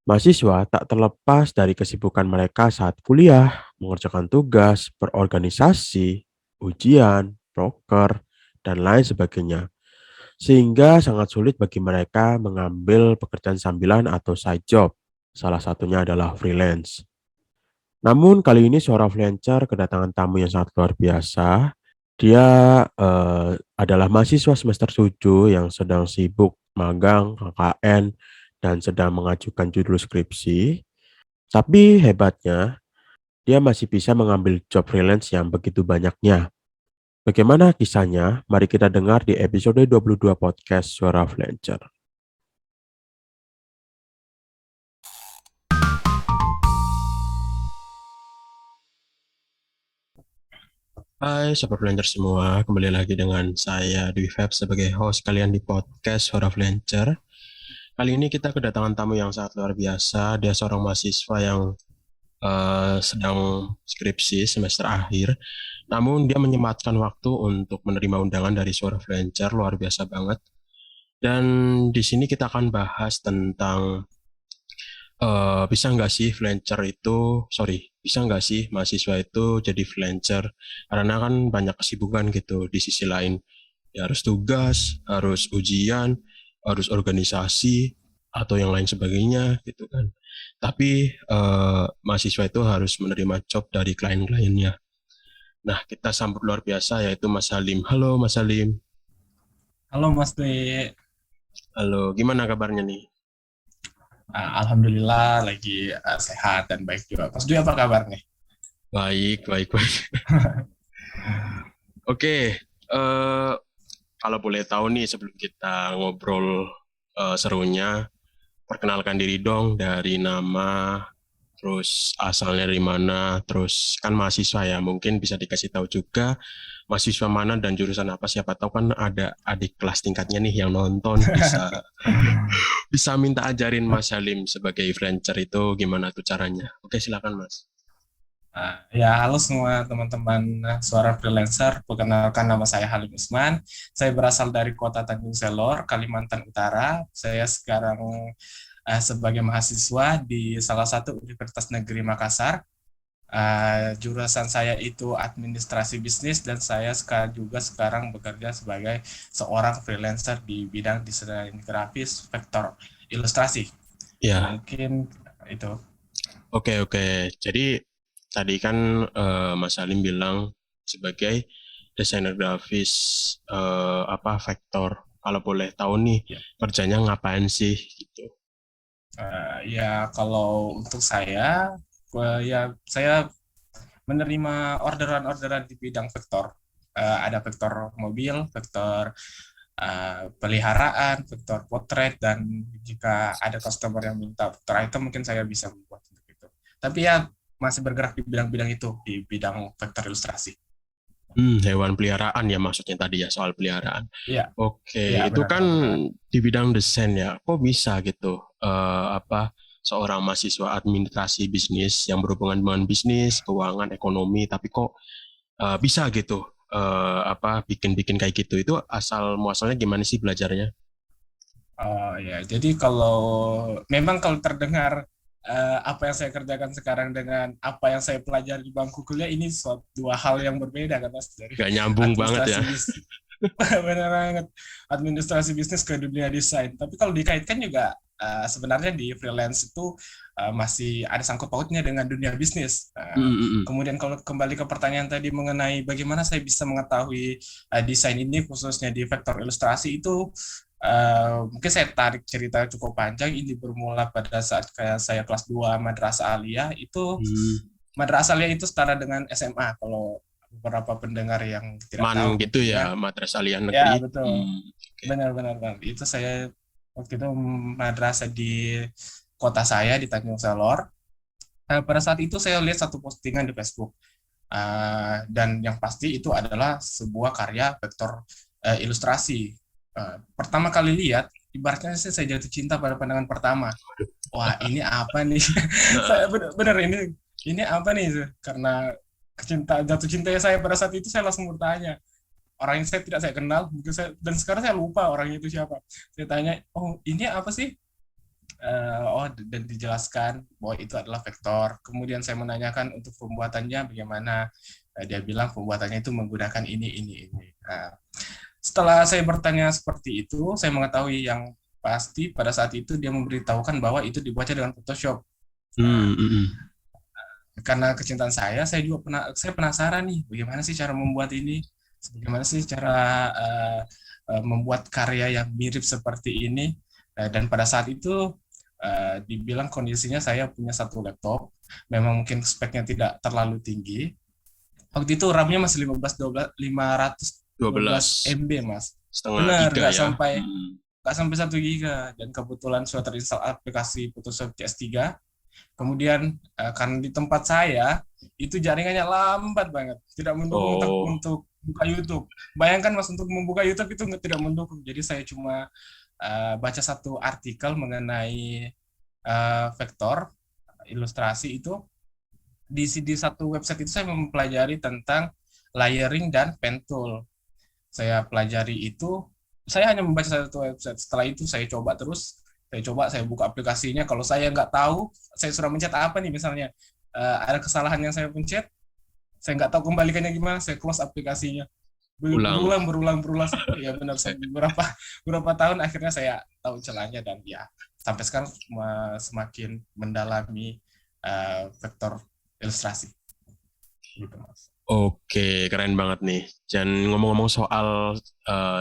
Mahasiswa tak terlepas dari kesibukan mereka saat kuliah, mengerjakan tugas, berorganisasi, ujian, proker, dan lain sebagainya. Sehingga sangat sulit bagi mereka mengambil pekerjaan sambilan atau side job. Salah satunya adalah freelance. Namun kali ini seorang freelancer kedatangan tamu yang sangat luar biasa. Dia adalah mahasiswa semester 7 yang sedang sibuk magang, KKN, dan sedang mengajukan judul skripsi. Tapi hebatnya, dia masih bisa mengambil job freelance yang begitu banyaknya. Bagaimana kisahnya? Mari kita dengar di episode 22 podcast Suara Freelancer. Hai Sobat Freelancer semua, kembali lagi dengan saya Dwi Feb sebagai host kalian di podcast Suara Freelancer. Kali ini kita kedatangan tamu yang sangat luar biasa. Dia seorang mahasiswa yang sedang skripsi semester akhir. Namun dia menyempatkan waktu untuk menerima undangan dari Suara Freelancer, luar biasa banget. Dan di sini kita akan bahas tentang bisa nggak sih freelancer itu, bisa nggak sih mahasiswa itu jadi freelancer? Karena kan banyak kesibukan gitu di sisi lain. Ya harus tugas, harus ujian, harus organisasi, atau yang lain sebagainya gitu kan. Tapi mahasiswa itu harus menerima job dari klien-kliennya. Nah, kita sambut luar biasa yaitu Mas Halim. Halo Mas Halim. Halo Mas Dwi. Halo, gimana kabarnya nih? Alhamdulillah lagi sehat dan baik juga. Mas Dwi apa kabar nih? Baik, baik, baik. Oke, kalau boleh tahu nih sebelum kita ngobrol serunya, perkenalkan diri dong dari nama, terus asalnya dari mana, terus kan mahasiswa ya, mungkin bisa dikasih tahu juga mahasiswa mana dan jurusan apa, siapa tahu kan ada adik kelas tingkatnya nih yang nonton bisa bisa minta ajarin Mas Halim sebagai freelancer itu gimana tuh caranya. Oke, silakan Mas. Ya, halo semua teman-teman suara freelancer. Perkenalkan nama saya Halim Usman. Saya berasal dari kota Tanjung Selor, Kalimantan Utara. Saya sekarang sebagai mahasiswa di salah satu Universitas Negeri Makassar. Jurusan saya itu administrasi bisnis dan saya sekarang bekerja sebagai seorang freelancer di bidang desain grafis vektor ilustrasi. Ya, Mungkin itu. oke, oke. Jadi tadi kan Mas Halim bilang sebagai desainer grafis apa vektor. Kalau boleh tahu nih Ya, kerjanya ngapain sih gitu. ya kalau untuk saya, ya saya menerima orderan-orderan di bidang vektor. Ada vektor mobil, vektor peliharaan, vektor potret, dan jika ada customer yang minta vektor item, mungkin saya bisa membuat untuk itu. Tapi ya masih bergerak di bidang-bidang itu, di bidang vektor ilustrasi. Hewan peliharaan ya maksudnya tadi ya soal peliharaan. Iya, iya Oke, itu benar kan benar. di bidang desain ya. Kok bisa gitu? Apa seorang mahasiswa administrasi bisnis yang berhubungan dengan bisnis, keuangan, ekonomi, tapi kok bisa gitu apa bikin-bikin kayak gitu? Itu asal muasalnya gimana sih belajarnya? Oh ya, jadi kalau memang kalau terdengar apa yang saya kerjakan sekarang dengan apa yang saya pelajari di bangku kuliah ini suatu dua hal yang berbeda kan Mas dari Gak nyambung banget ya. administrasi bisnis benar banget administrasi bisnis ke dunia desain. Tapi kalau dikaitkan juga sebenarnya di freelance itu masih ada sangkut pautnya dengan dunia bisnis. Mm-mm. Kemudian kalau kembali ke pertanyaan tadi mengenai bagaimana saya bisa mengetahui desain ini khususnya di vektor ilustrasi itu mungkin saya tarik cerita cukup panjang. Ini bermula pada saat kayak saya kelas 2 Madrasah Aliyah. Itu Hmm. Madrasah Aliyah itu setara dengan SMA kalau beberapa pendengar yang tidak Man tahu gitu mungkin ya, ya. Madrasah Aliyah Negeri. Ya, betul. Oke. Benar-benar Bang. Itu saya waktu itu madrasah di kota saya di Tanjung Selor. Pada saat itu saya lihat satu postingan di Facebook. Dan yang pasti itu adalah sebuah karya vektor ilustrasi. Pertama kali lihat, ibaratnya saya jatuh cinta pada pandangan pertama. Wah, ini apa nih? Saya benar ini apa nih? Karena jatuh cinta saya pada saat itu saya langsung bertanya. Orang yang saya tidak saya kenal, dan sekarang saya lupa orangnya itu siapa. Saya tanya, oh ini apa sih? Dan dijelaskan bahwa itu adalah vektor. Kemudian saya menanyakan untuk pembuatannya bagaimana. Dia bilang pembuatannya itu menggunakan ini. Nah, setelah saya bertanya seperti itu, saya mengetahui yang pasti pada saat itu dia memberitahukan bahwa itu dibuatnya dengan Photoshop. Nah, Hmm, hmm, hmm. karena kecintaan saya juga saya penasaran nih, bagaimana sih cara membuat ini, bagaimana sih cara membuat karya yang mirip seperti ini. Dan pada saat itu dibilang kondisinya saya punya satu laptop, memang mungkin speknya tidak terlalu tinggi. Waktu itu RAM-nya masih 512 12 MB, Mas. setengah Benar, giga ya. nggak sampai 1 GB. Dan kebetulan sudah terinstall aplikasi Photoshop CS3. Kemudian karena di tempat saya itu jaringannya lambat banget, tidak mendukung Oh, untuk buka YouTube. Bayangkan Mas, untuk membuka YouTube itu tidak mendukung. Jadi saya cuma baca satu artikel mengenai vektor ilustrasi itu. Di satu website itu saya mempelajari tentang layering dan pen tool. Saya pelajari itu, saya hanya membaca satu website. Setelah itu saya coba terus, saya buka aplikasinya. Kalau saya nggak tahu, saya sudah mencet apa nih misalnya, ada kesalahan yang saya pencet, saya nggak tahu kembalikannya gimana, saya close aplikasinya. ulang. Berulang ya benar, sampai beberapa tahun akhirnya saya tahu celahnya. Dan ya sampai sekarang semakin mendalami vektor ilustrasi gitu, Mas. Oke, keren banget nih. Dan ngomong-ngomong soal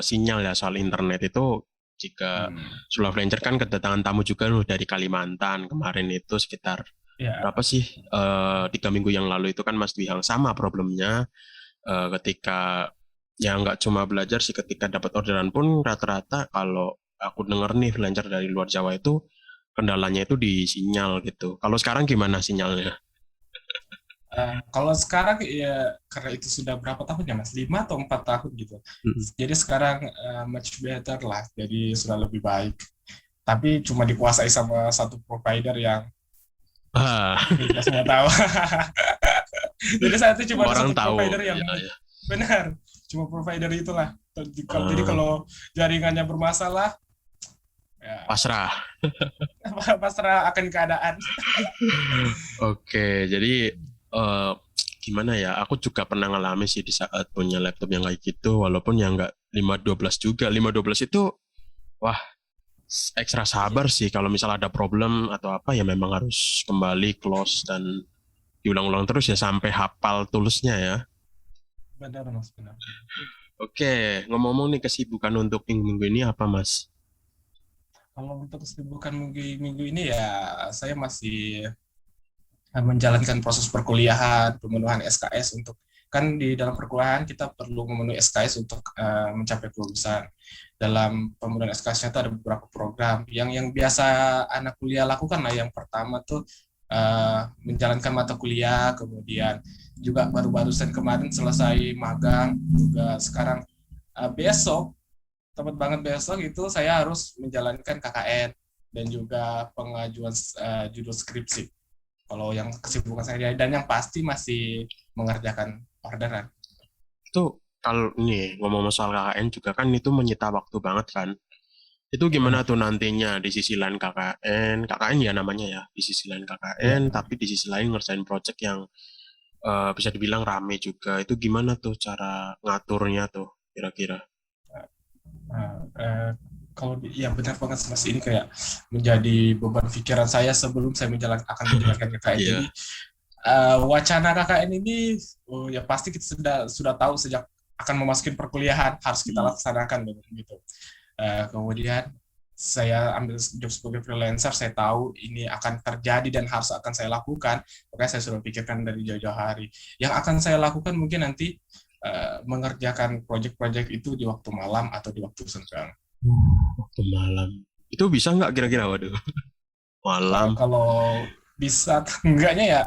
sinyal ya, soal internet itu, jika Hmm. Sulawesi kan kedatangan tamu juga loh dari Kalimantan. Kemarin itu sekitar Ya, berapa sih? 3 minggu yang lalu itu kan Mas Dwi yang sama problemnya. Ketika ya nggak cuma belajar sih, ketika dapat orderan pun rata-rata kalau aku denger nih freelancer dari luar Jawa itu kendalanya itu di sinyal gitu. Kalau sekarang gimana sinyalnya? kalau sekarang ya karena itu sudah berapa tahun ya Mas? 5 atau 4 tahun gitu. Mm. Jadi sekarang much better lah. Jadi sudah lebih baik. Tapi cuma dikuasai sama satu provider yang Ah, mungkin kita semua tahu. Jadi saat itu cuma semua ada orang satu tahu. provider yang Ya, ya. benar. Cuma provider itulah. Jadi Ah, kalau jaringannya bermasalah, ya pasrah. pasrah akan keadaan. Oke, jadi eh, gimana ya? Aku juga pernah ngalamin sih di saat punya laptop yang kayak gitu, walaupun yang nggak 512 juga. 512 itu, wah, ekstra sabar sih. Kalau misalnya ada problem atau apa, ya memang harus kembali close dan diulang-ulang terus ya sampai hafal toolsnya ya. Benar Mas, benar. Oke, ngomong-ngomong nih kesibukan untuk minggu-minggu ini apa, Mas? Kalau untuk kesibukan minggu ini ya saya masih menjalankan proses perkuliahan, pemenuhan SKS untuk, kan di dalam perkuliahan kita perlu memenuhi SKS untuk mencapai kelulusan. Dalam pemenuhan SKS-nya itu ada beberapa program yang biasa anak kuliah lakukan lah. Yang pertama tuh menjalankan mata kuliah, kemudian juga baru-barusan kemarin selesai magang, juga sekarang besok, tepat banget besok itu saya harus menjalankan KKN dan juga pengajuan judul skripsi. Kalau yang kesibukan saya, dan yang pasti masih mengerjakan orderan. Itu kalau ini ngomong soal KKN juga kan itu menyita waktu banget kan. Itu gimana Benar. tuh nantinya di sisi lain KKN, KKN ya namanya ya, di sisi lain KKN, Iya. tapi di sisi lain ngerjain project yang bisa dibilang rame juga. Itu gimana tuh cara ngaturnya tuh kira-kira? Nah, kalau ya benar banget Mas, ini kayak menjadi beban pikiran saya sebelum saya akan menjalankan KKN. Jadi Iya. wacana KKN ini ya pasti kita sudah tahu sejak akan memasuki perkuliahan harus kita Hmm. laksanakan begitu. Kemudian saya ambil job sebagai freelancer, saya tahu ini akan terjadi dan harus akan saya lakukan, makanya saya sudah pikirkan dari jauh-jauh hari. Yang akan saya lakukan mungkin nanti mengerjakan proyek-proyek itu di waktu malam atau di waktu senggang. Waktu malam. Itu bisa nggak kira-kira? Waduh, malam. Kalau bisa, enggaknya ya,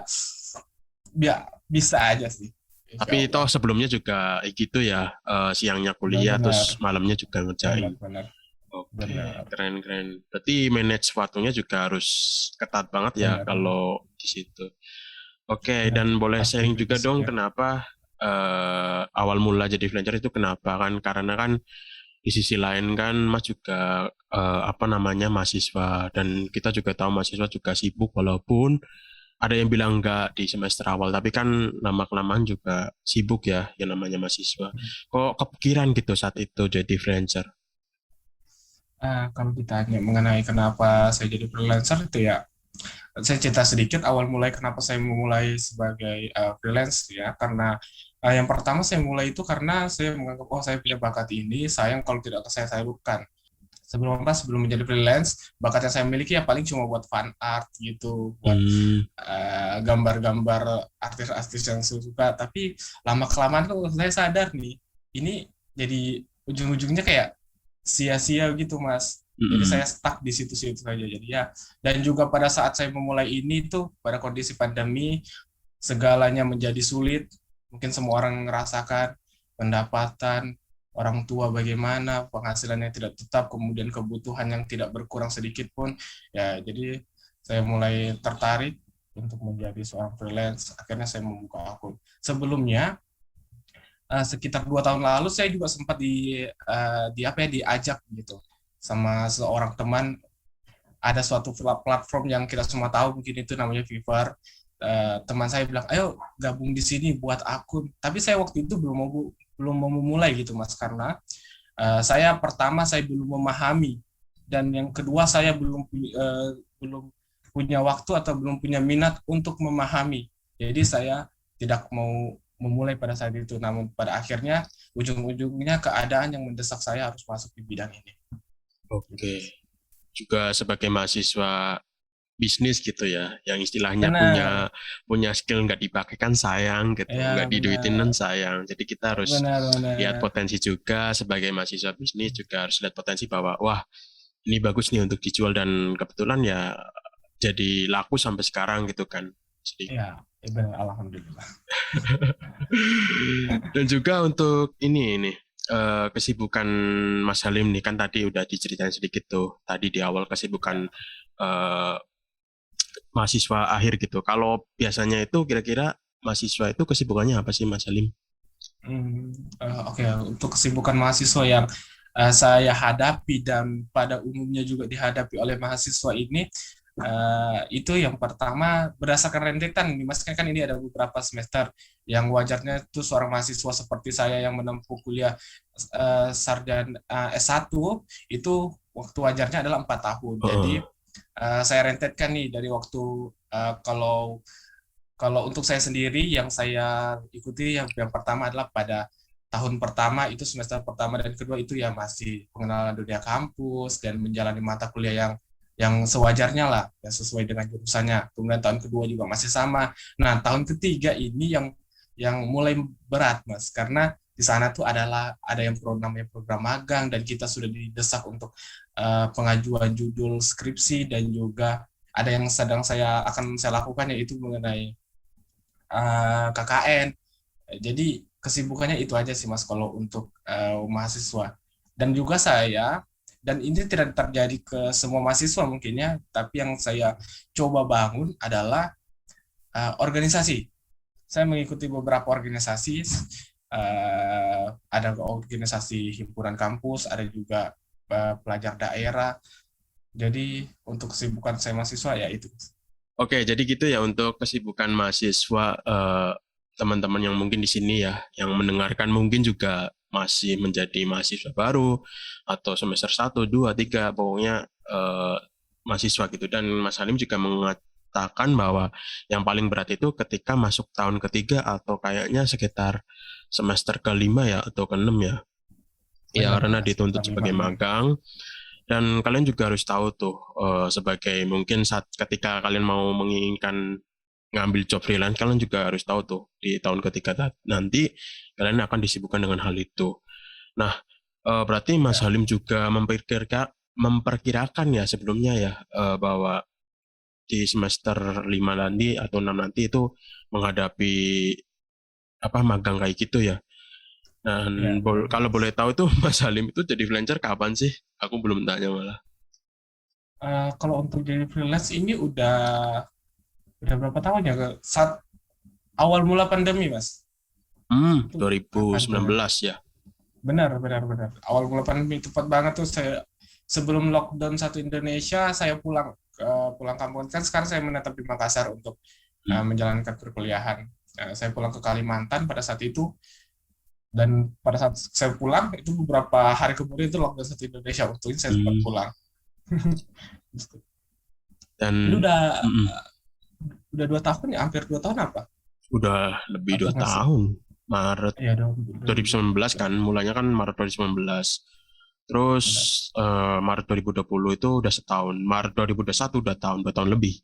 bisa aja sih, insya Tapi toh Allah. sebelumnya juga gitu ya, siangnya kuliah, terus Benar, malamnya juga benar, ngerjain. benar, Oke, benar, keren-keren. Berarti manage waktunya juga harus ketat banget ya benar, benar, kalau di situ. Oke, benar. dan boleh Pasti sharing juga dong risiko. kenapa awal mula jadi freelancer itu kenapa kan? Karena kan di sisi lain kan Mas juga apa namanya mahasiswa, dan kita juga tahu mahasiswa juga sibuk walaupun ada yang bilang enggak di semester awal, tapi kan lama-kelamaan juga sibuk ya yang namanya mahasiswa. Kok kepikiran gitu saat itu jadi freelancer? Kalau ditanya mengenai kenapa saya jadi freelancer itu ya, saya cerita sedikit awal mulai kenapa saya memulai sebagai freelance ya, karena yang pertama saya mulai itu karena saya menganggap oh saya punya bakat ini, sayang kalau tidak saya salurkan. Sebelum menjadi freelance, bakat yang saya miliki ya paling cuma buat fan art gitu, buat Hmm, gambar-gambar artis-artis yang saya suka. Tapi lama kelamaan kok saya sadar nih, ini jadi ujung-ujungnya kayak sia-sia gitu mas. Jadi mm-mm. saya stuck di situ-situ saja. Jadi ya, dan juga pada saat saya memulai ini tuh pada kondisi pandemi, segalanya menjadi sulit. Mungkin semua orang merasakan pendapatan orang tua bagaimana, penghasilan yang tidak tetap, kemudian kebutuhan yang tidak berkurang sedikit pun. Ya, jadi saya mulai tertarik untuk menjadi seorang freelance. Akhirnya saya membuka akun. Sebelumnya sekitar 2 tahun lalu saya juga sempat di apa ya diajak gitu sama seorang teman, ada suatu platform yang kita semua tahu mungkin itu namanya Fiverr. Teman saya bilang ayo gabung di sini buat akun, tapi saya waktu itu belum mau memulai gitu mas, karena saya belum memahami, dan yang kedua saya belum punya waktu atau belum punya minat untuk memahami, jadi saya tidak mau memulai pada saat itu. Namun pada akhirnya ujung-ujungnya keadaan yang mendesak saya harus masuk di bidang ini gitu. Oke. Juga sebagai mahasiswa bisnis gitu ya, yang istilahnya Benar, punya punya skill nggak dipakai kan sayang gitu, nggak ya diduitin kan benar, sayang. Jadi kita harus benar, lihat benar. potensi juga sebagai mahasiswa bisnis, juga harus lihat potensi bahwa wah ini bagus nih untuk dijual, dan kebetulan ya jadi laku sampai sekarang gitu kan. Jadi Ya, benar, alhamdulillah. dan juga untuk ini kesibukan Mas Halim nih, kan tadi udah diceritain sedikit tuh tadi di awal kesibukan Ya. eh, mahasiswa akhir gitu. Kalau biasanya itu kira-kira mahasiswa itu kesibukannya apa sih Mas Halim? Oke, untuk kesibukan mahasiswa yang saya hadapi dan pada umumnya juga dihadapi oleh mahasiswa ini, itu yang pertama berdasarkan rentetan nih, Mas, kan ini ada beberapa semester yang wajarnya itu seorang mahasiswa seperti saya yang menempuh kuliah sarjana S1 itu waktu wajarnya adalah 4 tahun. Jadi Heeh. saya rentetkan nih dari waktu kalau kalau untuk saya sendiri yang saya ikuti yang pertama adalah pada tahun pertama itu semester pertama dan kedua itu ya masih pengenalan dunia kampus dan menjalani mata kuliah yang sewajarnya lah, yang sesuai dengan jurusannya. Kemudian tahun kedua juga masih sama. Nah, tahun ketiga ini yang mulai berat, Mas, karena di sana tuh ada yang namanya program magang dan kita sudah didesak untuk pengajuan judul skripsi, dan juga ada yang sedang saya lakukan yaitu mengenai KKN. Jadi kesibukannya itu aja sih Mas kalau untuk mahasiswa. Dan juga saya, dan ini tidak terjadi ke semua mahasiswa mungkinnya, tapi yang saya coba bangun adalah organisasi. Saya mengikuti beberapa organisasi, ada organisasi himpunan kampus, ada juga pelajar daerah. Jadi untuk kesibukan saya mahasiswa ya itu. Oke, jadi gitu ya untuk kesibukan mahasiswa, teman-teman yang mungkin di sini ya, yang mendengarkan mungkin juga masih menjadi mahasiswa baru atau semester 1, 2, 3, pokoknya mahasiswa gitu. Dan Mas Halim juga mengatakan bahwa yang paling berat itu ketika masuk tahun ketiga atau kayaknya sekitar semester kelima ya atau keenam ya. Ya karena Benar-benar dituntut sekitar lima sebagai enam. magang, dan kalian juga harus tahu tuh sebagai mungkin saat ketika kalian mau menginginkan ngambil job freelance, kalian juga harus tahu tuh di tahun ketiga nanti kalian akan disibukkan dengan hal itu. Nah, berarti Mas Ya. Halim juga memperkirakan ya sebelumnya ya, bahwa di semester 5 nanti atau 6 nanti itu menghadapi apa magang kayak gitu ya. Ya, Dan benar kalau Mas. boleh tahu tuh Mas Halim itu jadi freelancer kapan sih? Aku belum tanya malah. Kalau untuk jadi freelance ini udah berapa tahun ya? Saat awal mula pandemi, Mas. Itu kapan tuh ya? 2019 ya. Benar, benar, benar. Awal mula pandemi tepat banget tuh saya sebelum lockdown satu Indonesia saya pulang kampung kan sekarang saya menetap di Makassar untuk Hmm. menjalankan perkuliahan. Saya pulang ke Kalimantan pada saat itu dan pada saat saya pulang itu beberapa hari kemudian itu lockdown satu Indonesia waktu itu saya sempat Hmm. pulang. Ini Dan udah 2 tahun ya, hampir 2 tahun apa? udah lebih Atau 2 masih? tahun. Maret Ya dong, 2019 kan, mulanya kan Maret 2019. Terus benar. Maret 2020 itu udah setahun. Maret 2021 udah tahun, 2 tahun lebih.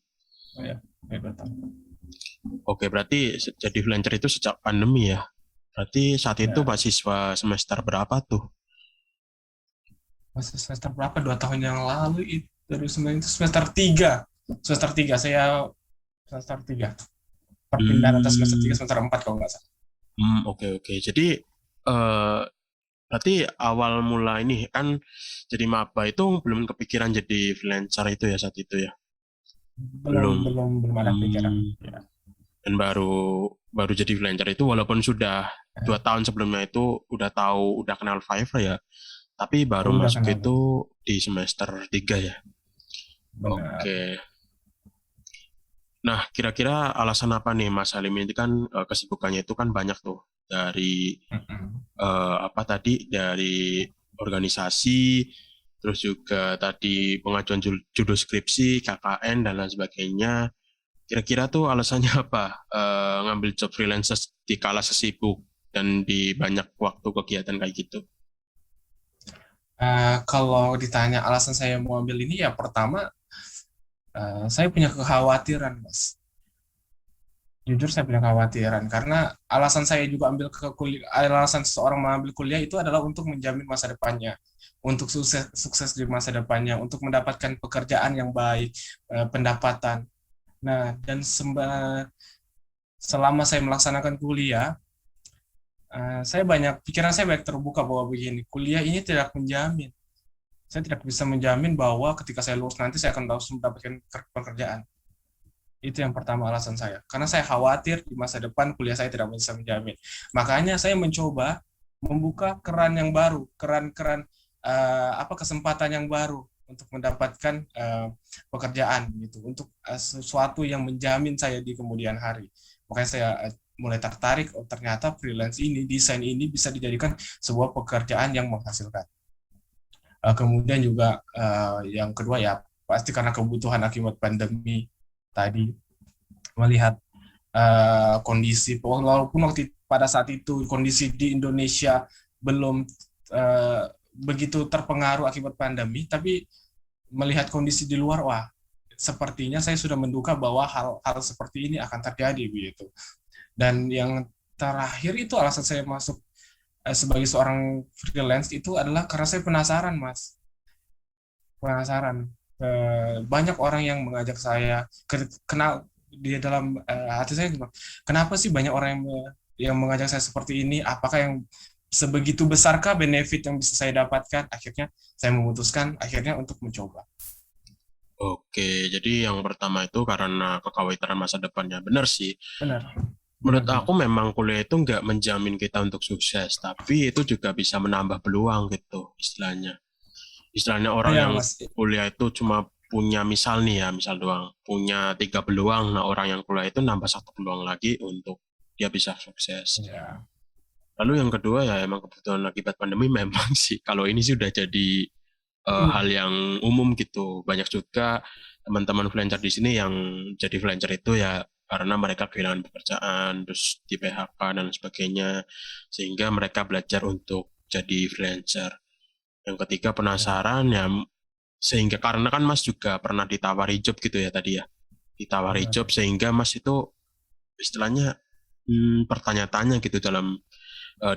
Oh ya, 2 tahun. Oke, berarti jadi freelancer itu sejak pandemi ya. Berarti saat itu Ya, mahasiswa semester berapa tuh? masih semester berapa? 2 tahun yang lalu itu dari semester semester 3. Semester 3 saya semester 3. Perpindahan atas semester 3 Hmm, semester 4 kalau nggak salah. oke oke. Jadi eh berarti awal mula ini kan jadi maba itu belum kepikiran jadi freelancer itu ya saat itu ya? Belum Belum. belum belum ada pikiran. Hmm, Ya. dan baru baru jadi freelancer itu walaupun sudah 2 tahun sebelumnya itu udah tahu, udah kenal Fiverr ya, tapi baru Udah masuk kenal itu di semester 3 ya. benar. Oke. Nah, kira-kira alasan apa nih Mas Halim ini kan kesibukannya itu kan banyak tuh dari Mm-mm. apa tadi dari organisasi, terus juga tadi pengajuan judul skripsi, KKN dan lain sebagainya. Kira-kira tuh alasannya apa ngambil job freelancer di kala sesibuk dan di banyak waktu kegiatan kayak gitu? Kalau ditanya alasan saya mau ambil ini ya pertama saya punya kekhawatiran mas. Jujur saya punya kekhawatiran karena alasan saya juga ambil ke kuliah, alasan seseorang mengambil kuliah itu adalah untuk menjamin masa depannya, untuk sukses sukses di masa depannya, untuk mendapatkan pekerjaan yang baik, pendapatan. Nah, dan selama saya melaksanakan kuliah, pikiran saya banyak terbuka bahwa begini, kuliah ini tidak menjamin. Saya tidak bisa menjamin bahwa ketika saya lulus nanti saya akan langsung mendapatkan pekerjaan. Itu yang pertama alasan saya. Karena saya khawatir di masa depan kuliah saya tidak bisa menjamin. Makanya saya mencoba membuka keran yang baru, keran-keran kesempatan yang baru untuk mendapatkan pekerjaan gitu, untuk sesuatu yang menjamin saya di kemudian hari. Makanya saya mulai tertarik, oh ternyata freelance ini, desain ini bisa dijadikan sebuah pekerjaan yang menghasilkan. Kemudian juga yang kedua ya pasti karena kebutuhan akibat pandemi tadi melihat kondisi walaupun pada saat itu kondisi di Indonesia belum uh, begitu terpengaruh akibat pandemi, tapi melihat kondisi di luar, wah sepertinya saya sudah menduga bahwa hal-hal seperti ini akan terjadi begitu. Dan yang terakhir itu alasan saya masuk sebagai seorang freelance itu adalah karena saya penasaran, Mas. Penasaran. Banyak orang yang mengajak saya kenal di dalam hati saya kenapa sih banyak orang yang mengajak saya seperti ini? Apakah yang sebegitu besarkah benefit yang bisa saya dapatkan? Akhirnya saya memutuskan akhirnya untuk mencoba. Oke, jadi yang pertama itu karena kekhawatiran masa depannya. Benar sih. Benar, benar, Menurut benar. aku memang kuliah itu nggak menjamin kita untuk sukses, tapi itu juga bisa menambah peluang gitu istilahnya. Istilahnya orang Ya, yang Mas. kuliah itu cuma punya misal nih ya, misal doang, punya 3 peluang. Nah, orang yang kuliah itu nambah 1 peluang lagi untuk dia bisa sukses. Ya, Lalu yang kedua ya emang kebutuhan akibat pandemi memang sih. Kalau ini sih udah jadi hal iya, yang umum gitu. Banyak juga teman-teman freelancer di sini yang jadi freelancer itu ya karena mereka kehilangan pekerjaan, terus di PHK dan sebagainya, sehingga mereka belajar untuk jadi freelancer. Yang ketiga ya, penasaran ya, sehingga karena kan Mas juga pernah ditawari job gitu ya tadi ya, ditawari benar. job sehingga Mas itu istilahnya bertanya-tanya gitu dalam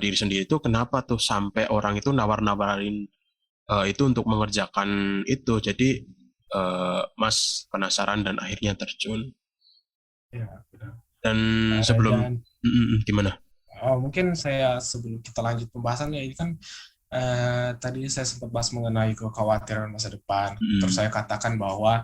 diri sendiri itu kenapa tuh sampai orang itu nawar-nawarin itu untuk mengerjakan itu. Jadi Mas penasaran dan akhirnya terjun. Ya, benar. Dan sebelum Dan gimana? mungkin saya sebelum kita lanjut pembahasannya ini kan tadi saya sempat bahas mengenai kekhawatiran masa depan. Terus Mm, saya katakan bahwa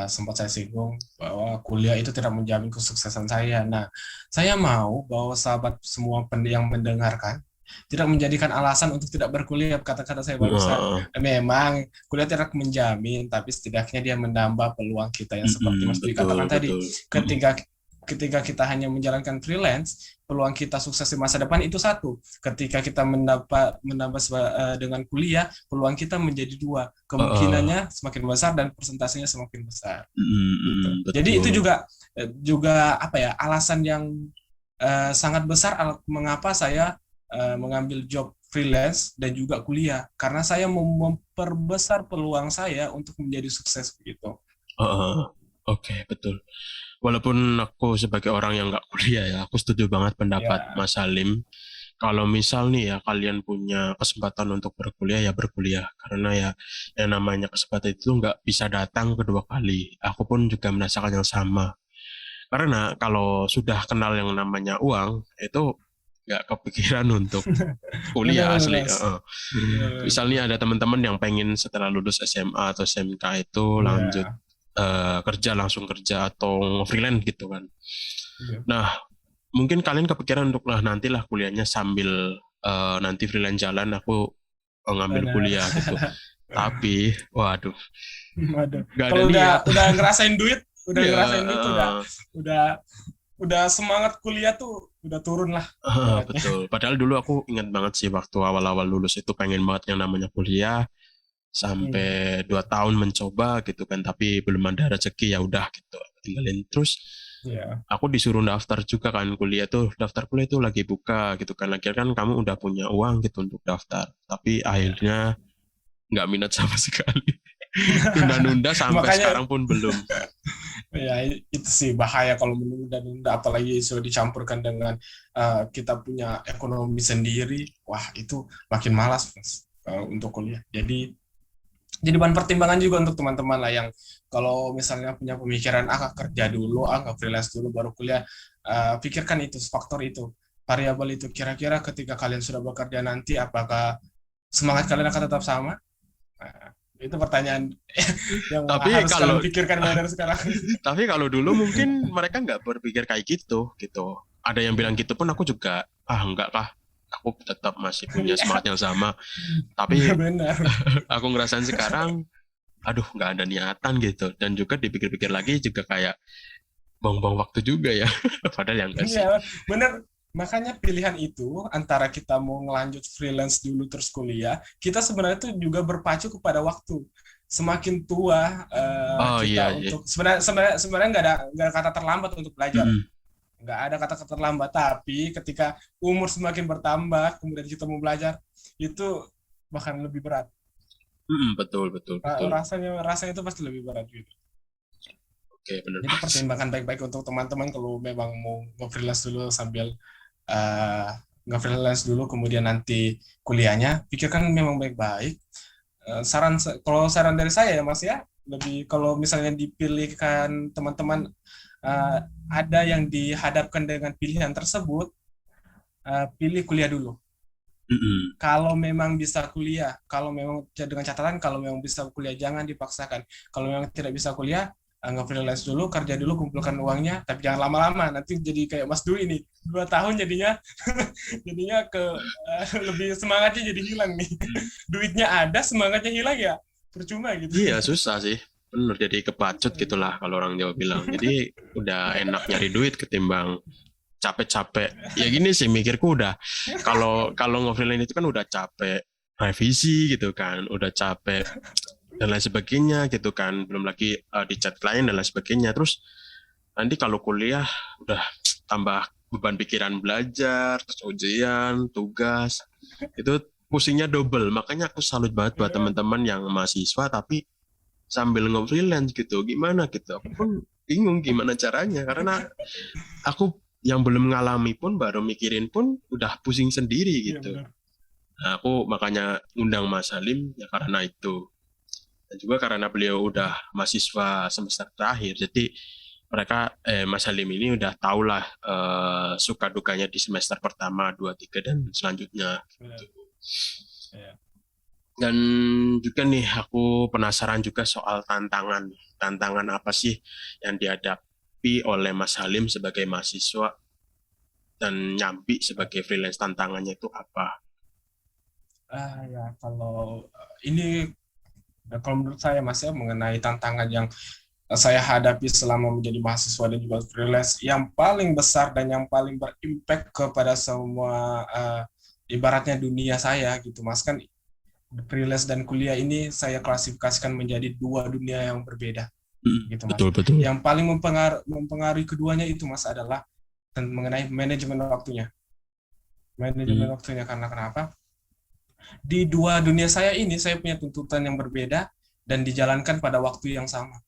sempat saya singgung bahwa kuliah itu tidak menjamin kesuksesan saya. Nah, saya mau bahwa sahabat semua yang mendengarkan tidak menjadikan alasan untuk tidak berkuliah, kata-kata saya barusan. Heeh. Memang kuliah tidak menjamin, tapi setidaknya dia menambah peluang kita yang seperti Mas Dwi Betul, katakan tadi. betul. Ketika ketika kita hanya menjalankan freelance, peluang kita sukses di masa depan itu satu. Ketika kita menambah dengan kuliah, peluang kita menjadi dua. Heeh. Kemungkinannya semakin besar dan persentasenya semakin besar. Gitu. Jadi itu Betul. juga juga apa ya, alasan yang sangat besar mengapa saya mengambil job freelance dan juga kuliah, karena saya mau memperbesar peluang saya untuk menjadi sukses begitu. Heeh. Oke, betul. Walaupun aku sebagai orang yang nggak kuliah ya, aku setuju banget pendapat Ya, Mas Salim. Kalau misal nih ya kalian punya kesempatan untuk berkuliah ya berkuliah, karena ya yang namanya kesempatan itu nggak bisa datang kedua kali. Aku pun juga merasakan yang sama. Karena kalau sudah kenal yang namanya uang itu nggak kepikiran untuk kuliah benar-benar asli. mas. Heeh. Benar. Misalnya ada teman-teman yang pengen setelah lulus SMA atau SMK itu lanjut Ya, kerja langsung kerja atau freelance gitu kan. ya. Nah, mungkin kalian kepikiran untuk lah nantilah kuliahnya sambil nanti freelance jalan aku ngambil Benar. kuliah gitu. Tapi, waduh, Waduh. nggak ada Kalau niat. udah ngerasain duit, Ya, udah udah semangat kuliah tuh udah turun lah ibaratnya. betul. Padahal dulu aku ingat banget sih waktu awal-awal lulus itu pengen banget yang namanya kuliah sampai Hmm. 2 tahun mencoba gitu kan, tapi belum ada rezeki ya udah gitu. Aku tinggalin terus. Ya. Aku disuruh daftar juga kan kuliah tuh, daftar kuliah tuh lagi buka gitu kan. Akhirnya kan kamu udah punya uang gitu untuk daftar. Tapi Ya. akhirnya nggak minat sama sekali. Nunda-nunda sampai Makanya sekarang pun belum. ya itu sih bahaya kalau menunda-nunda, apalagi sudah dicampurkan dengan kita punya ekonomi sendiri. Wah, itu makin malas Mas, untuk kuliah. Jadi bahan pertimbangan juga untuk teman-teman lah yang kalau misalnya punya pemikiran kerja dulu, nggak freelance dulu baru kuliah. Pikirkan itu faktor itu, variabel itu, kira-kira ketika kalian sudah bekerja nanti apakah semangat kalian akan tetap sama. Nah, itu pertanyaan yang Tapi harus kalian kalau pikirkan mulai dari sekarang. tapi kalau dulu mungkin mereka nggak berpikir kayak gitu. Ada yang bilang gitu pun aku juga enggak kah. Aku tetap masih punya Ya, semangat yang sama. Tapi benar. aku ngerasain sekarang, aduh nggak ada niatan gitu. Dan juga dipikir-pikir lagi juga kayak buang-buang waktu juga ya. Padahal yang enggak sih. Iya, benar. Makanya pilihan itu antara kita mau ngelanjut freelance dulu terus kuliah, kita sebenarnya itu juga berpacu kepada waktu. Semakin tua Oh iya, kita iya. untuk sebenarnya sebenarnya sebenarnya nggak ada kata terlambat untuk belajar, Mm-mm. nggak ada kata terlambat. Tapi ketika umur semakin bertambah, kemudian kita mau belajar, itu bahkan lebih berat. Betul, betul, betul. Rasanya rasanya itu pasti lebih berat gitu. Oke, benar Jadi Mas. pertimbangkan baik-baik untuk teman-teman kalau memang mau nge-freelance dulu sambil uh, nge-freelance dulu kemudian nanti kuliahnya, pikirkan memang baik-baik. Kalau saran dari saya ya Mas ya, lebih kalau misalnya dipilihkan teman-teman uh, ada yang dihadapkan dengan pilihan tersebut, pilih kuliah dulu. Mm-mm. Kalau memang bisa kuliah, kalau memang dengan catatan kalau memang bisa kuliah jangan dipaksakan. Kalau memang tidak bisa kuliah, nggak freelance dulu, kerja dulu, kumpulkan uangnya, tapi jangan lama-lama. Nanti jadi kayak Mas Dwi ini, 2 tahun jadinya jadinya lebih semangatnya jadi hilang nih. Duitnya ada, semangatnya hilang ya, percuma gitu. Iya, susah sih. Bener, jadi kepacut gitulah kalau orang Jawa bilang. Jadi udah enak nyari duit ketimbang capek-capek. Ya gini sih mikirku udah kalau kalau nge-freelance itu kan udah capek revisi gitu kan, udah capek dan lain sebagainya gitu kan. Belum lagi di chat klien dan lain sebagainya. Terus nanti kalau kuliah udah tambah beban pikiran belajar, terus ujian, tugas. Itu pusingnya double. Makanya aku salut banget buat teman-teman yang mahasiswa tapi sambil nge-freelance gitu. Gimana gitu. Aku pun bingung gimana caranya karena aku yang belum ngalami pun baru mikirin pun udah pusing sendiri Iya gitu. benar. Nah, aku makanya undang Mas Salim ya karena itu. Dan juga karena beliau udah mahasiswa semester terakhir. Jadi Mas Salim ini udah tau lah suka dukanya di semester pertama, 2, 3 dan selanjutnya gitu. Benar. Ya. Dan juga nih aku penasaran juga soal tantangan. Tantangan apa sih yang dihadapi oleh Mas Salim sebagai mahasiswa dan nyambi sebagai freelance, tantangannya itu apa? Ya kalau ini kalau menurut saya Mas ya mengenai tantangan yang saya hadapi selama menjadi mahasiswa dan juga freelance yang paling besar dan yang paling berimpact kepada semua ibaratnya dunia saya gitu Mas kan freelance dan kuliah ini saya klasifikasikan menjadi dua dunia yang berbeda gitu Mas. Betul betul. Yang paling mempengaruhi keduanya itu Mas adalah mengenai manajemen waktunya. Manajemen Hmm. waktunya karena kenapa? Di dua dunia saya ini saya punya tuntutan yang berbeda dan dijalankan pada waktu yang sama.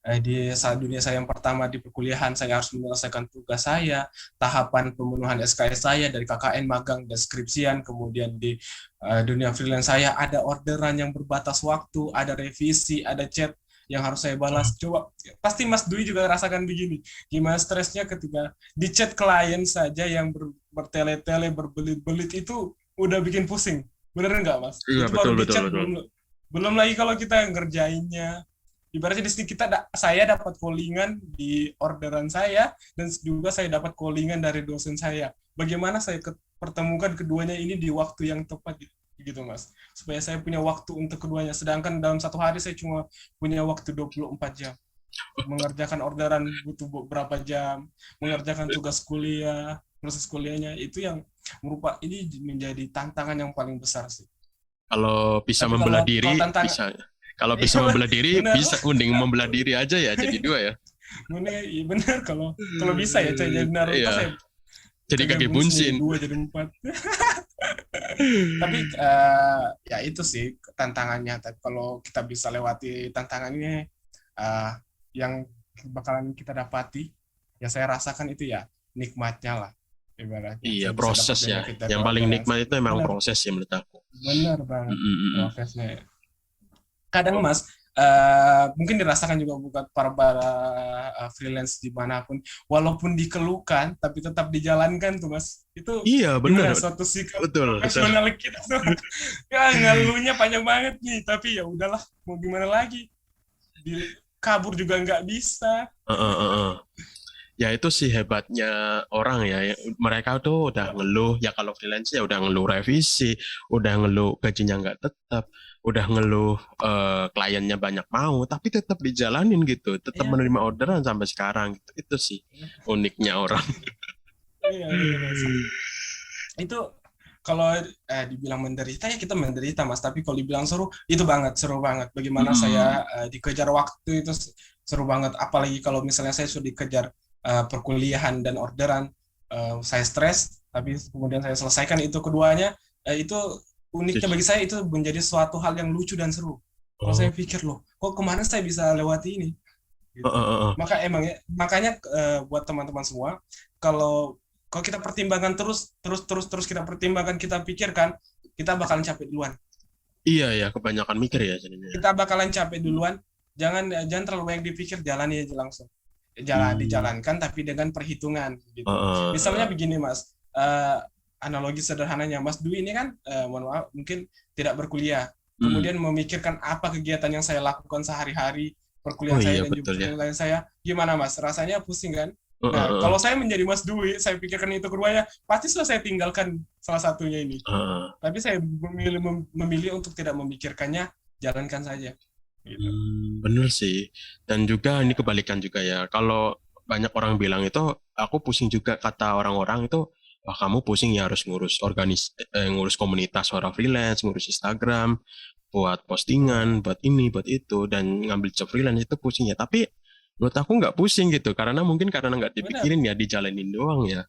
Di saat dunia saya yang pertama di perkuliahan saya harus menyelesaikan tugas saya, tahapan pemenuhan SKS saya dari KKN, magang, deskripsian, kemudian di dunia freelance saya ada orderan yang berbatas waktu, ada revisi, ada chat yang harus saya balas. Coba pasti Mas Dwi juga rasakan begini. Gimana stresnya ketika di chat klien saja yang bertele-tele, berbelit-belit itu udah bikin pusing. Bener nggak Mas? Iya Itu baru betul di betul chat betul. belum belum lagi kalau kita ngerjainnya ibaratnya di sini saya dapat callingan di orderan saya dan juga saya dapat callingan dari dosen saya. Bagaimana saya pertemukan keduanya ini di waktu yang tepat gitu Mas. Supaya saya punya waktu untuk keduanya. Sedangkan dalam satu hari saya cuma punya waktu 24 jam. Mengerjakan orderan butuh berapa jam, mengerjakan tugas kuliah, proses kuliahnya itu yang ini menjadi tantangan yang paling besar sih. Kalau bisa Tapi membelah kalau diri, tantangan bisa. Kalau bisa iya membelah diri, benar. bisa mending membelah diri aja ya, jadi dua ya. Bener, iya bener kalau kalau bisa ya jadi Naruto Iya, saya jadi kage kaki bunsin jadi bunsin. 2 jadi 4. Tapi ya itu sih tantangannya. Tapi kalau kita bisa lewati tantangannya eh, yang bakalan kita dapati, ya saya rasakan itu ya nikmatnya lah ibaratnya. Iya, Saya bisa dapat proses ya. benefit dari Yang paling orderan nikmat saya. itu emang Bener, proses ya menurut aku. bener banget Mm-mm. prosesnya. Kadang Oh, Mas mungkin dirasakan juga buat para freelance dimanapun walaupun dikeluhkan tapi tetap dijalankan tuh Mas itu iya bener, gimana suatu sikap betul betul. profesional kita tuh ya ngeluhnya panjang banget nih tapi ya udahlah mau gimana lagi kabur juga nggak bisa. Heeh, heeh. Ya itu sih hebatnya orang ya. Mereka tuh udah ngeluh ya, kalau freelance ya udah ngeluh revisi, udah ngeluh gajinya nggak tetap, udah ngeluh kliennya banyak mau, tapi tetap dijalanin gitu, tetap Iya menerima benar, orderan sampai sekarang gitu. Itu sih uniknya orang. iya benar Mas. Itu kalau dibilang menderita ya kita menderita Mas tapi kalau dibilang seru itu banget seru banget bagaimana Mm-mm. saya dikejar waktu itu seru banget apalagi kalau misalnya saya sudah dikejar perkuliahan dan orderan saya stres tapi kemudian saya selesaikan itu keduanya itu uniknya bagi saya itu menjadi suatu hal yang lucu dan seru kalau saya Oh, pikir loh kok kemana saya bisa lewati ini gitu. heeh, heeh. Makanya buat teman-teman semua kalau kalau kita pertimbangkan terus kita pertimbangkan kita pikirkan kita bakalan capek duluan. Iya ya, kebanyakan mikir ya jadinya. Kita bakalan capek duluan. Jangan terlalu banyak dipikir, jalani aja langsung. Hmm, Dijalankan tapi dengan perhitungan gitu. heeh, Misalnya heeh. begini Mas, analogi sederhananya Mas Dwi ini kan mohon maaf mungkin tidak berkuliah. Hmm. Kemudian memikirkan apa kegiatan yang saya lakukan sehari-hari, Oh perkuliahan saya iya dan juga betul ya. freelance saya, gimana Mas? Rasanya pusing kan? Heeh, Nah, heeh, kalau saya menjadi Mas Dwi, saya pikirkan itu keduanya, pasti sudah saya tinggalkan salah satunya ini. heeh. Tapi saya memilih untuk tidak memikirkannya, jalankan saja. Gitu. Bener sih. Dan juga ini kebalikan juga ya. Kalau banyak orang bilang itu, aku pusing juga kata orang-orang itu, wah kamu pusing ya harus ngurus komunitas orang freelance, ngurus Instagram, buat Betul. postingan, buat ini, buat itu, dan ngambil job freelance itu pusing ya. Tapi menurut aku nggak pusing gitu, karena nggak Benar. dipikirin ya, dijalanin doang ya,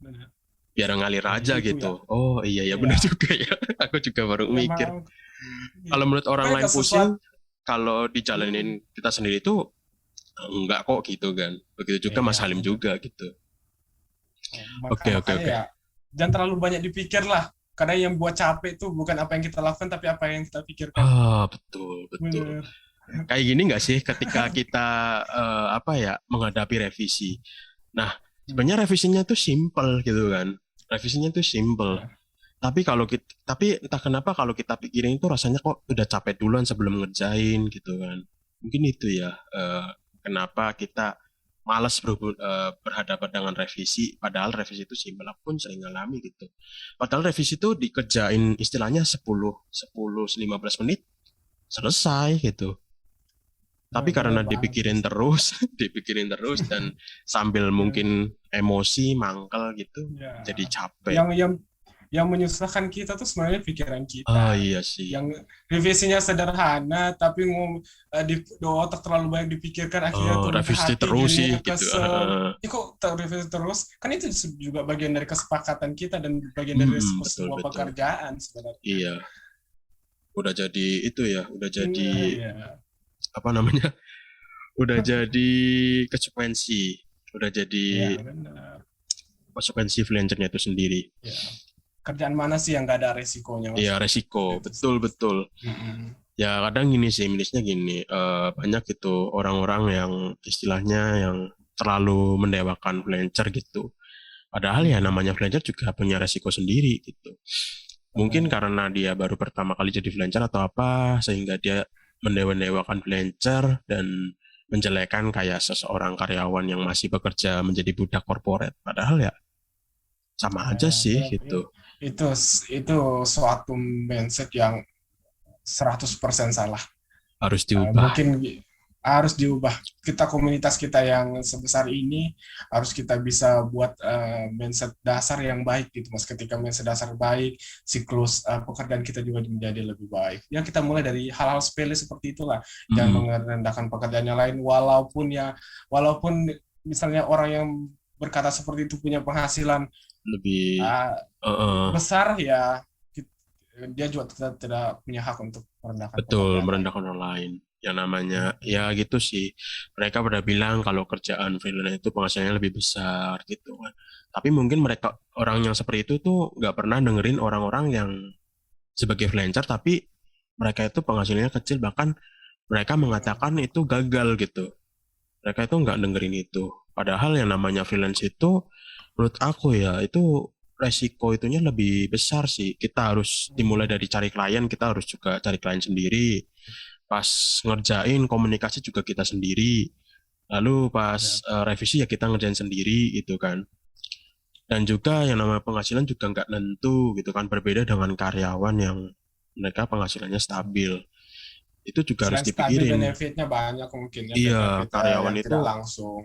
Benar. biar ngalir Ya aja itu gitu. ya. Oh iya ya bener Ya, juga ya. Aku juga baru ya mikir. mau. Kalau menurut orang Pokoknya lain ke pusing, sesuatu. kalau dijalanin kita sendiri itu enggak kok gitu kan. Begitu juga Mas Ya, Halim benar. juga gitu. Oke, oke, Makanya oke. ya, jangan terlalu banyak dipikir lah. Karena yang buat capek tuh bukan apa yang kita lakukan, tapi apa yang kita pikirkan. Ah, betul, betul. Benar. Kayak gini nggak sih ketika kita apa ya menghadapi revisi. Nah, sebenarnya revisinya tuh simple gitu kan. Revisinya tuh simple. Ya. Tapi entah kenapa kalau kita pikirin itu rasanya kok udah capek duluan sebelum ngerjain gitu kan. Mungkin itu ya kenapa kita malas berhadapan dengan revisi, padahal revisi itu simpel, aku pun sering ngalami gitu. Padahal revisi itu dikerjain istilahnya 15 menit selesai gitu. Tapi karena Benar banget dipikirin Mas. terus, dipikirin terus dan sambil Ya, mungkin emosi mangkel gitu, ya. jadi capek. Yang menyusahkan kita tuh sebenarnya pikiran Ah kita. iya sih. Yang revisinya sederhana, tapi di otak terlalu banyak dipikirkan, akhirnya turun ke Revisi hati, terus sih jadinya gitu. kesel. Kok revisi terus? Kan itu juga bagian dari kesepakatan kita dan bagian dari risiko Betul sebuah betul. pekerjaan sebenarnya. Iya, udah jadi itu ya, udah jadi Iya, apa namanya? Udah jadi konsekuensi, udah jadi iya benar. konsekuensi freelancernya itu sendiri. Ya. Kerjaan mana sih yang nggak ada resikonya, Mas? Iya, resiko, Itu sih. betul betul. Mm-mm. Ya kadang gini sih, minusnya gini, banyak itu orang-orang yang istilahnya yang terlalu mendewakan freelancer gitu. Padahal ya Mm, namanya freelancer juga punya resiko sendiri gitu. Mungkin benar. karena dia baru pertama kali jadi freelancer atau apa, sehingga dia mendewa-dewakan freelancer dan menjelekan kayak seseorang karyawan yang masih bekerja menjadi budak korporat. Padahal ya sama aja Ya, sih gitu. itu itu suatu mindset yang 100% salah. Harus diubah. Mungkin harus diubah. Kita komunitas kita yang sebesar ini harus kita bisa buat mindset dasar yang baik gitu Mas. Ketika mindset dasar baik, siklus pekerjaan kita juga menjadi lebih baik. Ya kita mulai dari hal-hal sepele seperti itulah. Mm, Jangan merendahkan pekerjaan yang lain walaupun misalnya orang yang berkata seperti itu punya penghasilan lebih uh, eh, besar ya, dia juga tidak punya hak untuk merendahkan betul pekerjaan lain. merendahkan orang lain. Yang namanya ya gitu sih. Mereka pada bilang kalau kerjaan freelance itu penghasilannya lebih besar gitu kan. Tapi mungkin mereka orang yang seperti itu tuh nggak pernah dengerin orang-orang yang sebagai freelancer tapi mereka itu penghasilannya kecil, bahkan mereka mengatakan itu gagal gitu. Mereka itu nggak dengerin itu. Padahal yang namanya freelance itu menurut aku ya itu resiko itunya lebih besar sih. Kita harus dimulai dari cari klien, kita harus juga cari klien sendiri. Pas ngerjain komunikasi juga kita sendiri. Lalu pas Ya, revisi ya kita ngerjain sendiri gitu kan. Dan juga yang namanya penghasilan juga nggak nentu gitu kan. Berbeda dengan karyawan yang mereka penghasilannya stabil. Itu juga harus selain stabil, dipikirin. benefitnya banyak mungkin ya, Iya, benefit karyawan yang itu tidak langsung.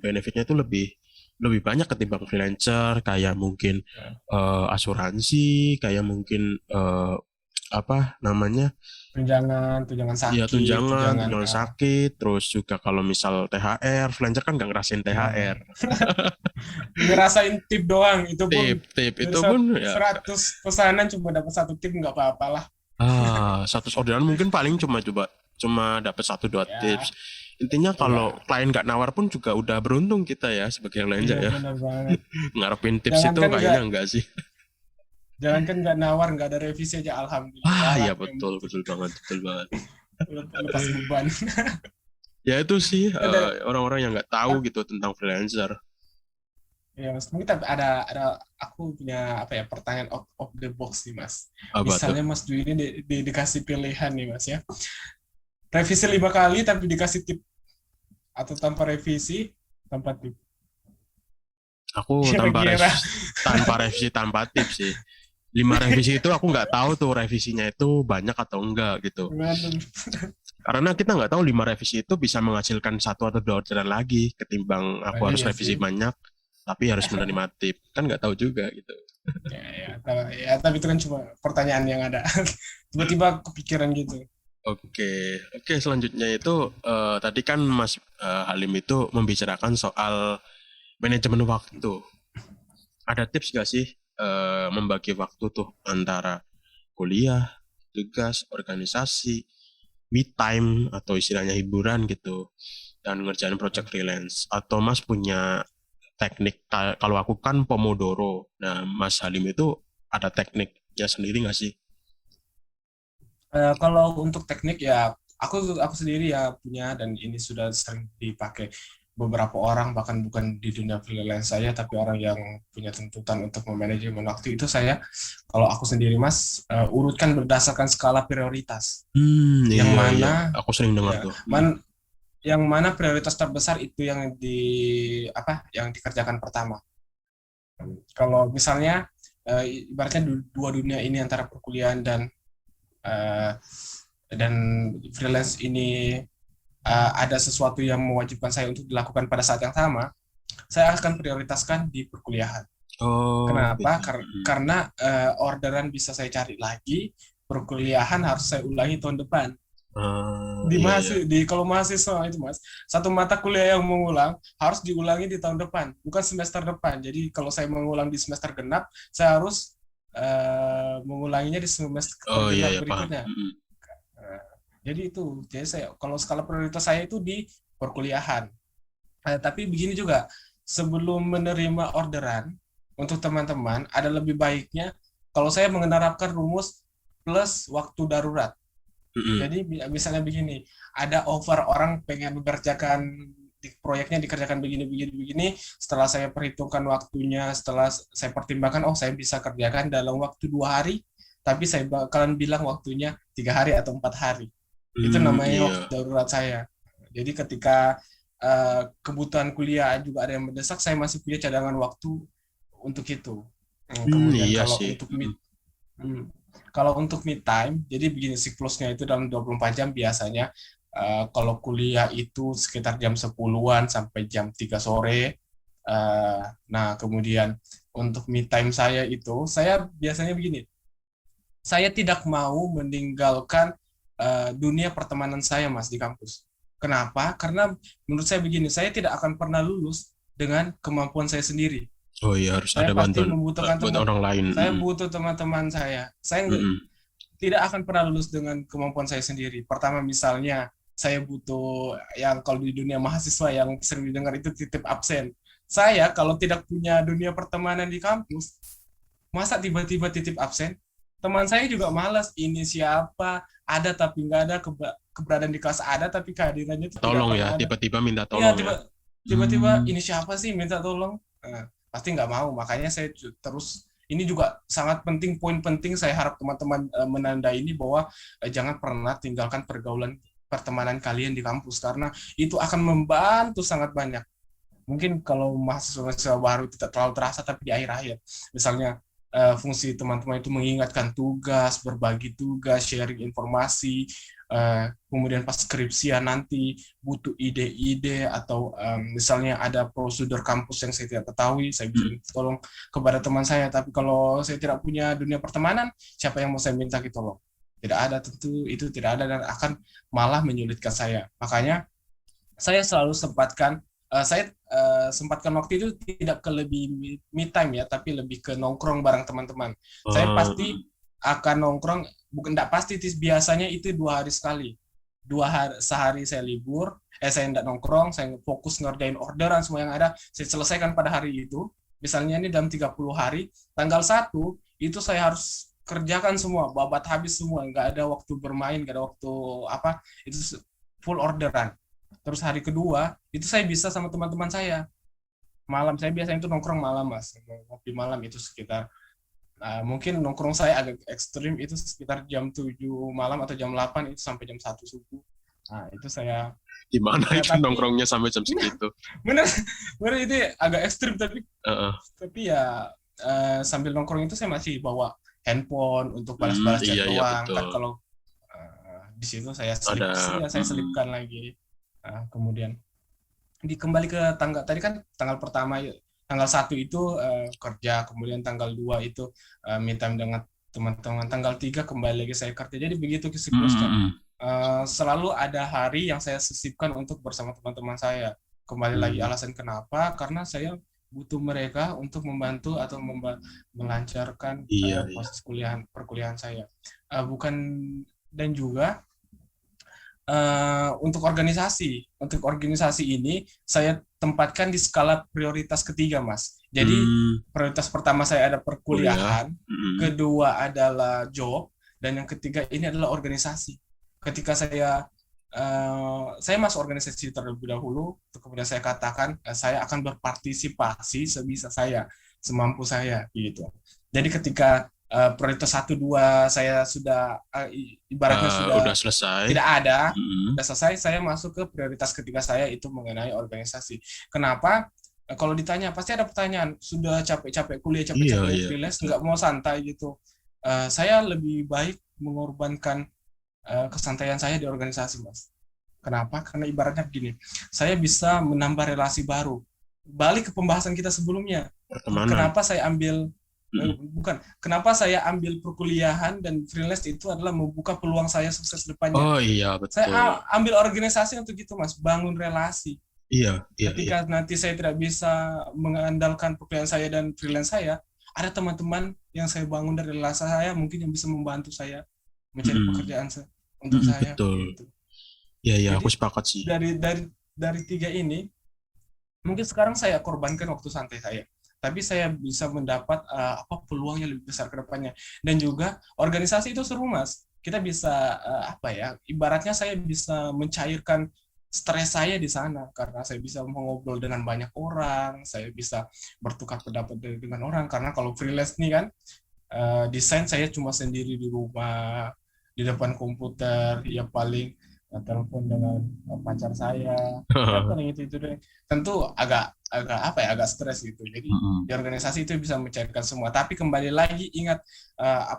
benefitnya itu lebih lebih banyak ketimbang freelancer, kayak mungkin Ya. asuransi, kayak mungkin apa namanya, Tunjangan ya sakit, tunjangan, tunjangan tunjangan sakit, terus juga kalau misal THR, freelancer kan nggak ngerasain ya. THR. Ngerasain tip doang, itu pun Tip, tip dari itu pun ya 100 pesanan cuma dapat satu tip, nggak apa-apa lah. 100 orderan mungkin paling cuma cuma dapat 1 2 tips. Ya, Intinya kalau ya, klien nggak nawar pun juga udah beruntung kita ya sebagai freelancer iya ya. benar banget. Ngarepin tips itu Jangankan nggak kayaknya enggak sih. jangankan nggak nawar, nggak ada revisi aja, alhamdulillah Ya lah. Yang betul, penting betul banget, betul banget. lepas beban. Ya itu sih Ada, orang-orang yang nggak tahu gitu tentang freelancer. ya Mas, mungkin ada aku punya apa ya, pertanyaan out of the box nih Mas. Apa tuh? Misalnya Mas Dwi ini dikasih pilihan nih Mas ya. Revisi 5 kali tapi dikasih tip, atau tanpa revisi tanpa tip. Aku Kira-kira. tanpa revisi tanpa tips sih. 5 revisi itu aku nggak tahu tuh revisinya itu banyak atau enggak gitu. Gimana tuh? Karena kita nggak tahu 5 revisi itu bisa menghasilkan 1 atau 2 orderan lagi ketimbang Oh, aku harus iya revisi sih. banyak tapi harus menerima tip. Kan nggak tahu juga gitu. Tapi itu kan cuma pertanyaan yang ada. Tiba-tiba kepikiran gitu. Oke, oke selanjutnya itu tadi kan Mas Halim itu membicarakan soal manajemen waktu. Ada tips gak sih membagi waktu tuh antara kuliah, tugas, organisasi, me time atau istilahnya hiburan gitu dan ngerjain project freelance atau Mas punya teknik kalau aku kan Pomodoro. Nah, Mas Halim itu ada tekniknya sendiri nggak sih? Kalau untuk teknik ya, aku sendiri ya punya, dan ini sudah sering dipakai beberapa orang, bahkan bukan di dunia freelance saya tapi orang yang punya tuntutan untuk memanajemen waktu itu. Saya, kalau aku sendiri Mas, urutkan berdasarkan skala prioritas, yang Iya iya, mana aku sering dengar ya tuh. man yang mana prioritas terbesar itu yang dikerjakan pertama. Kalau misalnya ibaratnya dua dunia ini antara perkuliahan eh, dan freelance ini ada sesuatu yang mewajibkan saya untuk dilakukan pada saat yang sama, saya akan prioritaskan di perkuliahan. Oh, Kenapa? gitu. Karena orderan bisa saya cari lagi, perkuliahan harus saya ulangi tahun depan. Iya, iya. Kalau mahasiswa itu Mas, satu mata kuliah yang mengulang harus diulangi di tahun depan, bukan semester depan. Jadi kalau saya mengulang di semester genap, saya harus mengulanginya di semester Oh, iya, genap iya, paham. berikutnya. Eh, jadi saya kalau skala prioritas saya itu di perkuliahan. Tapi begini juga, sebelum menerima orderan untuk teman-teman, ada lebih baiknya kalau saya menerapkan rumus plus waktu darurat. Mm-mm. Jadi misalnya begini, ada offer orang pengen mengerjakan proyeknya dikerjakan begini begini begini. Setelah saya perhitungkan waktunya, setelah saya pertimbangkan, oh saya bisa kerjakan dalam waktu 2 hari, tapi saya bakalan bilang waktunya 3 hari atau 4 hari. Itu namanya waktu Iya. darurat saya. Jadi ketika kebutuhan kuliah juga ada yang mendesak, saya masih punya cadangan waktu untuk itu. Kemudian Iya sih. Hmm. Kalau untuk mid time, jadi begini siklusnya itu dalam 24 jam biasanya. Kalau kuliah itu sekitar jam 10-an sampai jam 3 sore. Nah, kemudian untuk mid time saya itu, saya biasanya begini. Saya tidak mau meninggalkan dunia pertemanan saya, Mas, di kampus. Kenapa? Karena menurut saya begini, saya tidak akan pernah lulus dengan kemampuan saya sendiri. Oh iya, harus Saya ada pasti bantuan membutuhkan buat orang lain. saya butuh teman-teman saya. Saya Mm-mm. tidak akan pernah lulus dengan kemampuan saya sendiri. Pertama misalnya, saya butuh yang kalau di dunia mahasiswa yang sering didengar itu titip absen. Saya kalau tidak punya dunia pertemanan di kampus, masa tiba-tiba titip absen? Teman saya juga malas. Ini siapa? Ada tapi nggak ada. Keberadaan di kelas ada tapi kehadirannya itu tidak Tolong ya, pernah ada. tiba-tiba minta Iya, tolong ya. tiba-tiba ini siapa sih minta tolong? Pasti nggak mau. Makanya saya terus ini juga sangat penting, poin penting saya harap teman-teman menandai ini bahwa jangan pernah tinggalkan pergaulan pertemanan kalian di kampus karena itu akan membantu sangat banyak. Mungkin kalau mahasiswa baru tidak terlalu terasa, tapi di akhir-akhir, misalnya fungsi teman-teman itu mengingatkan tugas, berbagi tugas, sharing informasi, kemudian pas skripsian nanti butuh ide-ide atau misalnya ada prosedur kampus yang saya tidak ketahui, saya bisa tolong kepada teman saya. Tapi kalau saya tidak punya dunia pertemanan, siapa yang mau saya minta gitu loh? Tidak ada, tentu itu tidak ada dan akan malah menyulitkan saya. Makanya saya sempatkan waktu itu tidak ke lebih me time ya, tapi lebih ke nongkrong bareng teman-teman. Saya pasti akan nongkrong, bukan tidak pasti, biasanya itu 2 hari sekali. 2 hari, sehari saya libur, saya tidak nongkrong, saya fokus ngerjain orderan semua yang ada, saya selesaikan pada hari itu. Misalnya ini dalam 30 hari, tanggal 1 itu saya harus kerjakan semua, babat habis semua, nggak ada waktu bermain, nggak ada waktu apa, itu full orderan. Terus hari kedua itu saya bisa sama teman-teman saya malam, saya biasanya itu nongkrong malam Mas, ngopi malam itu sekitar mungkin nongkrong saya agak ekstrim itu sekitar jam 7 malam atau jam 8 itu sampai jam 1 subuh. Nah itu Gimana saya itu tapi nongkrongnya sampai jam segitu? bener bener itu agak ekstrim, Heeh. tapi ya sambil nongkrong itu saya masih bawa handphone untuk balas-balas chat Iya, iya doang betul. kan. Kalau di situ saya Ada. saya selipkan lagi. Kemudian kembali ke tanggal tadi kan, tanggal pertama tanggal 1 itu kerja, kemudian tanggal 2 itu me time dengan teman-teman, tanggal 3 kembali lagi saya kerja. Jadi begitu siklusnya. Selalu ada hari yang saya sisipkan untuk bersama teman-teman saya. Kembali lagi alasan kenapa, karena saya butuh mereka untuk membantu atau melancarkan Iya, iya. proses perkuliahan saya. Bukan, dan juga untuk organisasi ini saya tempatkan di skala prioritas ketiga, Mas. Jadi prioritas pertama saya ada Kuliah. perkuliahan, kedua adalah job, dan yang ketiga ini adalah organisasi. Ketika saya masuk organisasi terlebih dahulu, kemudian saya katakan saya akan berpartisipasi sebisa saya, semampu saya, gitu. Jadi ketika prioritas satu dua saya sudah ibaratnya Udah sudah selesai. tidak ada, Mm-mm. udah selesai, saya masuk ke prioritas ketiga saya itu mengenai organisasi. Kenapa? Kalau ditanya pasti ada pertanyaan, sudah capek-capek kuliah, Iya, capek-capek iya, freelance, betul. nggak mau santai gitu. Saya lebih baik mengorbankan kesantaian saya di organisasi, Mas. Kenapa? Karena ibaratnya begini, saya bisa menambah relasi baru. Balik ke pembahasan kita sebelumnya, Pertemanan. kenapa saya ambil Mm-mm. bukan, kenapa saya ambil perkuliahan dan freelance itu adalah membuka peluang saya sukses depannya. Oh iya, Saya betul. ambil organisasi untuk itu, Mas, bangun relasi. Iya, iya, iya. Ketika nanti saya tidak bisa mengandalkan pekerjaan saya dan freelance saya, ada teman-teman yang saya bangun dari relasi saya mungkin yang bisa membantu saya mencari Mm-mm. pekerjaan untuk Mm-mm, saya betul. gitu. Iya, iya, aku Jadi sepakat sih. dari tiga ini mungkin sekarang saya korbankan waktu santai saya, tapi saya bisa mendapat apa peluangnya lebih besar ke depannya. Dan juga organisasi itu seru, Mas, kita bisa apa ya, ibaratnya saya bisa mencairkan stres saya di sana karena saya bisa mengobrol dengan banyak orang, saya bisa bertukar pendapat dengan orang. Karena kalau freelance nih kan, desain saya cuma sendiri di rumah di depan komputer, ya paling telepon dengan pacar saya, ya paling itu deh. Tentu agak agak apa ya, agak stres gitu. Jadi Mm-mm. di organisasi itu bisa mencairkan semua, tapi kembali lagi ingat,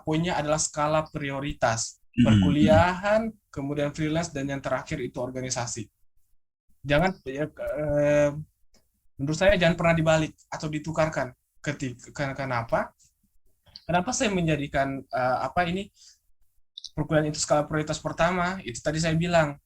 poinnya adalah skala prioritas: Mm-mm. Mm-mm. perkuliahan, kemudian freelance, dan yang terakhir itu organisasi. Jangan ya, menurut saya jangan pernah dibalik atau ditukarkan. Kenapa kenapa saya menjadikan apa ini, perkuliahan itu skala prioritas pertama? Itu tadi saya bilang,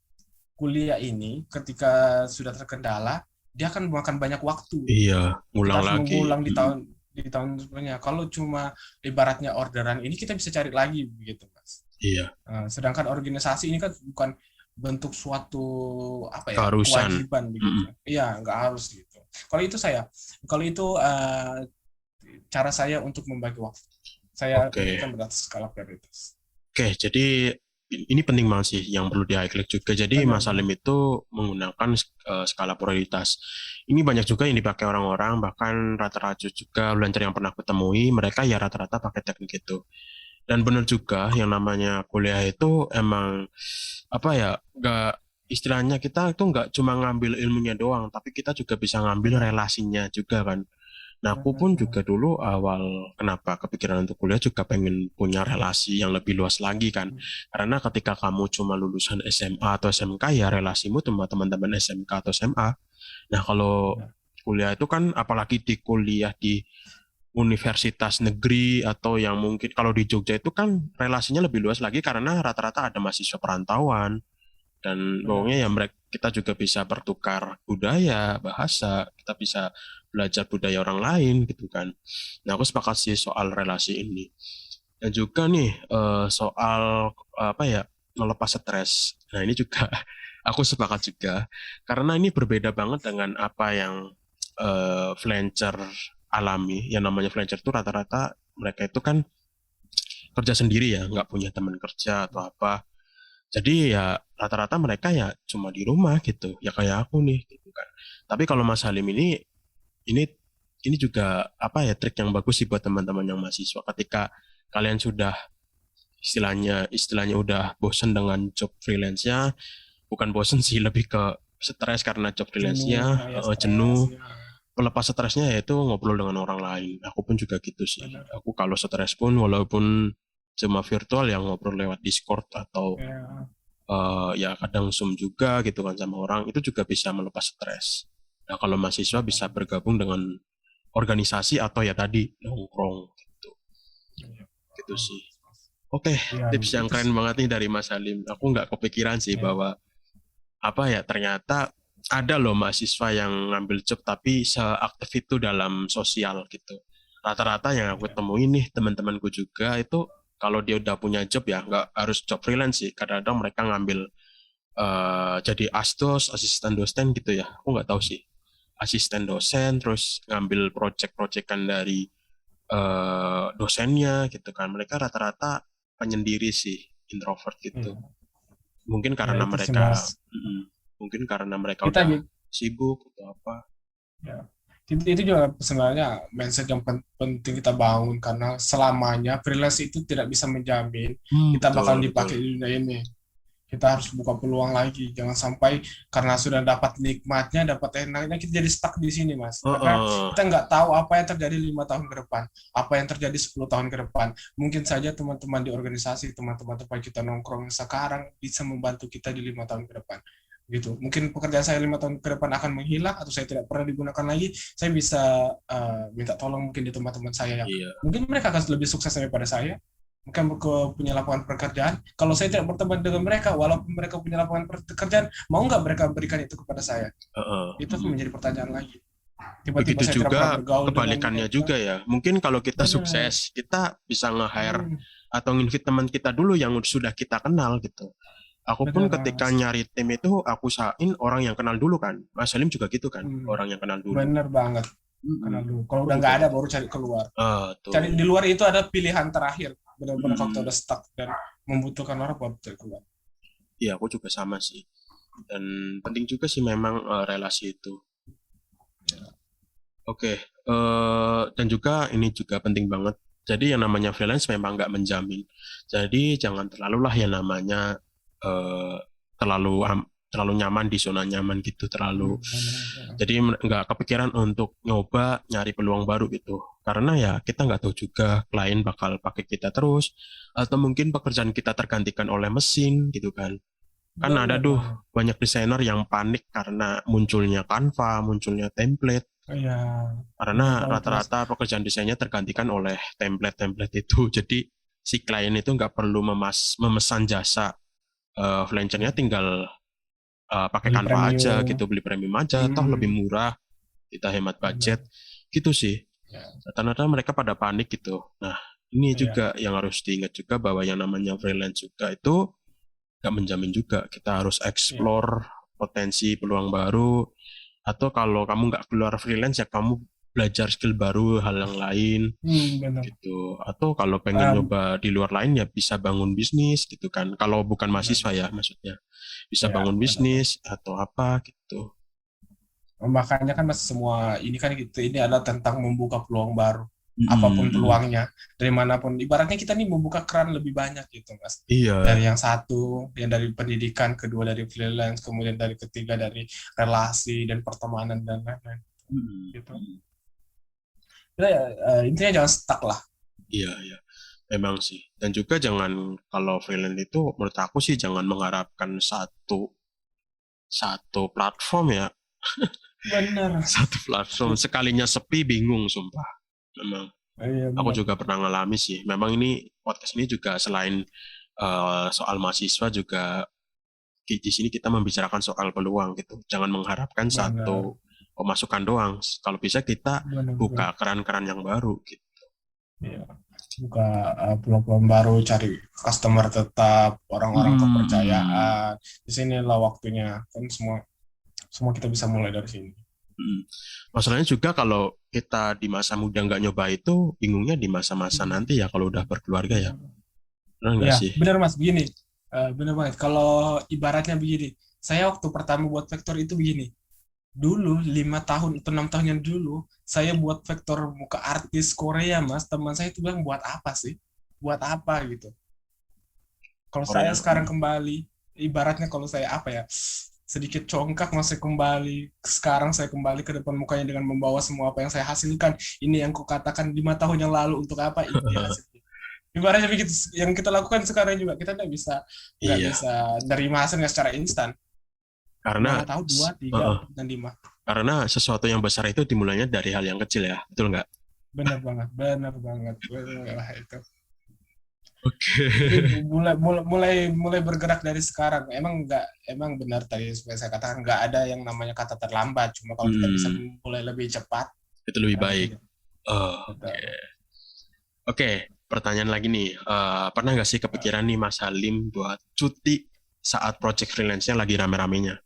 kuliah ini ketika sudah terkendala, dia akan memakan banyak waktu. Iya, Kita ngulang harus lagi. mengulang Mm-mm. di tahun sebelumnya. Kalau cuma ibaratnya orderan ini kita bisa cari lagi begitu, Mas. Iya, Sedangkan organisasi ini kan bukan bentuk suatu apa ya, keharusan. kewajiban Mm-mm. begitu. Iya, nggak harus gitu. Kalau itu cara saya untuk membagi waktu. Saya Oke. berikan berdasarkan skala prioritas. Oke, jadi ini penting banget sih yang perlu di-highlight juga. Jadi Mas Salim Benar-benar. itu menggunakan skala prioritas. Ini banyak juga yang dipakai orang-orang, bahkan rata-rata juga freelancer yang pernah aku temui, mereka ya rata-rata pakai teknik itu. Dan benar juga yang namanya kuliah itu emang apa ya, nggak istilahnya kita itu nggak cuma ngambil ilmunya doang, tapi kita juga bisa ngambil Benar. relasinya juga kan. Nah, aku pun Benar. juga dulu awal kenapa kepikiran untuk kuliah juga pengen punya relasi yang lebih luas lagi kan. Karena ketika kamu cuma lulusan SMA atau SMK ya relasimu cuma teman-teman SMK atau SMA. Nah, kalau Benar. kuliah itu kan apalagi di kuliah di universitas negeri atau yang mungkin kalau di Jogja itu kan relasinya lebih luas lagi karena rata-rata ada mahasiswa perantauan dan Benar, pokoknya ya Mas. mereka kita juga bisa bertukar budaya, bahasa, kita bisa belajar budaya orang lain gitu kan. Nah, aku sepakat sih soal relasi ini. Dan juga nih soal apa ya melepas stres. Nah, ini juga aku sepakat juga karena ini berbeda banget dengan apa yang freelancer alami. Yang namanya freelancer itu rata-rata mereka itu kan kerja sendiri ya, nggak punya teman kerja atau apa. Jadi ya rata-rata mereka ya cuma di rumah gitu, ya kayak aku nih gitu kan. Tapi kalau Mas Halim ini ini juga apa ya trik yang bagus sih buat teman-teman yang mahasiswa. Ketika kalian sudah istilahnya udah bosen dengan job freelance-nya, bukan bosen sih lebih ke stres karena job Jenuh, freelance-nya, ya stres, jenuh. ya. Pelepas stresnya yaitu ngobrol dengan orang lain. Aku pun juga gitu sih. Benar. Aku kalau stres pun walaupun cuma virtual yang ngobrol lewat Discord atau Ya, ya kadang Zoom juga gitu kan sama orang itu juga bisa melepas stres. Nah, kalau mahasiswa bisa benar. bergabung dengan organisasi atau ya tadi nongkrong gitu. Iya. Gitu sih. Oke, Ya, tips yang itu keren banget nih dari Mas Halim. Aku nggak kepikiran sih ya, bahwa apa ya ternyata ada loh mahasiswa yang ngambil job tapi seaktif itu dalam sosial gitu. Rata-rata yang aku ya, temuin nih teman-temanku juga itu kalau dia udah punya job ya nggak harus job freelance sih. Kadang-kadang mereka ngambil jadi asdos, asisten dosen gitu ya. Aku nggak tahu sih. Asisten dosen, terus ngambil project-projectan dari dosennya gitu kan. Mereka rata-rata penyendiri sih, introvert gitu. ya. Mungkin Ya, karena itu sih, mereka, Mas. mungkin karena mereka Kita udah gitu. sibuk atau apa. Ya. Itu juga sebenarnya mindset yang penting kita bangun, karena selamanya freelance itu tidak bisa menjamin kita Betul, bakal betul. dipakai di dunia ini. Kita harus buka peluang lagi, jangan sampai karena sudah dapat nikmatnya, dapat enaknya, kita jadi stuck di sini, Mas, karena Heeh. kita nggak tahu apa yang terjadi 5 tahun ke depan, apa yang terjadi 10 tahun ke depan. Mungkin saja teman-teman di organisasi, teman-teman tempat kita nongkrong sekarang bisa membantu kita di 5 tahun ke depan, gitu. Mungkin pekerjaan saya 5 tahun ke depan akan menghilang atau saya tidak pernah digunakan lagi. Saya bisa minta tolong mungkin di teman-teman saya yang Iya. mungkin mereka akan lebih sukses daripada saya, bukan punya lapangan pekerjaan. Kalau saya tidak berteman dengan mereka, walaupun mereka punya lapangan pekerjaan, mau nggak mereka berikan itu kepada saya? Heeh. Itu menjadi pertanyaan lagi. Tiba-tiba Begitu saya tidak pernah juga bergaul dengan kebalikannya mereka. juga ya. Mungkin kalau kita Benar. sukses, kita bisa nge-hire Hmm, atau nginvite teman kita dulu yang sudah kita kenal gitu. Aku pun benar, ketika Mas. nyari tim itu aku usahain orang yang kenal dulu kan. Mas Salim juga gitu kan, Hmm, orang yang kenal dulu. benar banget. Karena Mm-mm. dulu, kalau Aku udah juga nggak ada gitu. baru cari keluar. Cari Tuh. di luar itu ada pilihan terakhir. Benar-benar kalau kita Mm-mm. udah stuck dan membutuhkan orang buat cari keluar. Iya, aku juga sama sih. Dan penting juga sih memang relasi itu. Ya. Oke, dan juga ini juga penting banget. Jadi yang namanya freelance memang nggak menjamin. Jadi jangan terlalu lah yang namanya eh, terlalu nyaman di zona nyaman gitu, terlalu. Benar. Jadi nggak kepikiran untuk nyoba nyari peluang baru gitu. Karena ya kita nggak tahu juga klien bakal pakai kita terus, atau mungkin pekerjaan kita tergantikan oleh mesin gitu kan. Kan ada Benar tuh banget. banyak desainer yang panik karena munculnya Canva, munculnya template. Iya, Karena benar banget, Mas. rata-rata pekerjaan desainnya tergantikan oleh template-template itu. Jadi si klien itu nggak perlu memesan jasa freelancernya, tinggal pakai Beli Canva aja premium. gitu, beli premium aja, toh lebih Hmm, murah, kita hemat budget, benar. gitu sih. Ya, Rata-rata mereka pada panik gitu. Nah, ini iya, juga yang harus diingat juga bahwa yang namanya freelance juga itu nggak menjamin juga. Kita harus iya. explore potensi peluang baru, atau kalau kamu nggak keluar freelance ya kamu belajar skill baru, hal yang lain Benar. gitu. Atau kalau pengen Um, nyoba di luar lain ya bisa bangun bisnis gitu kan. Kalau bukan benar. mahasiswa ya maksudnya. Bisa Ya, bangun benar, Mas. bisnis atau apa gitu. Makanya kan, Mas, semua ini kan gitu, ini adalah tentang membuka peluang baru. Apapun Mm-mm, mm-mm. peluangnya, dari manapun. Ibaratnya kita nih membuka keran lebih banyak gitu, Mas. Dari Iya. yang satu, yang dari pendidikan, kedua dari freelance, kemudian dari ketiga dari relasi dan pertemanan dan lain-lain Mm-mm, gitu. mm-mm. Kita ya, intinya jangan stuck lah. Iya, iya. Memang sih. Dan juga jangan, kalau freelance itu menurut aku sih jangan mengharapkan satu satu platform ya. Benar. Satu platform sekalinya sepi bingung sumpah. Memang Iya, aku benar. juga pernah ngalami sih. Memang ini podcast ini juga selain soal mahasiswa juga di sini kita membicarakan soal peluang gitu. Jangan mengharapkan Benar. satu pemasukan doang. Kalau bisa kita Benar, benar. buka keran-keran yang baru gitu. Iya. Buka peluang baru, cari customer tetap, orang-orang Hmm, kepercayaan. Di sinilah waktunya. Kan semua semua kita bisa mulai dari sini. hmm. Masalahnya juga kalau kita di masa muda nggak nyoba itu, bingungnya di masa-masa Hmm. nanti ya kalau udah berkeluarga ya. Benar. Benar nggak Ya, sih? benar, Mas. Begini, benar banget. Kalau ibaratnya begini, saya waktu pertama buat vektor itu begini. Dulu 5 tahun atau 6 tahun yang dulu, saya buat vektor muka artis Korea, Mas. Teman saya itu bilang, buat apa sih? Buat apa gitu? Kalau saya Korea. sekarang kembali, ibaratnya kalau saya apa ya, sedikit congkak masih kembali. Sekarang saya kembali ke depan mukanya dengan membawa semua apa yang saya hasilkan. Ini yang kukatakan 5 tahun yang lalu untuk apa ini hasilnya. Ibaratnya begitu, yang kita lakukan sekarang juga kita nggak Iya, bisa nerima hasilnya secara instan. karena Mana tahu dua, tiga, uh-uh. empat, dan lima. Karena sesuatu yang besar itu dimulainya dari hal yang kecil ya, betul nggak? Benar banget, benar banget. Wah, itu. Oke. Jadi mulai bergerak dari sekarang. Emang benar tadi seperti saya katakan, nggak ada yang namanya kata terlambat. Cuma kalau kita bisa Hmm, mulai lebih cepat, itu lebih itu baik. Oh, oke. betul. Oke, pertanyaan lagi nih. Pernah nggak sih kepikiran nih Mas Halim buat cuti saat project freelance-nya lagi rame-ramenya?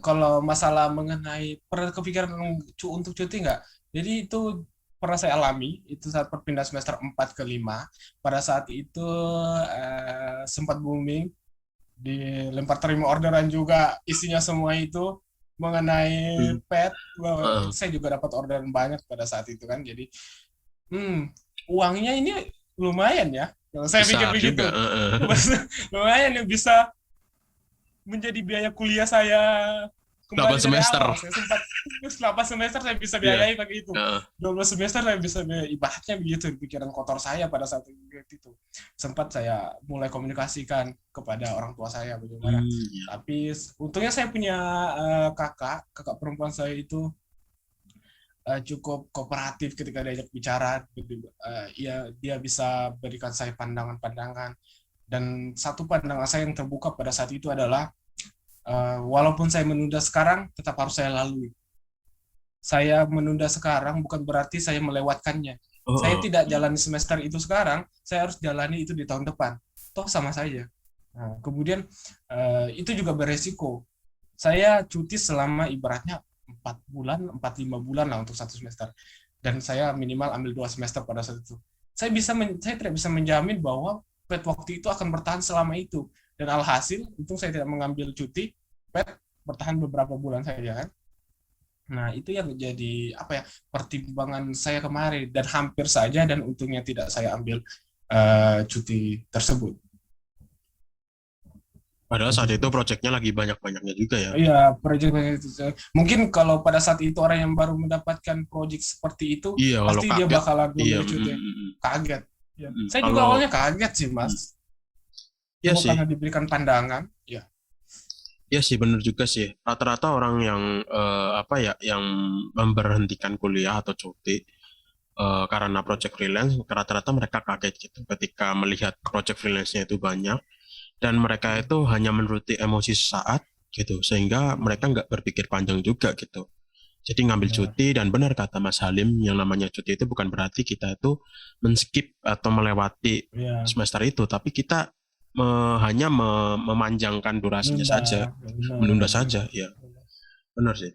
Kalau masalah mengenai pernah kepikiran untuk cuti nggak? Jadi itu pernah saya alami itu saat perpindahan semester 4 ke 5. Pada saat itu sempat booming, dilempar terima orderan juga isinya semua itu. mengenai Hmm. pet. Heeh. Itu saya juga dapat orderan banyak pada saat itu kan. Jadi uangnya ini lumayan ya. Kalau saya pikir Besar juga. begitu, Heeh. lumayan ya, bisa menjadi biaya kuliah saya 8 kembali dari semester. awal. Saya sempat 8 semester saya bisa Iya. biayai pakai itu. Heeh. 12 semester saya bisa biayai. Ibaratnya begitu pikiran kotor saya pada saat itu. Sempat saya mulai komunikasikan kepada orang tua saya bagaimana. Iya. Tapi untungnya saya punya kakak perempuan saya itu cukup kooperatif ketika diajak bicara. Dia bisa berikan saya pandangan-pandangan. Dan satu pandangan saya yang terbuka pada saat itu adalah walaupun saya menunda sekarang, tetap harus saya lalui. Saya menunda sekarang bukan berarti saya melewatkannya. Saya Oh, tidak jalani semester itu sekarang, saya harus jalani itu di tahun depan. Toh sama saja. Nah, kemudian itu juga beresiko. Saya cuti selama ibaratnya 4 bulan, 4-5 bulan lah untuk satu semester. Dan saya minimal ambil 2 semester pada saat itu. Saya tidak bisa menjamin bahwa pet waktu itu akan bertahan selama itu. Dan alhasil, untung saya tidak mengambil cuti, pet bertahan beberapa bulan saja kan. Nah, itu yang menjadi apa ya, pertimbangan saya kemarin, dan hampir saja dan untungnya tidak saya ambil cuti tersebut. padahal saat itu Begitu. proyeknya lagi banyak-banyaknya juga ya. Iya, proyek itu. Mungkin kalau pada saat itu orang yang baru mendapatkan proyek seperti itu, Iya, kalau pasti dia kaget. bakalan Iya. memilih cuti. Kaget. Ya. Saya juga Kalau awalnya kaget sih, Mas. ya Cuma sih, karena diberikan pandangan, ya. ya sih bener juga sih. Rata-rata orang yang apa ya, yang memberhentikan kuliah atau cuti karena project freelance, rata-rata mereka kaget gitu ketika melihat project freelance-nya itu banyak dan mereka itu hanya menuruti emosi sesaat gitu, sehingga mereka nggak berpikir panjang juga gitu. Jadi ngambil Benar. cuti, dan benar kata Mas Halim, yang namanya cuti itu bukan berarti kita itu men-skip atau melewati Ya, semester itu, tapi kita hanya memanjangkan durasinya menunda, saja, menunda benar. saja, ya benar sih.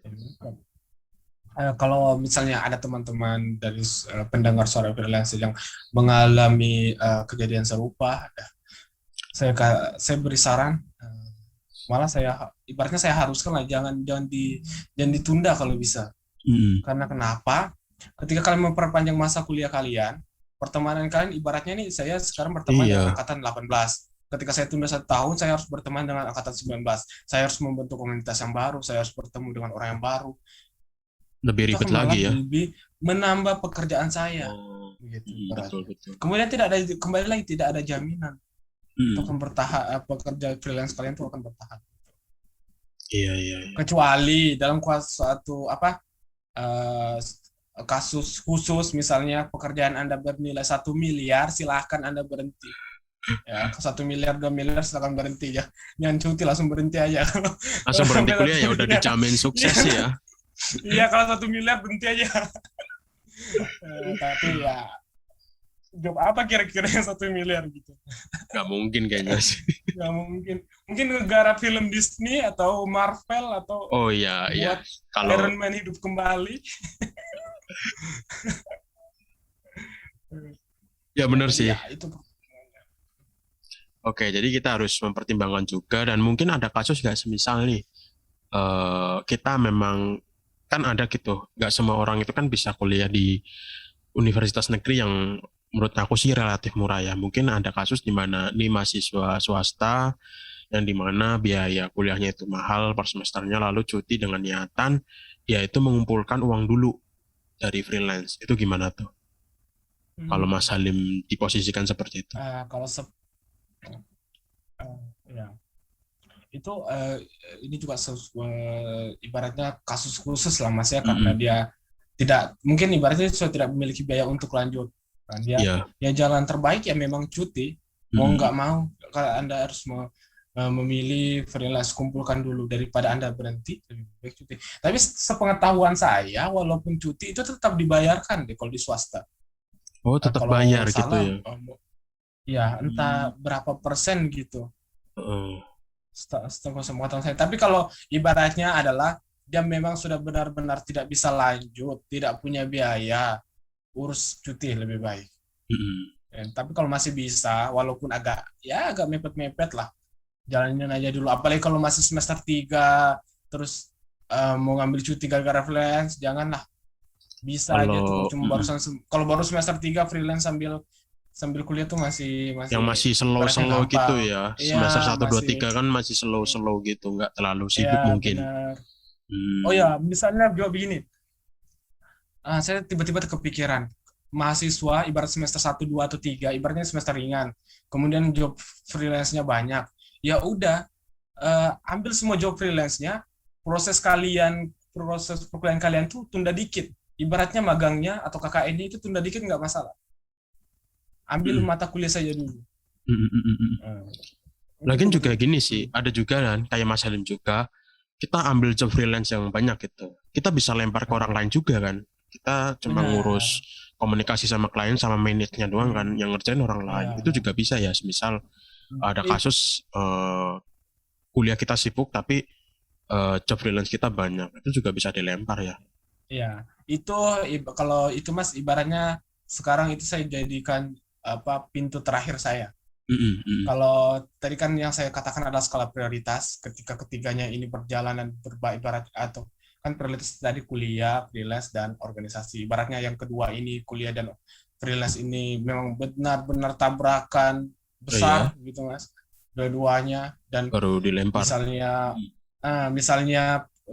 Kalau misalnya ada teman-teman dari pendengar suara freelance yang mengalami kejadian serupa, saya beri saran, malah saya ibaratnya saya haruskan lah, jangan ditunda kalau bisa. Mm. Karena kenapa? Ketika kalian memperpanjang masa kuliah kalian, pertemanan kalian ibaratnya nih, saya sekarang berteman dengan Iya, angkatan 18. Ketika saya tunda 1 tahun, saya harus berteman dengan angkatan 19. Saya harus membentuk komunitas yang baru, saya harus bertemu dengan orang yang baru. lebih Itu ribet akan lagi malah ya. lebih menambah pekerjaan saya, Oh, begitu betul beratnya. betul. Kemudian kembali lagi tidak ada jaminan itu akan bertahan, pekerja freelance kalian itu akan bertahan. Iya iya iya. Kecuali dalam suatu apa eh, kasus khusus, misalnya pekerjaan Anda bernilai 1 miliar, silahkan Anda berhenti. Ya, 1 miliar, 2 miliar, silahkan berhenti ya. Jangan cuti, langsung berhenti aja. Kalau Langsung berhenti sampai kuliah satu ya udah miliar, dijamin iya, sukses sih ya. iya, kalau 1 miliar berhenti aja. Tapi ya, job apa kira-kira yang 1 miliar gitu? Gak mungkin kayaknya sih. Nggak mungkin. Mungkin negara film Disney atau Marvel, atau Oh iya iya. buat Kalau Iron Man hidup kembali. ya Ya, benar jadi sih. ya itu. Oke, jadi kita harus mempertimbangkan juga, dan mungkin ada kasus gak semisal nih kita memang kan ada gitu, nggak semua orang itu kan bisa kuliah di universitas negeri yang menurut aku sih relatif murah ya. Mungkin ada kasus di mana nih mahasiswa swasta yang di mana biaya kuliahnya itu mahal per semesternya, lalu cuti dengan niatan dia itu mengumpulkan uang dulu dari freelance. Itu gimana tuh? Kalau Mas Hmm, Halim diposisikan seperti itu. kalau ya itu ini juga ibaratnya kasus khusus lah Mas ya, karena Mm-mm. dia tidak mungkin, ibaratnya sudah tidak memiliki biaya untuk lanjut kan, dia Iya. ya jalan terbaik ya memang cuti. Mau Mm-mm. nggak mau, kalau Anda harus memilih freelance, kumpulkan dulu daripada Anda berhenti, lebih baik cuti. Tapi sepengetahuan saya, walaupun cuti itu tetap dibayarkan deh kalau di swasta. Oh, tetap Kalau bayar gitu salah ya. ya Hmm. entah berapa persen gitu, Heeh. setelah sepengetahuan saya. Tapi kalau ibaratnya adalah dia memang sudah benar-benar tidak bisa lanjut, tidak punya biaya, urus cuti lebih baik. Mm-mm. Tapi kalau masih bisa, walaupun agak mepet-mepet lah, jalanin aja dulu. Apalagi kalau masih semester 3, terus mau ngambil cuti gara-gara freelance, janganlah. Bisa aja tuh, Kalau cuma barusan kalau baru semester 3 freelance sambil sambil kuliah tuh masih yang masih masih ibaratnya slow-slow gitu gampang. ya, semester Iya, satu 2 masih. 3 kan masih slow-slow gitu, nggak terlalu sibuk Iya, mungkin. benar. Oh Hmm. ya, misalnya juga begini. Saya tiba-tiba kepikiran, mahasiswa ibarat semester 1, 2, atau 3, ibaratnya semester ringan. Kemudian job freelance-nya banyak. Ya udah, ambil semua job freelance-nya, proses perkuliahan kalian tuh tunda dikit. Ibaratnya magangnya atau KKN-nya itu tunda dikit nggak masalah. Ambil Mm-mm. mata kuliah saja dulu. Mm-mm. Eh, itu Lagian juga betul. gini sih, ada juga kan kayak Mas Halim juga, kita ambil job freelance yang banyak gitu. Kita bisa lempar ke orang lain juga kan. Kita cuma ngurus Benar. komunikasi sama klien sama manage-nya doang kan, Hmm, yang ngerjain orang lain. ya. Itu juga bisa ya, misal ada It, kasus kuliah kita sibuk tapi job freelance kita banyak, itu juga bisa dilempar ya. ya. Itu kalau itu Mas ibaratnya sekarang itu saya jadikan apa pintu terakhir saya. Mm-mm, mm-mm. Kalau tadi kan yang saya katakan adalah skala prioritas, ketika ketiganya ini berjalan dan ibarat atau kan prioritas tadi kuliah, freelance dan organisasi. Ibaratnya yang kedua ini kuliah dan freelance ini memang benar-benar tabrakan Oh iya, besar gitu Mas. Dua-duanya dan baru dilempar. misalnya Mm. misalnya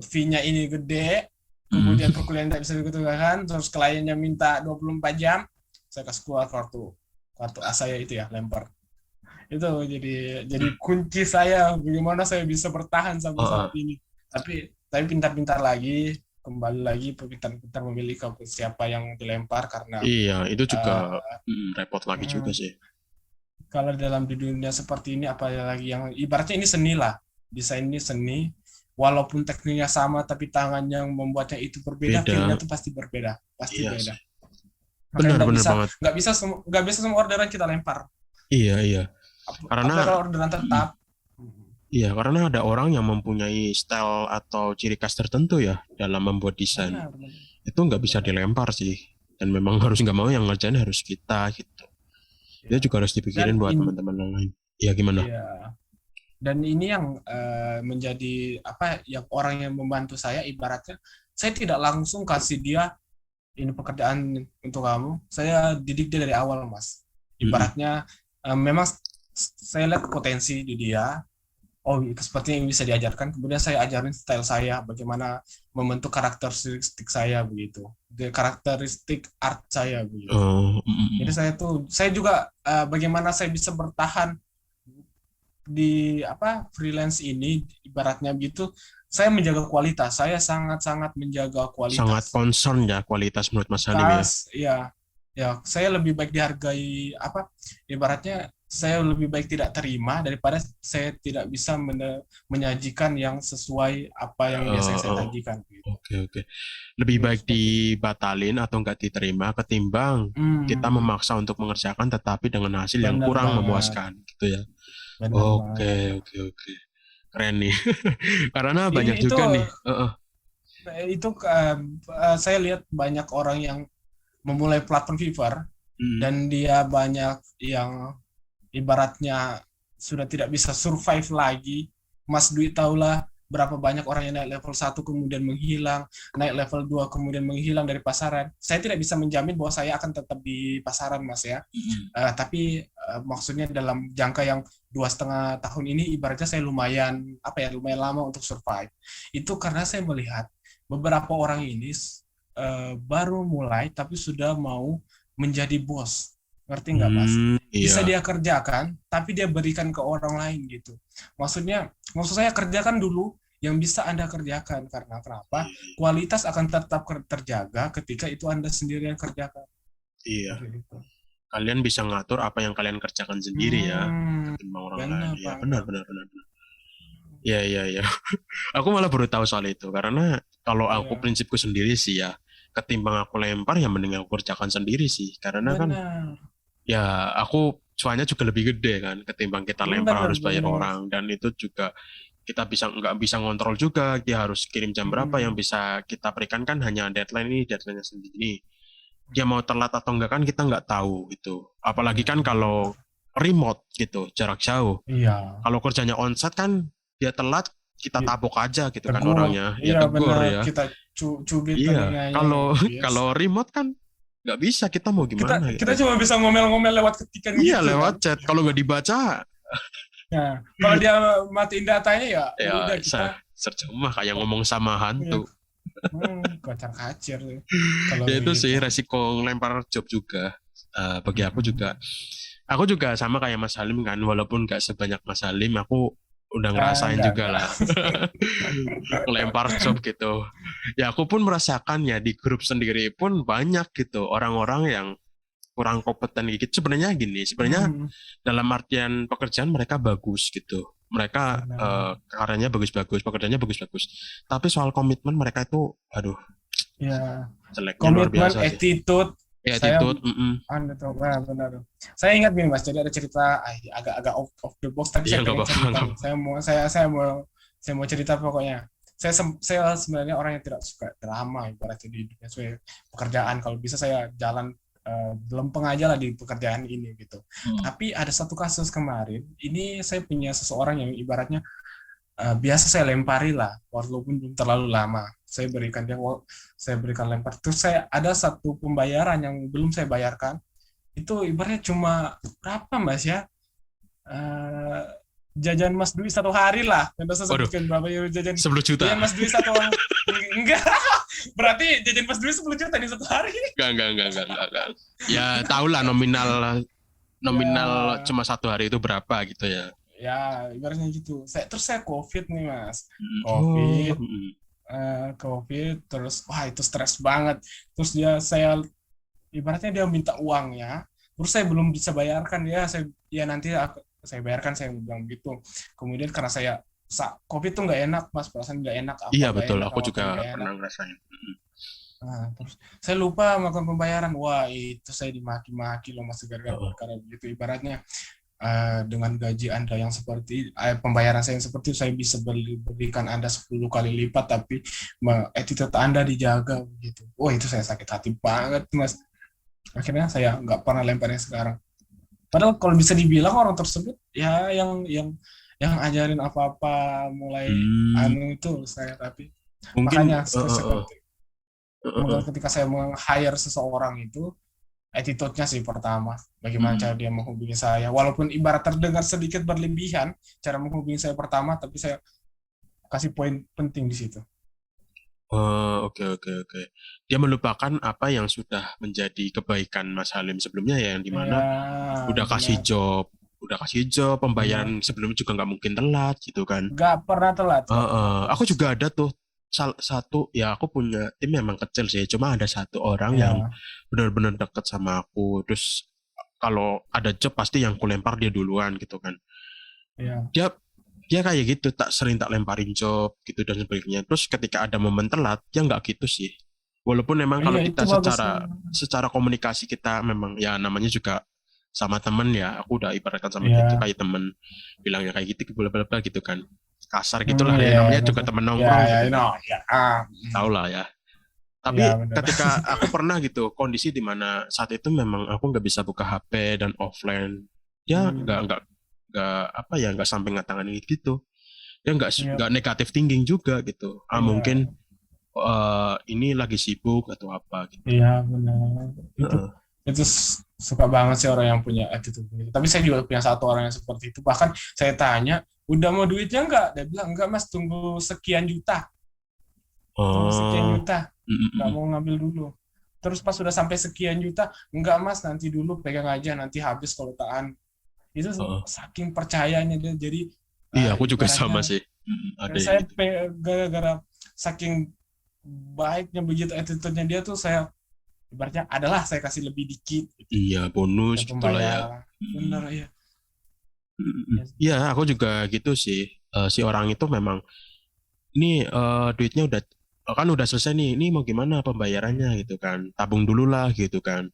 fee-nya ini gede, Mm. kemudian perkuliahan tidak bisa begitu kan, terus kliennya minta 24 jam, saya kasih keluar kartu kartu A saya itu ya lempar itu jadi kunci saya bagaimana saya bisa bertahan sampai saat Oh, ini tapi pintar-pintar lagi kembali lagi pintar-pintar memilih siapa yang dilempar karena iya, itu juga uh, repot lagi juga sih. kalau dalam di dunia seperti ini apalagi yang ibaratnya ini seni lah desain ini seni walaupun tekniknya sama tapi tangan yang membuatnya itu berbeda feelnya Beda, tuh pasti berbeda pasti iya beda sih. makanya Benar-benar banget. nggak bisa semua orderan kita lempar Iya, iya. Karena apalagi kalau orderan tetap. iya, karena ada orang yang mempunyai style atau ciri khas tertentu ya dalam membuat desain. Benar, benar, Itu nggak bisa benar. dilempar sih. Dan memang harus nggak mau yang ngerjain harus kita gitu. Itu Ya. juga harus dipikirin Dan buat ini, teman-teman yang lain. Iya gimana? ya. Dan ini yang menjadi apa yang orang yang membantu saya ibaratnya saya tidak langsung kasih dia ini pekerjaan untuk kamu. Saya didik dia dari awal, Mas. Mm-mm. Ibaratnya memang saya lihat potensi di dia. Oh, seperti yang bisa diajarkan. Kemudian saya ajarin style saya, bagaimana membentuk karakteristik saya begitu, karakteristik art saya begitu. Oh, Jadi saya juga bagaimana saya bisa bertahan di apa freelance ini ibaratnya begitu. Saya menjaga kualitas. Saya sangat-sangat menjaga sangat kualitas. concern ya kualitas menurut Mas Halim ya. Ya, ya saya lebih baik dihargai apa ibaratnya saya lebih baik tidak terima daripada saya tidak bisa menyajikan yang sesuai apa yang biasanya saya Oh, sajikan gitu. oke oke. Lebih Gitu baik seperti itu. dibatalin atau nggak diterima ketimbang kita Hmm, memaksa untuk mengerjakan tetapi dengan hasil yang benar kurang banget, memuaskan gitu ya. benar Oke banget. oke oke. Keren nih. Karena banyak Itu juga nih. itu saya lihat banyak orang yang memulai platform Fiverr Hmm. dan dia banyak yang ibaratnya sudah tidak bisa survive lagi. Mas Dwi tahulah berapa banyak orang yang naik level 1 kemudian menghilang, naik level 2 kemudian menghilang dari pasaran. Saya tidak bisa menjamin bahwa saya akan tetap di pasaran, Mas ya. Tapi maksudnya dalam jangka yang 2,5 tahun ini ibaratnya saya lumayan apa ya lumayan lama untuk survive. Itu karena saya melihat beberapa orang ini baru mulai tapi sudah mau menjadi bos. Ngerti nggak Mas? Iya. Bisa dia kerjakan, tapi dia berikan ke orang lain gitu. Maksud saya kerjakan dulu yang bisa Anda kerjakan. Karena kenapa? Iya. Kualitas akan tetap terjaga ketika itu Anda sendiri yang kerjakan. Iya. Seperti itu. Kalian bisa ngatur apa yang kalian kerjakan sendiri ya, Hmm, ketimbang orang lain. benar Iya, benar, banget. benar, benar, benar. Iya, iya, iya. Aku malah baru tahu soal itu karena kalau aku Iya, prinsipku sendiri sih ya, ketimbang aku lempar ya mending aku kerjakan sendiri sih. Karena kan benar. ya aku cuannya juga lebih gede kan ketimbang kita lempar Benar, harus bayar benar. orang dan itu juga kita bisa nggak bisa ngontrol juga dia harus kirim jam berapa yang Hmm, bisa kita berikan kan hanya deadline ini deadline-nya sendiri dia mau telat atau enggak kan kita nggak tahu gitu apalagi benar, kan kalau benar. remote gitu jarak jauh Iya, kalau kerjanya onsite kan dia telat kita tapok aja gitu kan tegur, orangnya. Ya iya tegur benar, ya. kita cubit Iya, telinganya, kalau yes. kalau remote kan nggak bisa, kita mau kita gimana gitu. kita cuma bisa ngomel-ngomel lewat ketikan Iya, gitu lewat kan. chat. Kalau nggak dibaca, Nah, kalau dia matiin datanya ya ya udah kita sercuma kayak ngomong sama ya, hantu. kocar kacir kalau Ya itu sih begitu. resiko ngelempar job juga. Bagi aku juga sama kayak Mas Halim kan, walaupun nggak sebanyak Mas Halim, aku udah ngerasain juga Enggak. lah ngelempar job gitu. Ya aku pun merasakan ya di grup sendiri pun banyak gitu orang-orang yang kurang kompeten gitu. Sebenarnya gini, sebenarnya Hmm, dalam artian pekerjaan mereka bagus gitu. Mereka benar. karyanya bagus-bagus, pekerjaannya bagus-bagus. Tapi soal komitmen mereka itu, aduh, Ya, jeleknya luar komitmen, biasa sih. attitude, Ya, saya attitude, anda tahu, benar. Saya ingat gini mas, jadi ada cerita agak-agak off the box, tapi iya saya nggak pengen apa-apa, cerita nggak nih. apa-apa. Saya mau cerita pokoknya. Saya sebenarnya orang yang tidak suka drama ibaratnya di dunia saya pekerjaan. Kalau bisa saya jalan lempeng aja lah di pekerjaan ini gitu. Tapi ada satu kasus kemarin, ini saya punya seseorang yang ibaratnya biasa saya lempari lah, walaupun belum terlalu lama. Saya berikan lempar. Terus saya ada satu pembayaran yang belum saya bayarkan. Itu ibaratnya cuma berapa mas ya? Eh, Jajan Mas Dwi satu hari lah. Tidak usah Waduh, sebutkan berapa ya jajan. 10 Jajan juta. Mas Dwi satu enggak. Berarti jajan Mas Dwi 10 juta di satu hari. Enggak. Ya, tahulah nominal nominal Ya, cuma 1 hari itu berapa gitu ya. ya ibaratnya gitu. Terus saya COVID nih mas. Oh, COVID, COVID, terus wah itu stres banget. Terus saya ibaratnya dia minta uangnya, terus saya belum bisa bayarkan ya, ya nanti saya bayarkan, saya bilang gitu. Kemudian karena saya COVID tuh nggak enak mas, perasaan nggak enak, iya nggak betul, enak, aku juga apa nggak enak. pernah ngerasain. Nah, terus saya lupa melakukan pembayaran, wah itu saya dimaki-maki loh mas gara-gara Heeh. perkara begitu. Ibaratnya dengan gaji Anda yang seperti pembayaran saya yang seperti itu, saya bisa berikan Anda 10 kali lipat, tapi attitude Anda dijaga begitu. Wah itu saya sakit hati banget mas. Akhirnya saya nggak pernah lemparnya sekarang. Padahal kalau bisa dibilang orang tersebut ya yang ajarin apa-apa mulai Hmm, anu itu saya, tapi mungkin makanya ketika saya meng-hire seseorang itu attitude-nya sih pertama, bagaimana cara dia menghubungi saya, walaupun ibarat terdengar sedikit berlebihan cara menghubungi saya pertama, tapi saya kasih poin penting di situ. oke. Dia melupakan apa yang sudah menjadi kebaikan Mas Halim sebelumnya ya, yang Ya dimana udah kasih benar, job, pembayaran benar, sebelumnya juga nggak mungkin telat gitu kan. nggak pernah telat, nggak pernah telat. Aku juga ada tuh satu, ya aku punya tim memang kecil sih, cuma ada satu orang yang Ya, benar-benar deket sama aku. Terus kalau ada job pasti yang kulempar dia duluan gitu kan. ya. Dia dia kayak gitu, tak lemparin job gitu dan sebagainya. Terus ketika ada momen telat, dia nggak gitu sih. Walaupun memang kalau Iya itu kita bagusnya. secara komunikasi kita memang ya namanya juga sama temen ya, aku udah ibaratkan sama dia itu Iya. kayak temen, bilangnya kayak gitu, bla bla bla gitu kan, kasar gitulah ya, Iya, namanya juga betul. temen Ya, nongkrong ya, gitu kan, ya. tau lah ya. Iya, Tapi benar. ketika aku pernah gitu kondisi di mana saat itu memang aku nggak bisa buka HP dan offline, dia Hmm, nggak apa ya, nggak sampai ngatangan gitu, dia iya, nggak negatif thinking juga gitu, iya, mungkin ini lagi sibuk atau apa gitu. iya, benar. Itu Heeh. itu suka banget sih orang yang punya attitude begitu. Tapi saya juga punya satu orang yang seperti itu. Bahkan saya tanya, udah mau duitnya enggak? Dia bilang, enggak mas, tunggu sekian juta. Tunggu sekian Oh, juta. mm, mm, Nggak mm. mau ngambil dulu. Terus pas sudah sampai sekian juta, enggak mas, nanti dulu pegang aja, nanti habis kalau tahan. Itu Heeh. saking percayanya dia. Jadi Iya, aku juga sama ibaratnya sih. Ada yang saya gitu. gara-gara saking baiknya begitu attitude-nya dia tuh, saya ibaratnya adalah saya kasih lebih dikit gitu. Iya, bonus Saya gitulah ya. pembayaran. Mm, Bener ya. Ya, Iya, aku juga gitu sih. Si orang itu memang, ini duitnya udah selesai nih. Ini mau gimana pembayarannya hmm, gitu kan? Tabung dulu lah gitu kan.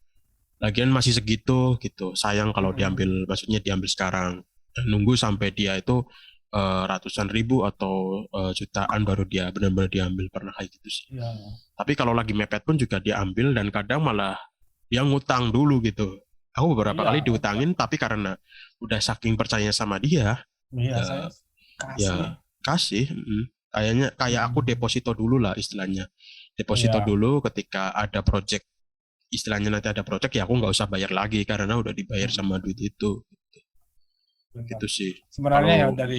Lagian masih segitu gitu. Sayang kalau hmm, maksudnya diambil sekarang. Dan nunggu sampai dia itu ratusan ribu atau jutaan baru dia benar-benar diambil, pernah kayak gitu sih. ya, Tapi kalau lagi mepet pun juga dia ambil dan kadang malah dia ngutang dulu gitu. Aku beberapa kali iya, diutangin tapi karena udah saking percayanya sama dia, iya ya saya ya kasih. kasih. Kayaknya kayak aku Hmm. deposito dulu lah istilahnya. Deposito Iya, dulu ketika ada project, istilahnya nanti ada project ya aku nggak usah bayar lagi karena udah dibayar hmm, sama duit itu. benar. Gitu sih. Sebenarnya ya Kalau dari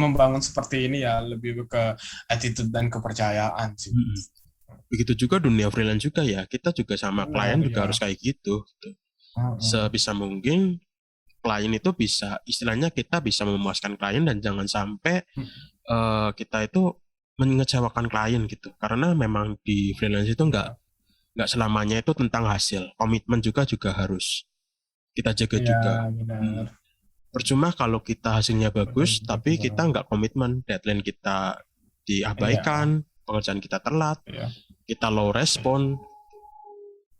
membangun seperti ini ya lebih ke attitude dan kepercayaan sih. mm, begitu juga dunia freelance juga ya, kita juga sama klien Benar juga harus ya. kayak gitu. Gitu. Hmm. Sebisa mungkin klien itu bisa, istilahnya kita bisa memuaskan klien dan jangan sampai kita itu mengecewakan klien gitu. Karena memang di freelance itu Ya, nggak selamanya itu tentang hasil. Komitmen juga harus kita jaga iya juga. benar. Hmm. Percuma kalau kita hasilnya Betul bagus, betul tapi kita banget. nggak komitmen, deadline kita Iya, diabaikan, pekerjaan kita telat, iya. kita low respon,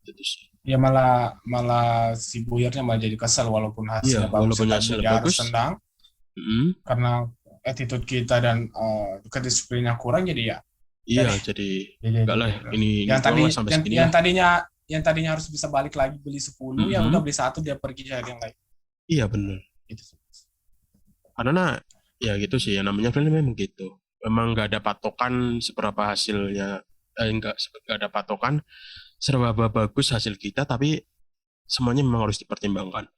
gitu sih. Ya malah malah si buyarnya malah jadi kesel walaupun Iya, hasilnya bagus ya, walaupun tapi hasilnya dia harus bagus, tenang mm, karena attitude kita dan kedisiplinnya kurang jadi ya udah iya, deh. jadi Jadi nggak lah, udah. ini Yang doang tadi lah sampai segini yang lah. tadinya harus bisa balik lagi beli 10 ya udah Mm-mm. beli satu dia pergi cari yang lain. Iya benar. Gitu sih. Karena ya gitu sih, yang namanya film memang gitu. Memang nggak ada patokan seberapa hasilnya, nggak ada patokan seberapa bagus hasil kita, tapi semuanya memang harus dipertimbangkan.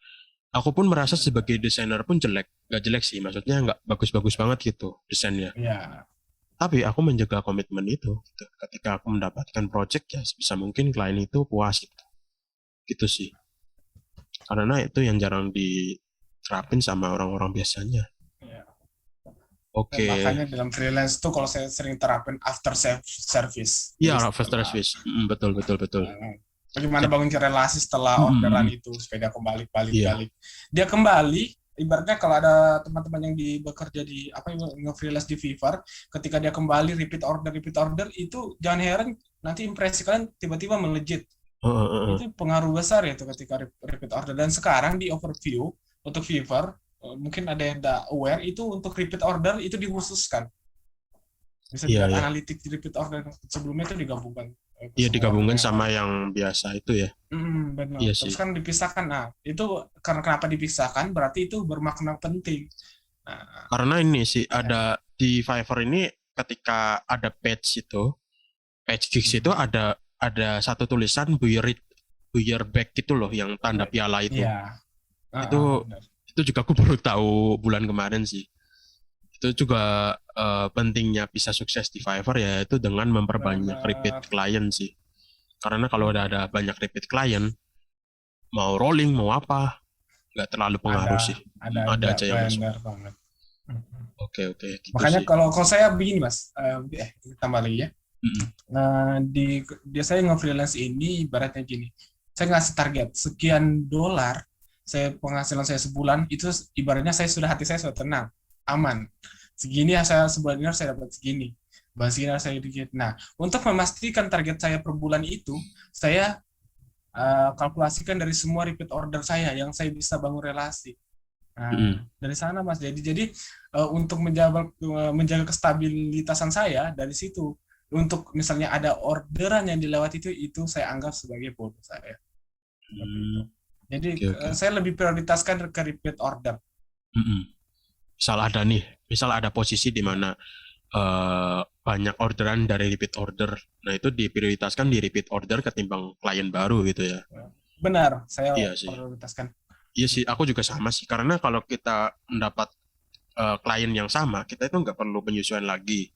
Aku pun merasa sebagai desainer pun jelek, nggak jelek sih, maksudnya nggak bagus-bagus banget gitu desainnya. Ya, Tapi aku menjaga komitmen itu. Gitu. Ketika aku mendapatkan project ya sebisa mungkin klien itu puas gitu. Gitu sih. Karena itu yang jarang diterapin sama orang-orang biasanya. ya. Dan Oke, makanya dalam freelance tuh kalau saya sering terapin after service. iya Jadi first setelah service. Betul betul betul. bagaimana Jadi, bangun relasi setelah mm, mm, orderan mm. itu supaya dia kembali balik Iya, balik. Dia kembali ibaratnya kalau ada teman-teman yang bekerja di apa nge-freelance di Fiverr, ketika dia kembali repeat order itu jangan heran nanti impresi kalian tiba-tiba melejit. Heeh, heeh. Itu pengaruh besar ya tuh ketika repeat order. Dan sekarang di overview untuk Fiverr mungkin ada yang tidak aware itu untuk repeat order itu dikhususkan. Bisa Iya dilihat ya, analitik di repeat order sebelumnya itu digabungkan ke iya semua order digabungkan yang sama lain. yang biasa itu ya. Benar. Iya Terus sih. kan dipisahkan. Nah, itu karena kenapa dipisahkan? Berarti itu bermakna penting. Nah, Karena ini sih ya. ada di Fiverr ini ketika ada page gigs itu Hmm. ada satu tulisan buyer back gitu loh yang tanda piala itu. Iya. Itu Benar. itu juga aku baru tahu bulan kemarin sih. Itu juga pentingnya bisa sukses di Fiverr ya itu dengan memperbanyak repeat Benar. client sih. Karena kalau ada banyak repeat client, mau rolling mau apa, nggak terlalu pengaruh sih. Ada Ada aja aja yang masuk. benar banget. Hmm. Oke oke gitu Makanya sih. kalau saya begini Mas, tambah lagi ya. Mm-mm. Nah, dia saya nge-freelance ini ibaratnya gini. Saya ngasih target sekian dolar, saya penghasilan saya sebulan itu ibaratnya hati saya sudah tenang, aman. Segini ya saya sebulan ini saya dapat segini. Bahas segini saya dikit. Nah, untuk memastikan target saya per bulan itu, saya kalkulasikan dari semua repeat order saya yang saya bisa bangun relasi. Nah, Mm-mm. dari sana Mas. Jadi untuk menjaga kestabilitasan saya dari situ. Untuk misalnya ada orderan yang dilewati itu saya anggap sebagai bonus saya. Seperti itu. Hmm, Jadi oke oke. saya lebih prioritaskan ke repeat order. Mm-mm. Misal ada nih, misal ada posisi di Ya, mana banyak orderan dari repeat order. Nah, itu diprioritaskan di repeat order ketimbang klien baru gitu ya. benar, saya Iya sih. prioritaskan Iya sih, itu. aku juga sama sih. Karena kalau kita mendapat klien yang sama, kita itu nggak perlu penyesuaian lagi.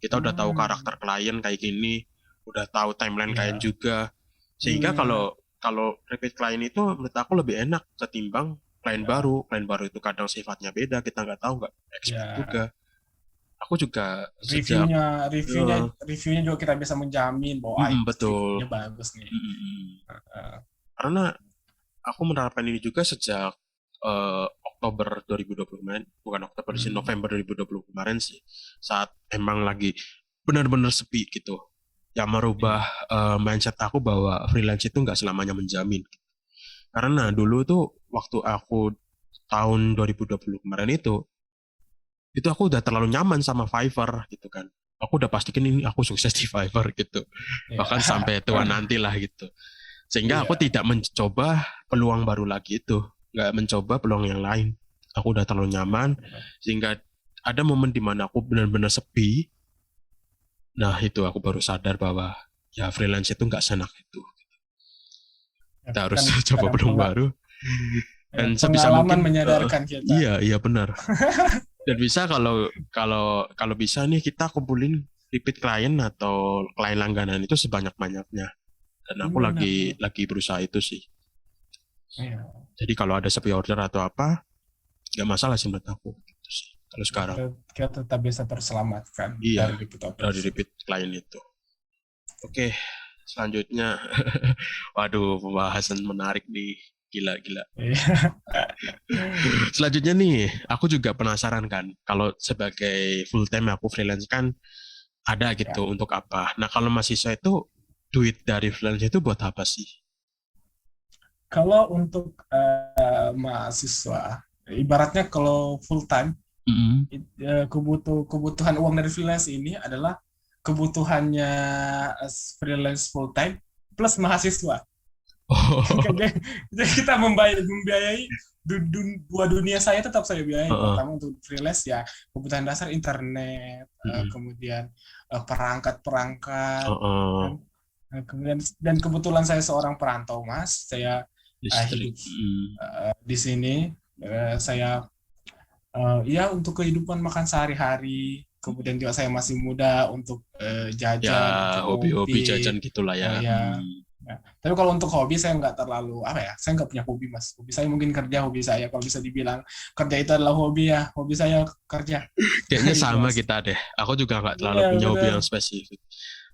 Kita udah tahu Hmm, karakter klien kayak gini, udah tahu timeline klien ya, juga. Sehingga benar. kalau kalau repeat klien itu menurut aku lebih enak ketimbang klien Ya, baru. Klien baru itu kadang sifatnya beda, kita nggak tahu, nggak expect juga. ya. Aku juga sejak Reviewnya, reviewnya, eh, reviewnya juga kita bisa menjamin bahwa betul. reviewnya bagus nih. Uh, Karena aku menerapkan ini juga sejak Oktober 2020 kemarin, bukan Oktober sih, hmm, November 2020 kemarin sih, saat emang lagi benar-benar sepi gitu, yang merubah iya, mindset aku bahwa freelance itu nggak selamanya menjamin. Karena dulu tuh waktu aku tahun 2020 kemarin itu aku udah terlalu nyaman sama Fiverr gitu kan. Aku udah pastikan ini aku sukses di Fiverr gitu. iya, Bahkan sampai tua nanti lah gitu. Sehingga aku iya. tidak mencoba peluang baru lagi itu, nggak mencoba peluang yang lain. Aku udah terlalu nyaman, sehingga ada momen di mana aku benar-benar sepi. Nah itu aku baru sadar bahwa ya freelance itu nggak senak itu. Ya, Kita harus kan coba kadang peluang baru. ya, Dan sebisa pengalaman mungkin, menyadarkan kita. iya iya benar. Dan bisa kalau kalau kalau bisa nih kita kumpulin repeat klien atau klien langganan itu sebanyak-banyaknya. Dan aku Benar. lagi berusaha itu sih. Iya. Jadi kalau ada sepi order atau apa, nggak masalah sih menurut aku. Gitu sih. Kalau sekarang, Kita tetap bisa terselamatkan iya, dari repeat dari orders. repeat klien itu. Oke, selanjutnya, waduh, pembahasan menarik nih, gila-gila. Iya. Selanjutnya nih, aku juga penasaran kan, kalau sebagai full time aku freelance kan ada Ya. gitu untuk apa. Nah, kalau mahasiswa itu duit dari freelance itu buat apa sih? Kalau untuk mahasiswa, ibaratnya kalau full time, Mm-mm. kebutuhan uang dari freelance ini adalah kebutuhannya freelance full time plus mahasiswa. Oh, Jadi jadi kita membiayai dua dunia saya tetap saya biayai. heeh, Pertama untuk freelance ya kebutuhan dasar internet, mm-mm, kemudian perangkat-perangkat, heeh, kan. Kemudian dan kebetulan saya seorang perantau, Mas. Saya listrik, hidup mm. di sini. Saya ya untuk kehidupan makan sehari-hari. Kemudian juga saya masih muda untuk Ya jajan, untuk hobi-hobi ngopi. jajan gitulah ya. Ya. Nah, tapi kalau untuk hobi saya nggak terlalu apa ya, saya nggak punya hobi, Mas. Hobi saya mungkin kerja, hobi saya kalau bisa dibilang kerja itu adalah hobi ya, hobi saya kerja. Kayaknya Gitu, sama Mas. kita deh. Aku juga nggak terlalu Iya punya hobi benar. yang spesifik.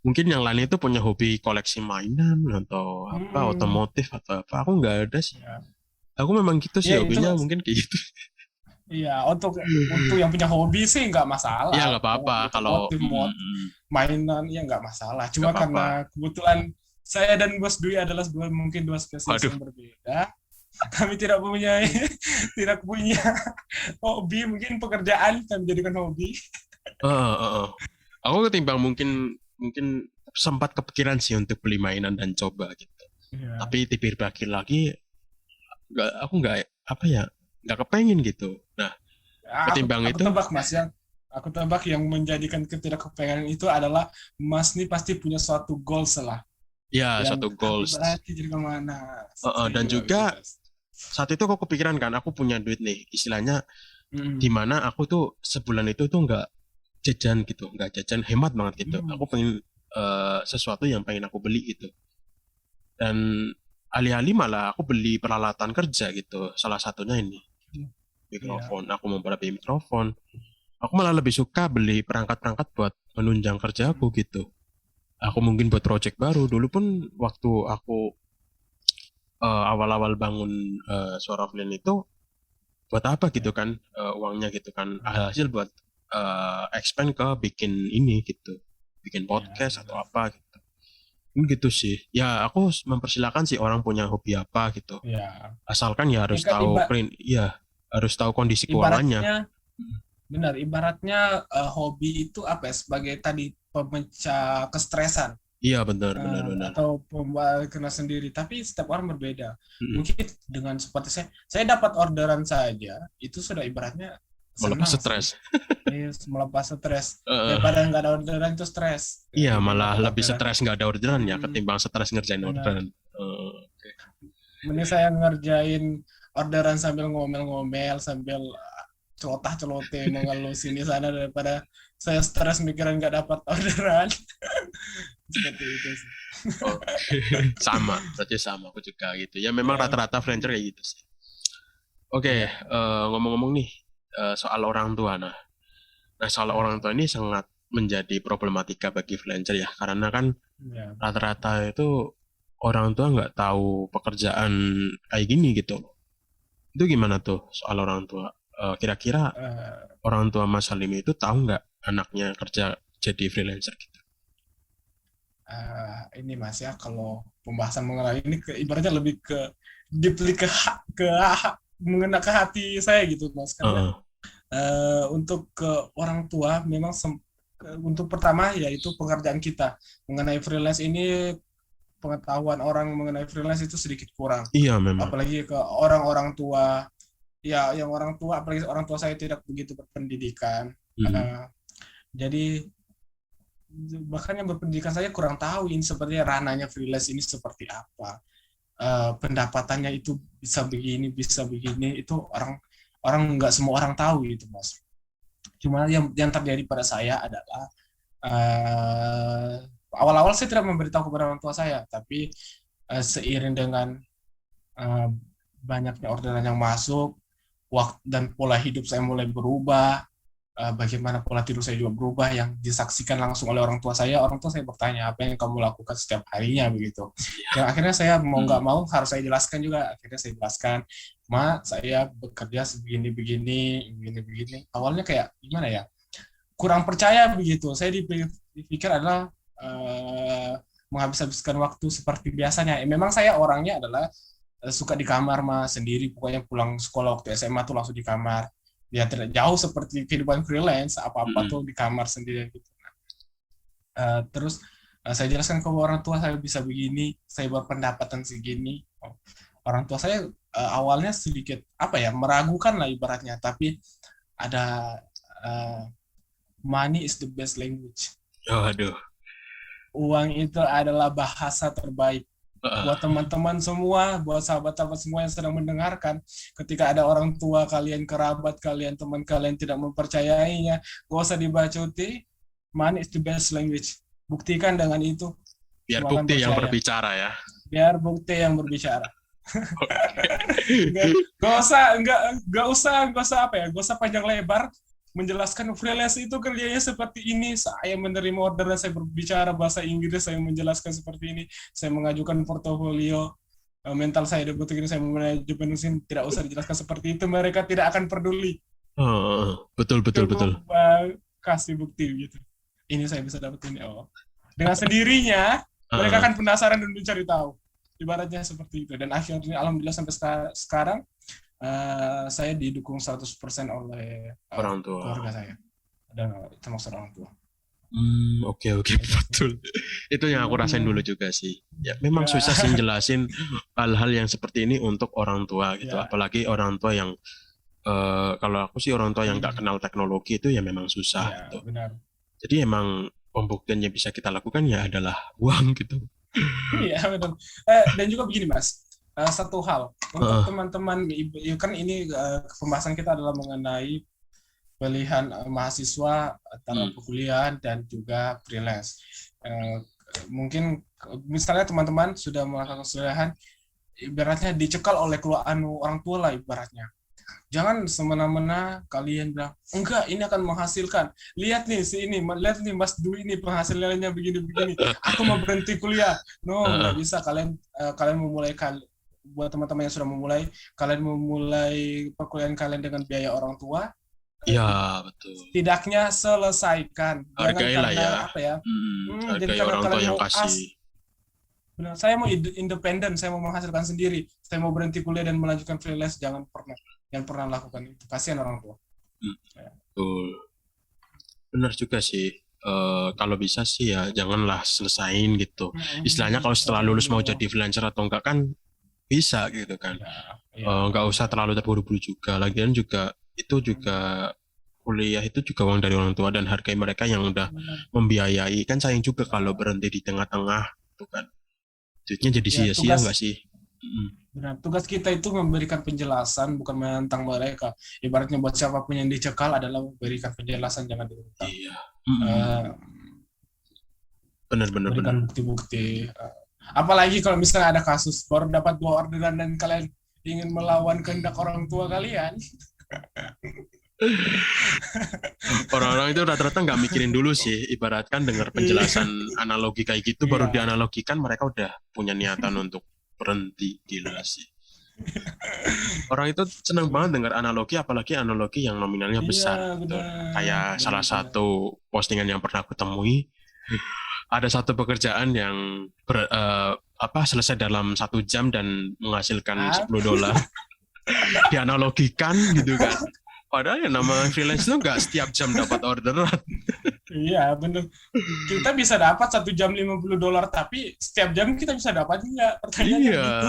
Mungkin yang lain itu punya hobi koleksi mainan atau apa, Mm-mm. otomotif atau apa. Aku nggak ada sih. Ya. Aku memang gitu sih Ya itu, hobinya mungkin kayak gitu. iya untuk yang punya hobi sih nggak Ya masalah. nggak Mau apa-apa kalau otomotif, mau mainan ya nggak masalah. nggak Cuma apa-apa. karena kebetulan saya dan Bos Dwi adalah mungkin dua spesies Waduh. yang berbeda. Kami tidak punya tidak punya hobi, mungkin pekerjaan kami jadikan hobi. Heeh, heeh. Aku ketimbang mungkin mungkin sempat kepikiran sih untuk beli mainan dan coba gitu. Iya. Tapi dipikir-pikir lagi, aku nggak apa ya, nggak kepengen gitu. Nah, ketimbang Aku itu, tebak Mas ya. Aku tebak yang menjadikan ketidakkepengen itu adalah Mas ini pasti punya suatu goals lah ya yang satu tapi goals. berarti jadi kemana? Saya Dan juga juga begitu. saat itu aku kepikiran kan, aku punya duit nih, istilahnya di Mm. mana aku tuh sebulan itu tuh nggak jajan gitu, nggak jajan hemat banget gitu. Mm. Aku pengen sesuatu yang pengen aku beli gitu. Dan alih-alih malah aku beli peralatan kerja gitu. Salah satunya ini Iya. mikrofon. Aku memperbaiki mikrofon. Aku malah lebih suka beli perangkat-perangkat buat menunjang kerjaku gitu. Aku mungkin buat project baru. Dulu pun waktu aku awal-awal bangun Suara Offline itu buat apa gitu Ya. kan uangnya gitu kan hasil buat expand ke bikin ini gitu, bikin Ya. podcast atau apa gitu. Gitu sih. Ya aku mempersilahkan sih orang punya hobi apa gitu. Ya. Asalkan ya Ya harus kan tahu print, ya harus tahu kondisi keuangannya. ibaratnya benar, ibaratnya hobi itu apa ya, sebagai tadi pemecah kestresan, Iya benar benar benar. atau kena sendiri, tapi setiap orang berbeda. Mm-mm. Mungkin dengan seperti saya dapat orderan saja itu sudah ibaratnya Melepas senang sih. stres. Melepas stres Eh, daripada nggak ada orderan itu stres. Ya, iya ini malah dapat lebih orderan. stres nggak ada orderan ya Hmm, ketimbang stres ngerjain benar. orderan. Oke. Mending saya ngerjain orderan sambil ngomel-ngomel, sambil celotah-celote mengeluh sini sana daripada saya stres mikiran nggak dapat orderan. Seperti itu sih. Oke. Sama, berarti sama aku juga gitu. Ya memang Ya, rata-rata freelancer kayak gitu sih. Oke, ya, ngomong-ngomong nih soal orang tua. Nah, soal ya, orang tua ini sangat menjadi problematika bagi freelancer ya, karena kan ya. rata-rata itu orang tua nggak tahu pekerjaan kayak gini gitu. Itu gimana tuh soal orang tua? Kira-kira Eh, orang tua Mas Halim itu tahu nggak anaknya kerja jadi freelancer gitu? ini Mas ya, kalau pembahasan mengenai ini ibaratnya lebih ke deeply mengena ke hati saya gitu Mas, karena Heeh. untuk ke orang tua memang untuk pertama yaitu pekerjaan kita mengenai freelance ini, pengetahuan orang mengenai freelance itu sedikit kurang, Iya memang. apalagi ke orang-orang tua ya, yang orang tua, apalagi orang tua saya tidak begitu berpendidikan. Hmm. Eh, jadi bahkan yang berpendidikan saya kurang tahu ini sepertinya ranahnya freelance ini seperti apa. Pendapatannya itu bisa begini itu orang orang nggak semua orang tahu gitu mas. Cuma yang terjadi pada saya adalah uh, awal-awal saya tidak memberitahu kepada orang tua saya, tapi seiring dengan uh, banyaknya orderan yang masuk, waktu dan pola hidup saya mulai berubah, bagaimana pola tidur saya juga berubah yang disaksikan langsung oleh orang tua saya bertanya apa yang kamu lakukan setiap harinya begitu. Yang akhirnya saya mau nggak Hmm. mau harus saya jelaskan juga. Akhirnya saya jelaskan, ma saya bekerja begini. Awalnya kayak gimana ya? Kurang percaya begitu. Saya dipikir adalah menghabiskan waktu seperti biasanya. Memang saya orangnya adalah suka di kamar mah sendiri, pokoknya pulang sekolah waktu SMA tuh langsung di kamar. Ya tidak jauh seperti kehidupan freelance, apa-apa Hmm. tuh di kamar sendiri gitu. Terus saya jelaskan ke orang tua saya bisa begini, saya berpendapatan segini. Orang tua saya awalnya sedikit apa ya meragukan lah ibaratnya, tapi ada uh, money is the best language. Oh, aduh. Uang itu adalah bahasa terbaik. Heeh. Buat teman-teman semua, buat sahabat-sahabat semua yang sedang mendengarkan, ketika ada orang tua kalian, kerabat kalian, teman kalian tidak mempercayainya, gak usah dibacuti, money is the best language. Buktikan dengan itu, Biar semua akan bukti yang percaya. berbicara ya. Biar bukti yang berbicara. Gak usah apa ya, gak usah panjang lebar menjelaskan freelance itu kerjanya seperti ini. Saya menerima order dan saya berbicara bahasa Inggris, saya menjelaskan seperti ini, saya mengajukan portofolio, mental saya ada begini, saya manajemen mesin, tidak usah dijelaskan seperti itu, mereka tidak akan peduli. Oh, betul betul betul. Cukup kasih bukti gitu. Ini saya bisa dapat ini. Oh, dengan sendirinya mereka Heeh. akan penasaran dan mencari tahu. Ibaratnya seperti itu. Dan akhirnya alhamdulillah sampai sekarang saya didukung 100% oleh Orang tua. keluarga saya dan termasuk orang tua. Oke oke Itu sih. betul. Itu yang aku rasain dulu juga sih. Ya, memang Ya, susah sih jelasin hal-hal yang seperti ini untuk orang tua gitu. ya. Apalagi orang tua yang kalau aku sih orang tua yang nggak kenal teknologi itu ya memang susah Ya, gitu. benar. Jadi emang pembuktian yang bisa kita lakukan ya adalah uang gitu. Iya, benar. Dan juga begini, Mas. Satu hal untuk Heeh. teman-teman, kan ini pembahasan kita adalah mengenai pilihan mahasiswa antara Hmm. perkuliahan dan juga freelance. Mungkin misalnya teman-teman sudah melakukan perkuliahan, ibaratnya dicekal oleh orang tua lah ibaratnya. Jangan semena-mena kalian bilang, enggak, ini akan menghasilkan. Lihat nih, lihat nih Mas Dwi ini penghasilannya begini-begini. Aku mau berhenti kuliah. No, nggak Heeh. bisa. Kalian memulai buat teman-teman yang sudah memulai, kalian memulai perkuliahan kalian dengan biaya orang tua, Ya betul. setidaknya selesaikan. Jangan Hargailah karena ya. apa ya? Jadi Hargai karena orang tua kalian yang mau kasih. benar, saya mau independen, saya mau menghasilkan sendiri, saya mau berhenti kuliah dan melanjutkan freelance, jangan pernah lakukan itu. Kasihan orang tua. Hmm. Ya. Betul. Benar juga sih. Kalau bisa sih ya janganlah selesain gitu. Istilahnya kalau setelah Selesai lulus mau dulu. jadi freelancer atau enggak kan bisa gitu kan. Ya, ya, Nggak usah benar. terlalu terburu-buru juga. Lagian juga itu juga kuliah itu juga uang dari orang tua dan hargai mereka yang udah Benar. membiayai. Kan sayang juga kalau Ya, berhenti di tengah-tengah tuh kan. Duitnya jadi ya sia-sia nggak sih? Mm. benar. Tugas kita itu memberikan penjelasan, bukan menentang mereka. Ibaratnya buat siapapun yang dicekal adalah memberikan penjelasan, jangan ditentang. Iya. Mm. Eh, Bener bener bener. Berikan bukti-bukti. Apalagi kalau misalnya ada kasus baru dapat 2 orderan dan kalian ingin melawan kehendak orang tua kalian. Orang-orang itu rata-rata nggak mikirin dulu sih. Ibaratkan dengar Iya, penjelasan analogi kayak gitu baru iya. dianalogikan mereka udah punya niatan untuk berhenti. Gila sih. Orang itu senang banget dengar analogi, apalagi analogi yang nominalnya Iya, besar gitu. benar, Kayak salah benar-benar. satu postingan yang pernah aku temui, ada satu pekerjaan yang selesai dalam 1 jam dan menghasilkan Ah, $10. Dianalogikan gitu kan. Padahal yang nama freelance itu nggak setiap jam dapat orderan. iya, benar. Kita bisa dapat 1 jam $50, tapi setiap jam kita bisa dapat enggak? Pertanyaannya Iya, begitu.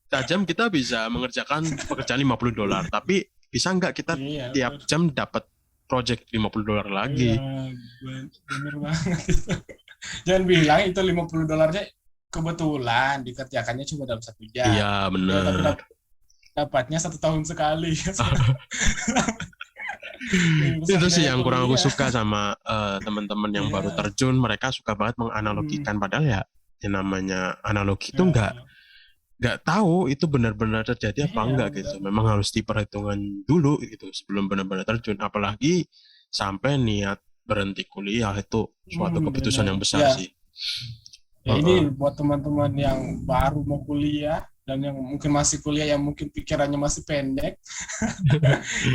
setiap jam kita bisa mengerjakan pekerjaan $50, tapi bisa nggak kita Iya, tiap benar. jam dapat project $50 Iya, lagi. bener banget. Jangan bilang itu $50-nya kebetulan dikerjakannya cuma dalam 1 jam. Iya, Ya, tapi bener. dapatnya 1 tahun sekali. Lebih besar Itu sih biaya yang kurang aku kuliah. suka sama teman-teman yang baru Iya. terjun. Mereka suka banget Hmm. menganalogikan, padahal ya yang namanya analogi itu Ya. nggak tahu itu benar-benar terjadi apa Iya, enggak gitu. benar. Memang harus diperhitungkan dulu gitu sebelum benar-benar terjun. Apalagi sampai niat berhenti kuliah itu suatu keputusan Benar. yang besar Ya, sih. ya ini Heeh. buat teman-teman yang baru mau kuliah dan yang mungkin masih kuliah yang mungkin pikirannya masih pendek,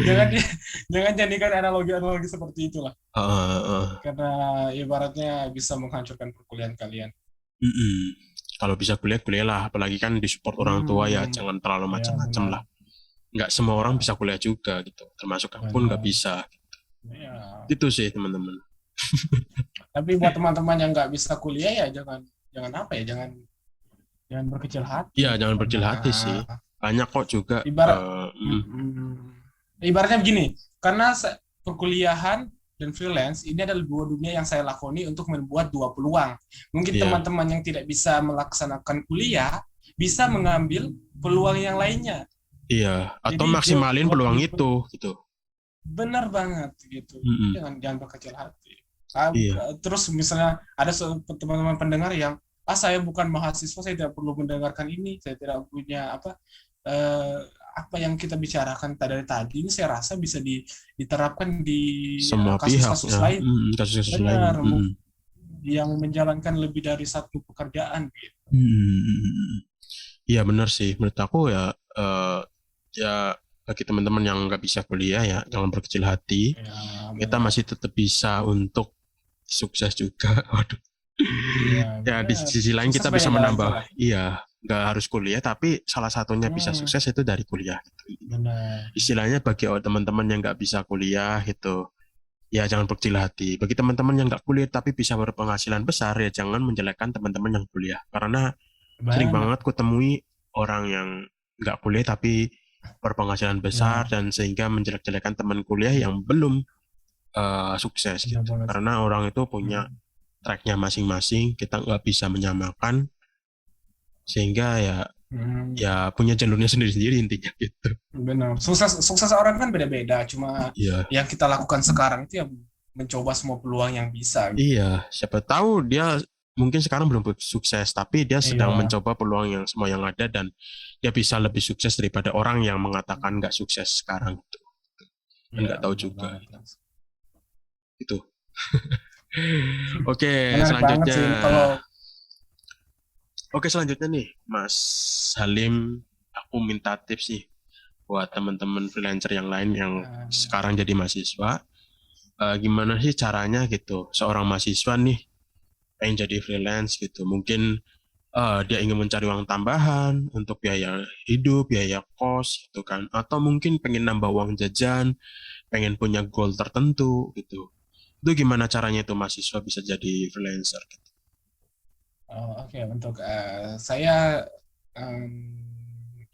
jangan di, jangan jadikan analogi-analogi seperti itulah. Heeh, heeh. Karena ibaratnya bisa menghancurkan perkuliahan kalian. Mm-mm. Kalau bisa kuliah kuliah, apalagi kan disupport orang tua ya, Hmm, jangan terlalu ya macam-macam benar. lah. Nggak semua orang Ya, bisa kuliah juga gitu, termasuk aku pun nggak benar. bisa. Ya. Itu sih teman-teman. Tapi buat teman-teman yang nggak bisa kuliah ya jangan jangan apa ya, jangan jangan berkecil Iya, hati jangan karena berkecil hati sih. Banyak kok juga. ibarat eh, mm, ibaratnya begini, karena perkuliahan dan freelance ini adalah dua dunia yang saya lakoni untuk membuat dua peluang. Mungkin iya, teman-teman yang tidak bisa melaksanakan kuliah bisa mengambil peluang yang lainnya. iya. Atau Jadi maksimalin peluang itu gitu. benar banget gitu. Mm-mm. Jangan berkecil hati. Iya, Terus misalnya ada teman-teman pendengar yang saya bukan mahasiswa, saya tidak perlu mendengarkan ini, saya tidak punya eh, apa yang kita bicarakan dari tadi ini saya rasa bisa diterapkan di semua pihak kasus-kasus ya. lain. Kasus-kasus lain. Benar, Mm-mm. yang menjalankan lebih dari satu pekerjaan gitu. Mm-mm. Iya benar sih. Menurut aku ya, ya bagi teman-teman yang nggak bisa kuliah ya, jangan berkecil hati. Ya Kita benar. masih tetap bisa untuk sukses juga. Waduh. Iya Ya di benar. sisi lain Sukses kita bisa banyak jalannya menambah, lah. iya, nggak harus kuliah, tapi salah satunya bisa Hmm, sukses itu dari kuliah. Gitu. benar. Istilahnya bagi teman-teman yang nggak bisa kuliah itu, ya jangan berkecil hati. Bagi teman-teman yang nggak kuliah tapi bisa berpenghasilan besar, ya jangan menjelekkan teman-teman yang kuliah. Karena sering Banyak. banget kutemui orang yang nggak kuliah tapi berpenghasilan besar Ya, dan sehingga menjelek-jelekan teman kuliah yang belum sukses benar gitu. banget. Karena orang itu punya Hmm. tracknya masing-masing, kita nggak bisa menyamakan sehingga ya Hmm. punya jalurnya sendiri-sendiri intinya gitu. Benar. Sukses sukses orang kan beda-beda. Cuma Iya, yang kita lakukan sekarang itu ya mencoba semua peluang yang bisa. iya. Siapa tahu dia mungkin sekarang belum sukses, tapi dia sedang Iya. mencoba peluang yang semua yang ada dan dia bisa lebih sukses daripada orang yang mengatakan nggak sukses sekarang gitu. Dan Iya, nggak tahu benar juga banget. itu. Oke, Menarik banget selanjutnya. sih ini kalau Oke, selanjutnya nih, Mas Halim, aku minta tips nih buat teman-teman freelancer yang lain yang eh, sekarang jadi mahasiswa. Gimana sih caranya gitu? Seorang mahasiswa nih pengen jadi freelance gitu. Mungkin dia ingin mencari uang tambahan untuk biaya hidup, biaya kos gitu kan. Atau mungkin pengen nambah uang jajan, pengen punya goal tertentu gitu. Itu gimana caranya itu mahasiswa bisa jadi freelancer gitu? oke, untuk saya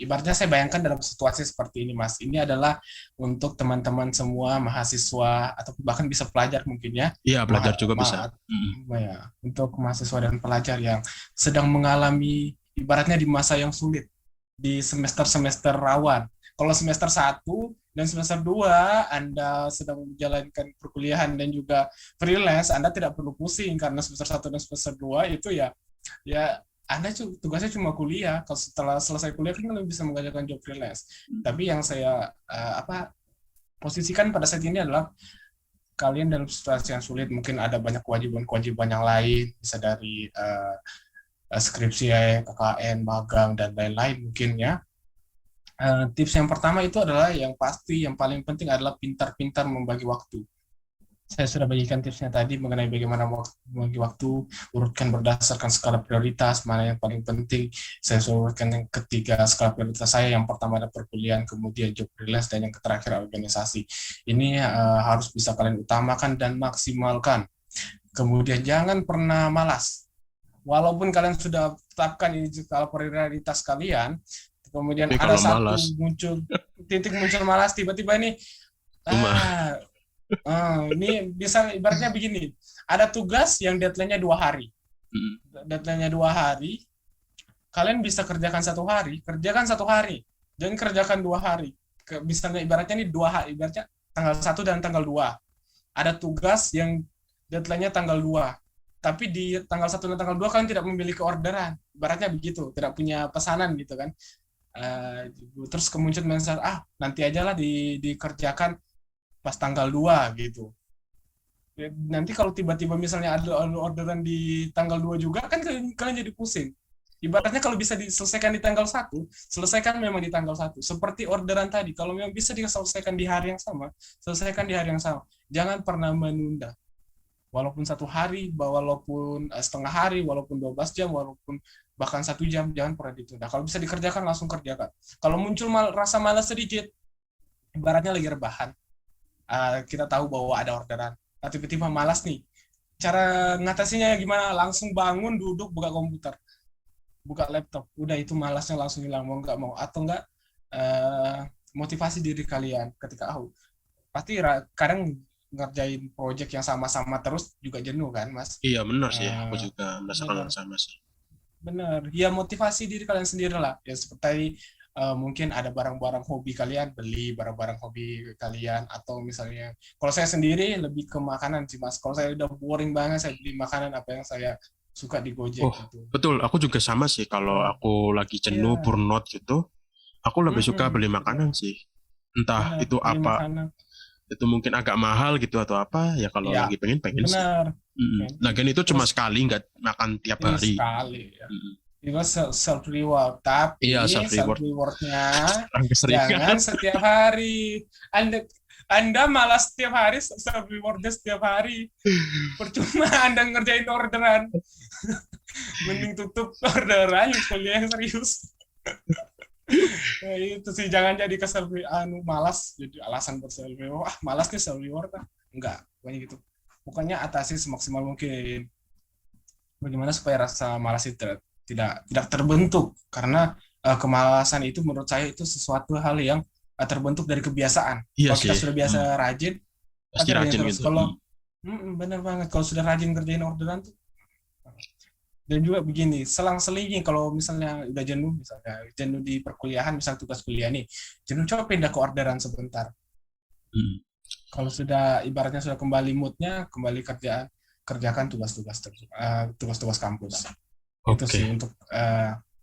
ibaratnya saya bayangkan dalam situasi seperti ini, Mas. Ini adalah untuk teman-teman semua mahasiswa atau bahkan bisa pelajar mungkin ya, Iya, belajar ma juga bisa. ma Mm. ya, untuk mahasiswa dan pelajar yang sedang mengalami ibaratnya di masa yang sulit, di semester-semester rawan. Kalau semester 1 dan semester 2 Anda sedang menjalankan perkuliahan dan juga freelance, Anda tidak perlu pusing karena semester 1 dan semester 2 itu ya Anda tugasnya cuma kuliah. Kalau setelah selesai kuliah kan kalian bisa mengerjakan job freelance. Tapi yang saya posisikan pada saat ini adalah kalian dalam situasi yang sulit, mungkin ada banyak kewajiban-kewajiban yang lain, bisa dari skripsi, KKN, magang dan lain-lain mungkin ya. Tips yang pertama itu adalah yang pasti, yang paling penting adalah pintar-pintar membagi waktu. Saya sudah bagikan tipsnya tadi mengenai bagaimana membagi waktu, urutkan berdasarkan skala prioritas, mana yang paling penting. Saya sudah urutkan yang ketiga skala prioritas saya, yang pertama ada perkuliahan, kemudian job freelance, dan yang terakhir organisasi. Ini harus bisa kalian utamakan dan maksimalkan. Kemudian jangan pernah malas. Walaupun kalian sudah tetapkan ini skala prioritas kalian, kemudian Tapi ada kalau satu malas, titik muncul malas, tiba-tiba ini cuma ah Ini bisa ibaratnya begini, ada tugas yang deadline-nya 2 hari. Mm. Deadline-nya 2 hari, kalian bisa kerjakan 1 hari, kerjakan 1 hari, jangan kerjakan 2 hari. Misalnya ibaratnya nih 2 hari, ibaratnya tanggal 1 dan tanggal 2. Ada tugas yang deadline-nya tanggal 2. Tapi di tanggal 1 dan tanggal 2 kalian tidak memiliki orderan. Ibaratnya begitu, tidak punya pesanan gitu kan. Eh, Terus kemudian mention, nanti aja lah dikerjakan pas tanggal 2 gitu. Nanti kalau tiba-tiba misalnya ada orderan di tanggal 2 juga, kan kalian jadi pusing. Ibaratnya kalau bisa diselesaikan di tanggal 1, selesaikan memang di tanggal 1. Seperti orderan tadi, kalau memang bisa diselesaikan di hari yang sama, selesaikan di hari yang sama. Jangan pernah menunda. Walaupun 1 hari, walaupun setengah hari, walaupun 12 jam, walaupun bahkan 1 jam, jangan pernah ditunda. Kalau bisa dikerjakan, langsung kerjakan. Kalau muncul rasa malas sedikit, ibaratnya lagi rebahan, kita tahu bahwa ada orderan, tiba-tiba malas nih. Cara ngatasinya gimana? Langsung bangun, duduk, buka komputer, buka laptop, udah itu malasnya langsung hilang, mau nggak mau. Atau nggak, motivasi diri kalian ketika pasti kadang ngerjain project yang sama-sama terus juga jenuh kan, Mas. Iya benar sih, aku Eh, juga merasakan hal benar, yang sama sih. benar. Ya motivasi diri kalian sendiri lah. Ya seperti mungkin ada barang-barang hobi kalian, beli barang-barang hobi kalian. Atau misalnya, kalau saya sendiri lebih ke makanan sih, Mas. Kalau saya udah boring banget, saya beli makanan apa yang saya suka di Gojek Oh, gitu. betul. Aku juga sama sih. Kalau Eh, aku lagi jenuh, Iya, burnout gitu, aku lebih suka beli benar, makanan sih. Entah benar. itu Beli apa, makanan. itu mungkin agak mahal gitu atau apa. Ya kalau Iya, lagi pengen, pengen sih. benar. Mm-mm. Lagian itu cuma Terus sekali, nggak makan tiap ini hari. sekali ya. Mm-mm. Itu self reward, Iya, tapi self self reward. rewardnya Orang jangan keseringan. setiap hari. Anda malas setiap hari, self rewardnya setiap hari. Percuma Anda ngerjain orderan. Mending tutup orderan yang kuliah yang serius. Ya, itu sih, jangan jadi ke self malas jadi alasan buat self reward. Malas nih self reward ah. Enggak, pokoknya gitu. Pokoknya atasi semaksimal mungkin. Bagaimana supaya rasa malas itu tidak terbentuk, karena kemalasan itu menurut saya itu sesuatu hal yang terbentuk dari kebiasaan. Iya Kalau kita sih. sudah biasa Mm. rajin, Pasti pasti rajin rajin terus. gitu. Mm. Kalau benar banget, kalau sudah rajin kerjain orderan tuh. Dan juga begini, selang-selingi kalau misalnya udah jenuh, misalnya jenuh di perkuliahan, misalnya tugas kuliah nih, jenuh, coba pindah ke orderan sebentar. Mm. Kalau sudah ibaratnya sudah kembali moodnya, kembali kerjakan tugas-tugas kampus. Itu sih Oke. untuk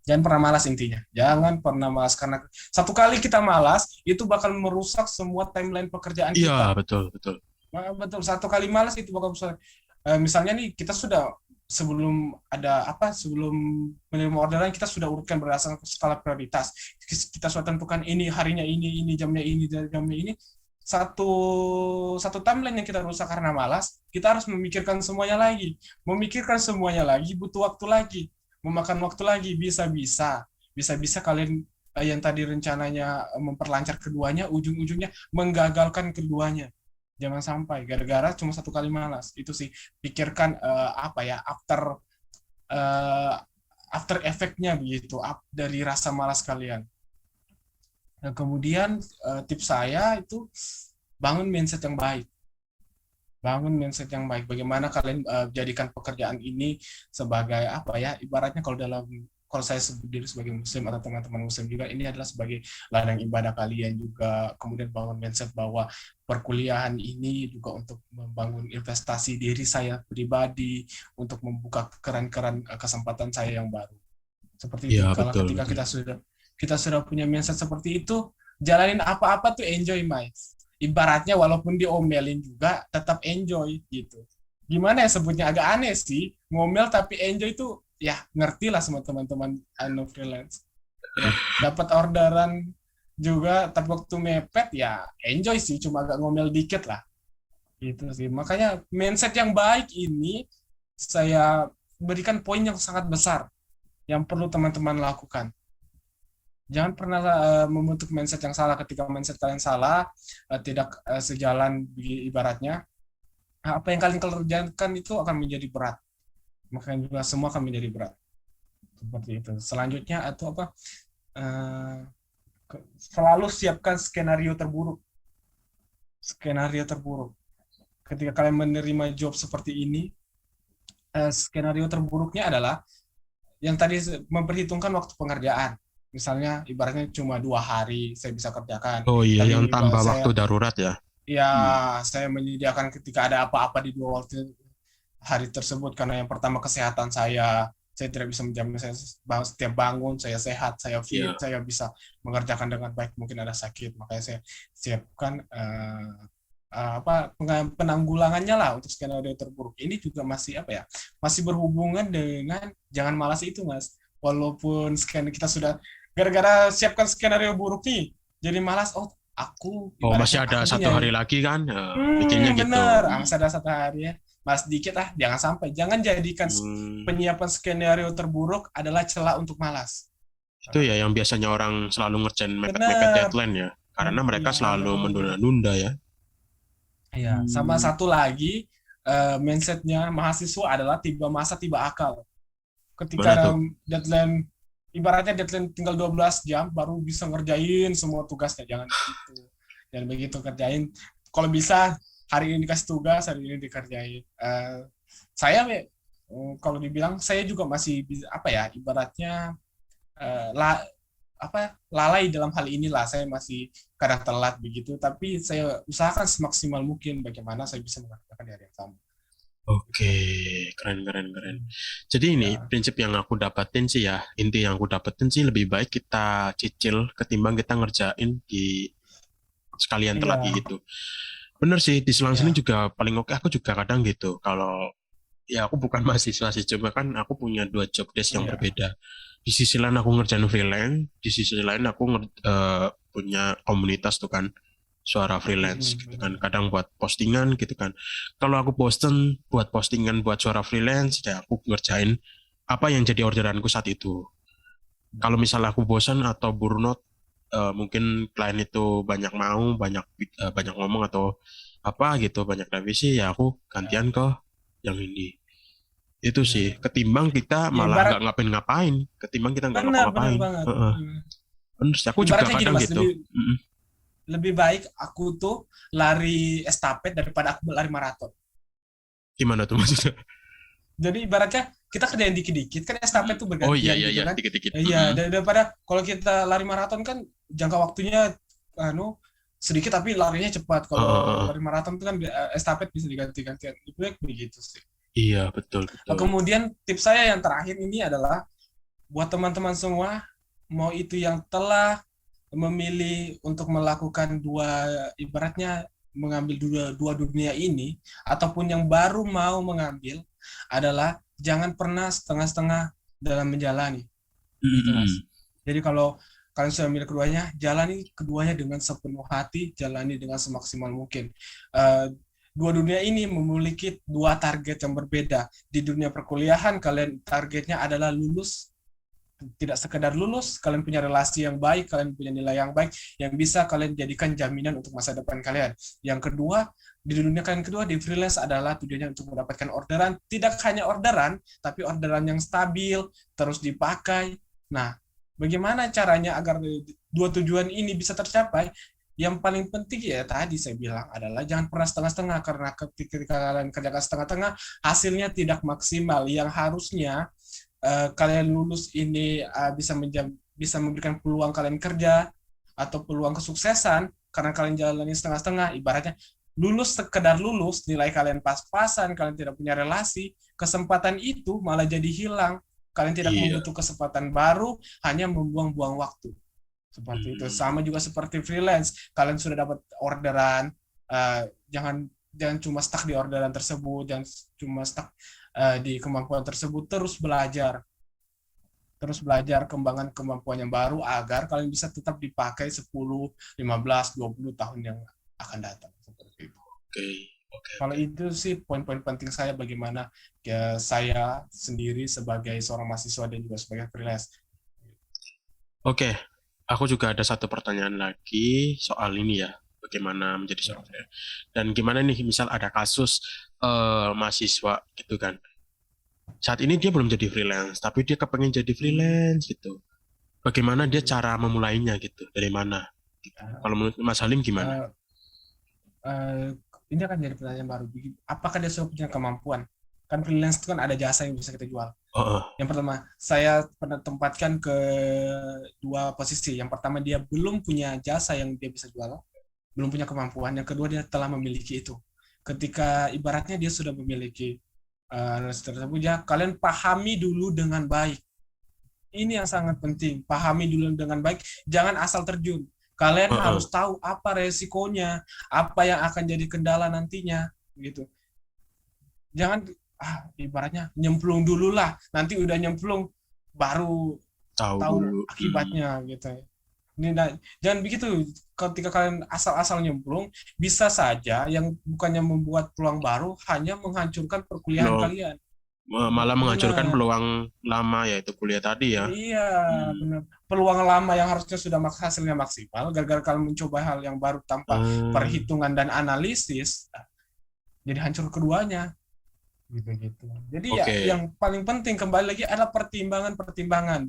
jangan pernah malas, intinya jangan pernah malas, karena satu kali kita malas itu bakal merusak semua timeline pekerjaan Iya, kita. betul, betul. Betul, satu kali malas itu bakal merusak. Misalnya nih, kita sudah sebelum menerima orderan, kita sudah urutkan berdasarkan skala prioritas. Kita sudah tentukan ini harinya, ini jamnya ini. Satu satu timeline yang kita rusak karena malas, kita harus memikirkan semuanya lagi, butuh waktu lagi, memakan waktu lagi. Bisa-bisa kalian yang tadi rencananya memperlancar keduanya, ujung-ujungnya menggagalkan keduanya. Jangan sampai gara-gara cuma satu kali malas. Itu sih, pikirkan apa ya, eh, after effect-nya begitu, dari rasa malas kalian. Nah, kemudian tips saya itu bangun mindset yang baik. Bangun mindset yang baik. Bagaimana kalian jadikan pekerjaan ini sebagai apa ya? Ibaratnya kalau saya sebut diri sebagai muslim, atau teman-teman muslim juga, ini adalah sebagai ladang ibadah kalian juga. Kemudian bangun mindset bahwa perkuliahan ini juga untuk membangun investasi diri saya pribadi, untuk membuka keran-keran kesempatan saya yang baru. Seperti Iya, itu. Kalau betul, ketika betul. kita sudah punya mindset seperti itu, jalanin apa-apa tuh enjoy, Mas. Ibaratnya walaupun diomelin juga tetap enjoy gitu. Gimana ya sebutnya, agak aneh sih, ngomel tapi enjoy itu ya, ngerti lah sama teman-teman freelance. Ya, dapat orderan juga tapi waktu mepet ya enjoy sih, cuma agak ngomel dikit lah. Gitu sih. Makanya mindset yang baik ini saya berikan poin yang sangat besar yang perlu teman-teman lakukan. Jangan pernah membentuk mindset yang salah. Ketika mindset kalian salah, tidak sejalan ibaratnya, apa yang kalian kerjakan itu akan menjadi berat. Makanya juga semua akan menjadi berat. Seperti itu. Selanjutnya atau apa? eh, Selalu siapkan skenario terburuk. Skenario terburuk. ketika kalian menerima job seperti ini, skenario terburuknya adalah yang tadi memperhitungkan waktu pengerjaan. Misalnya ibaratnya cuma 2 hari saya bisa kerjakan, Oh iya, yang tapi tambah waktu saya darurat ya. ya Hmm. saya menyediakan ketika ada apa-apa di 2 hari tersebut, karena yang pertama kesehatan saya tidak bisa menjamin saya setiap bangun saya sehat, saya fit, Iya. saya bisa mengerjakan dengan baik, mungkin ada sakit, makanya saya siapkan penanggulangannya lah untuk skenario terburuk. Ini juga masih apa ya, masih berhubungan dengan jangan malas itu, Mas. Walaupun kita sudah gara-gara siapkan skenario buruk nih jadi malas, oh aku Oh, masih ibaratnya ada aku satu punya. hari lagi kan? Bikinnya gitu. Bener. Angsa ada 1 hari ya. Mas dikit ah, jangan sampai. Jangan jadikan Hmm. penyiapan skenario terburuk adalah celah untuk malas. Itu ya yang biasanya orang selalu ngerjain mepet-mepet Bener. deadline ya. Karena mereka Iya, selalu betul. menunda-nunda ya. Iya, sama Hmm. satu lagi, mindsetnya mahasiswa adalah tiba masa tiba akal. Mana Ketika tuh? deadline, ibaratnya deadline tinggal 12 jam, baru bisa ngerjain semua tugasnya. Jangan begitu. Jangan begitu kerjain. Kalau bisa, hari ini dikasih tugas, hari ini dikerjain. Saya kalau dibilang saya juga masih bisa apa ya, ibaratnya eh, la, lalai dalam hal inilah, saya masih kadang telat begitu, tapi saya usahakan semaksimal mungkin bagaimana saya bisa mengerjakan di hari yang sama Oke, gitu. keren keren keren. Jadi ini Ya, prinsip yang aku dapetin sih ya, inti yang aku dapetin sih lebih baik kita cicil ketimbang kita ngerjain di sekalian telat iya, gitu. Bener sih, di selang-seling iya, juga paling oke. Aku juga kadang gitu. Kalau ya aku bukan mahasiswa sih, cuma kan aku punya dua job desk yang iya. berbeda. Di sisi lain aku ngerjain freelance, di sisi lain aku punya komunitas tuh kan, suara freelance gitu kan. Benar. Kadang buat postingan gitu kan. Kalau aku bosen buat postingan buat suara freelance, ya aku ngerjain apa yang jadi orderanku saat itu. Kalau misalnya aku bosan atau burnout, mungkin klien itu banyak mau, banyak ngomong atau apa gitu, banyak revisi, ya aku gantian Ya, ke yang ini. Itu sih, ya. ketimbang kita Ya, malah nggak ibarat ngapain-ngapain, ketimbang kita nggak benar, benar ngapa-ngapain. banget. Heeh. Bener sih, aku juga Ibaratnya gini, kadang Mas, gitu. lebih Mm-mm. lebih baik aku tuh lari estafet daripada aku lari maraton. Gimana tuh maksudnya? Jadi ibaratnya kita kerjain dikit-dikit, kan Mm. estafet tuh Oh iya bergantian iya gitu iya, kan. dikit-dikit. Iya, Mm-mm. daripada kalau kita lari maraton kan jangka waktunya anu sedikit tapi larinya cepat. Heeh, Kalau heeh. lari maraton itu kan estafet bisa diganti-gantian. Lebih baik begitu sih. Iya betul betul. Kemudian tips saya yang terakhir ini adalah buat teman-teman semua, mau itu yang telah memilih untuk melakukan ibaratnya mengambil dua dunia ini, ataupun yang baru mau mengambil, adalah jangan pernah setengah-setengah dalam menjalani gitu, Mas. Mm-mm. Jadi kalau kalian sudah memilih keduanya, jalani keduanya dengan sepenuh hati, jalani dengan semaksimal mungkin. Uh, Dua dunia ini memiliki dua target yang berbeda. Di dunia perkuliahan, kalian targetnya adalah lulus, tidak sekedar lulus, kalian punya relasi yang baik, kalian punya nilai yang baik, yang bisa kalian jadikan jaminan untuk masa depan kalian. Yang kedua, di dunia kalian kedua, di freelance adalah tujuannya untuk mendapatkan orderan, tidak hanya orderan, tapi orderan yang stabil, terus dipakai. Nah, bagaimana caranya agar dua tujuan ini bisa tercapai? Yang paling penting ya tadi saya bilang adalah jangan pernah setengah-setengah, karena ketika kalian kerjakan setengah-setengah, hasilnya tidak maksimal. Yang harusnya kalian lulus ini bisa memberikan peluang kalian kerja atau peluang kesuksesan, karena kalian jalani setengah-setengah, ibaratnya lulus sekedar lulus, nilai kalian pas-pasan, kalian tidak punya relasi, kesempatan itu malah jadi hilang, kalian tidak Iya. membutuhkan kesempatan baru, hanya membuang-buang waktu seperti itu. Hmm. Sama juga seperti freelance, kalian sudah dapat orderan, jangan jangan cuma stuck di orderan tersebut, jangan cuma stuck di kemampuan tersebut, terus belajar kembangan kemampuan yang baru agar kalian bisa tetap dipakai 10, 15, 20 tahun yang akan datang seperti itu. Oke oke Kalau oke. itu sih poin-poin penting saya, bagaimana ya, saya sendiri sebagai seorang mahasiswa dan juga sebagai freelance. Oke, aku juga ada satu pertanyaan lagi soal ini ya, bagaimana menjadi Ya, seorang freelance. Dan gimana nih, misal ada kasus mahasiswa gitu kan. Saat ini dia belum jadi freelance, tapi dia kepengen jadi hmm, freelance gitu. Bagaimana dia hmm, cara memulainya gitu? Dari mana? Gitu. uh, Kalau menurut Mas Halim gimana? uh, ini akan jadi pertanyaan baru. Apakah dia sudah punya kemampuan? Kan freelance itu kan ada jasa yang bisa kita jual. Heeh. Yang pertama, saya pernah tempatkan ke dua posisi. Yang pertama, dia belum punya jasa yang dia bisa jual, belum punya kemampuan. Yang kedua, dia telah memiliki itu. Ketika ibaratnya dia sudah memiliki tersebut, ya kalian pahami dulu dengan baik. Ini yang sangat penting. Pahami dulu dengan baik. Jangan asal terjun. Kalian Heeh. harus tahu apa resikonya, apa yang akan jadi kendala nantinya, gitu. Jangan ibaratnya nyemplung dulu lah. Nanti udah nyemplung baru Tahu tahu dulu. akibatnya gitu. Ini jangan begitu. Ketika kalian asal-asal nyemplung, bisa saja yang bukannya membuat peluang baru, hanya menghancurkan perkuliahan Belum, kalian. malah menghancurkan Benar. peluang lama yaitu kuliah tadi ya. Iya, Hmm. benar. Peluang lama yang harusnya sudah hasilnya maksimal, gara-gara kalian mencoba hal yang baru tanpa Hmm. perhitungan dan analisis, jadi hancur keduanya. Gitu-gitu. Jadi ya Oke. yang paling penting kembali lagi adalah pertimbangan-pertimbangan.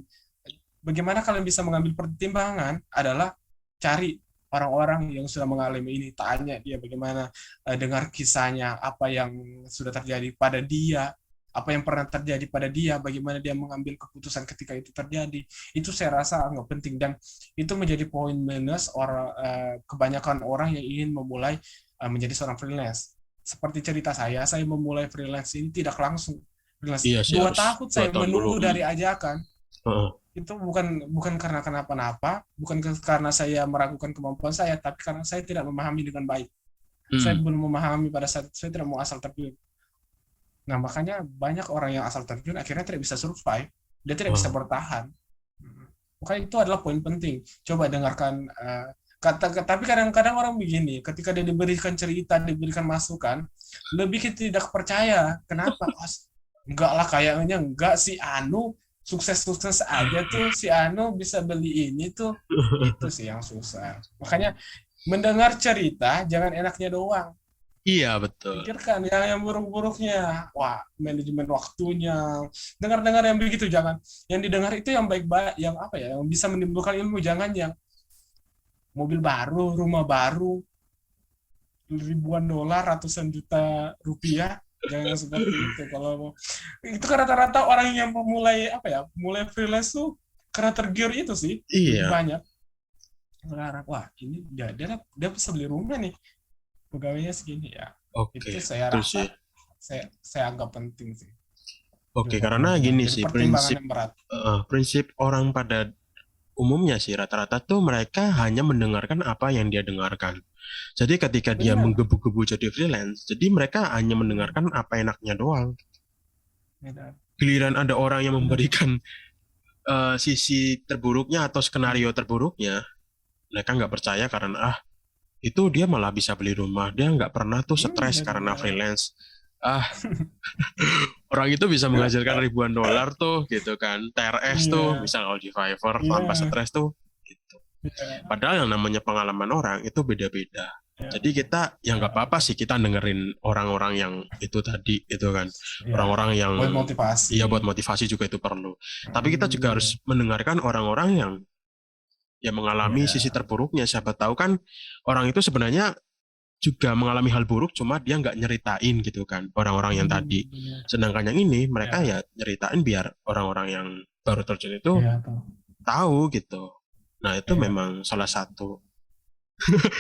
Bagaimana kalian bisa mengambil pertimbangan adalah cari orang-orang yang sudah mengalami ini, tanya dia bagaimana, dengar kisahnya, apa yang sudah terjadi pada dia, apa yang pernah terjadi pada dia, bagaimana dia mengambil keputusan ketika itu terjadi. Itu saya rasa nggak penting dan itu menjadi poin minus orang kebanyakan orang yang ingin memulai menjadi seorang freelance. Seperti cerita saya memulai freelance ini tidak langsung freelance. Iya sih Dua harus tahun dua saya tahun dulu. menunggu dari ajakan, Heeh. itu bukan karena kenapa-napa, bukan karena saya meragukan kemampuan saya, tapi karena saya tidak memahami dengan baik. Saya Hmm. belum memahami pada saat itu, saya tidak mau asal terjun. Nah, makanya banyak orang yang asal terjun akhirnya tidak bisa survive, dia tidak bisa Oh. bertahan. Makanya itu adalah poin penting. Coba dengarkan tapi kadang-kadang orang begini, ketika dia diberikan cerita, diberikan masukan, lebih tidak percaya. Kenapa? Oh, enggak lah kayaknya enggak si Anu sukses-sukses aja tuh si Anu bisa beli ini tuh itu sih yang susah. Makanya mendengar cerita jangan enaknya doang. Iya betul. Pikirkan yang buruk-buruknya. Wah, manajemen waktunya. Dengar-dengar yang begitu jangan. Yang didengar itu yang baik-baik, yang apa ya, yang bisa menimbulkan ilmu. Jangan yang mobil baru, rumah baru, ribuan dolar, ratusan juta rupiah. Jangan seperti itu. Kalau itu kan rata-rata orang yang memulai apa ya, mulai freelance tuh karena tergiur itu sih lebih Iya. banyak. Sekarang, wah ini dia bisa beli rumah nih, pegawainya segini ya. Oke, Itu saya betul sih. rasa saya anggap penting sih. Oke, Juga karena penting gini jadi sih pertimbangan prinsip yang berat. prinsip orang pada umumnya sih rata-rata tuh mereka hanya mendengarkan apa yang dia dengarkan. Jadi ketika dia Benar. menggebu-gebu jadi freelance, jadi mereka hanya mendengarkan apa enaknya doang. Benar. Giliran ada orang yang Benar. memberikan sisi terburuknya atau skenario terburuknya, mereka nggak percaya karena itu dia malah bisa beli rumah, dia nggak pernah tuh stres karena Benar. freelance. Ah, orang itu bisa menghasilkan ribuan dolar tuh gitu kan. TRS tuh, Iya, misal kalau di Fiverr tanpa iya, stres tuh gitu. iya, Padahal yang namanya pengalaman orang itu beda-beda. iya, Jadi kita ya nggak iya, apa-apa sih kita dengerin orang-orang yang itu tadi itu kan. iya. Orang-orang yang Buat motivasi. ya buat motivasi juga itu perlu. Tapi kita juga Iya, harus mendengarkan orang-orang yang ya mengalami sisi iya. terburuknya. Siapa tahu kan orang itu sebenarnya juga mengalami hal buruk, cuma dia nggak nyeritain gitu kan orang-orang yang tadi. Benar. Sedangkan yang ini mereka Iya, ya nyeritain biar orang-orang yang baru terjun itu iya tuh. tahu gitu. Nah itu Iya. memang salah satu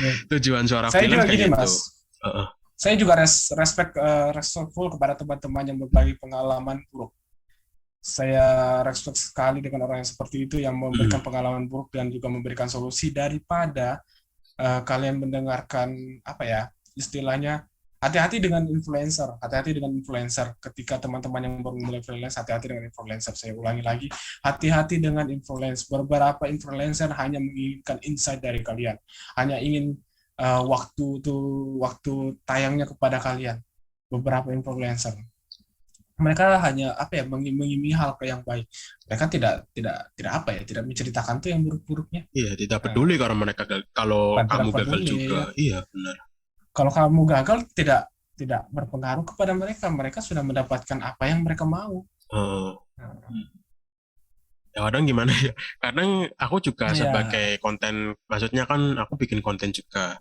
Iya. tujuan suara Saya juga freelance gini, kayak gitu. Mas. Heeh. Saya juga respectful kepada teman-teman yang berbagi pengalaman buruk. Saya respect sekali dengan orang yang seperti itu yang memberikan pengalaman buruk dan juga memberikan solusi daripada kalian mendengarkan apa ya istilahnya hati-hati dengan influencer ketika teman-teman yang baru mulai freelance hati-hati dengan influencer saya ulangi lagi hati-hati dengan influencer beberapa influencer hanya menginginkan insight dari kalian hanya ingin waktu tayangnya kepada kalian beberapa influencer mereka hanya apa ya mengiming hal yang baik mereka tidak apa ya tidak menceritakan tuh yang buruk-buruknya. Iya, tidak peduli Nah, kalau mereka kalau bukan tidak kamu gagal peduli juga. ya. Iya, benar. Kalau kamu gagal tidak berpengaruh kepada mereka. Mereka sudah mendapatkan apa yang mereka mau. Heeh. Nah, Ya kadang gimana ya? Kadang aku juga ya, sebagai konten, maksudnya kan aku bikin konten juga.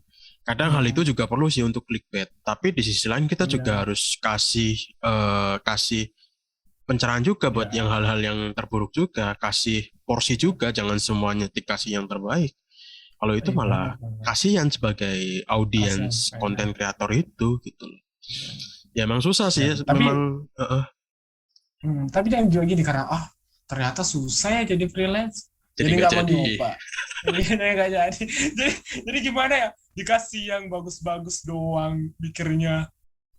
Kadang hal itu Iya, juga perlu sih untuk clickbait, tapi di sisi lain kita juga iya, harus kasih pencerahan juga buat yang iya, hal-hal yang terburuk juga, kasih porsi juga, jangan semuanya dikasih yang terbaik. Kalau itu iya banget, malah banget. kasihan sebagai Kasihan, audiens konten kreator itu gitu loh. Ya emang susah sih, Tapi memang tapi jangan juga gini karena ternyata susah ya jadi freelance. jadi Jadi nggak nggak mau jadi. nyoba. Jadi nggak jadi. Jadi gimana ya? Dikasih yang bagus-bagus doang, pikirnya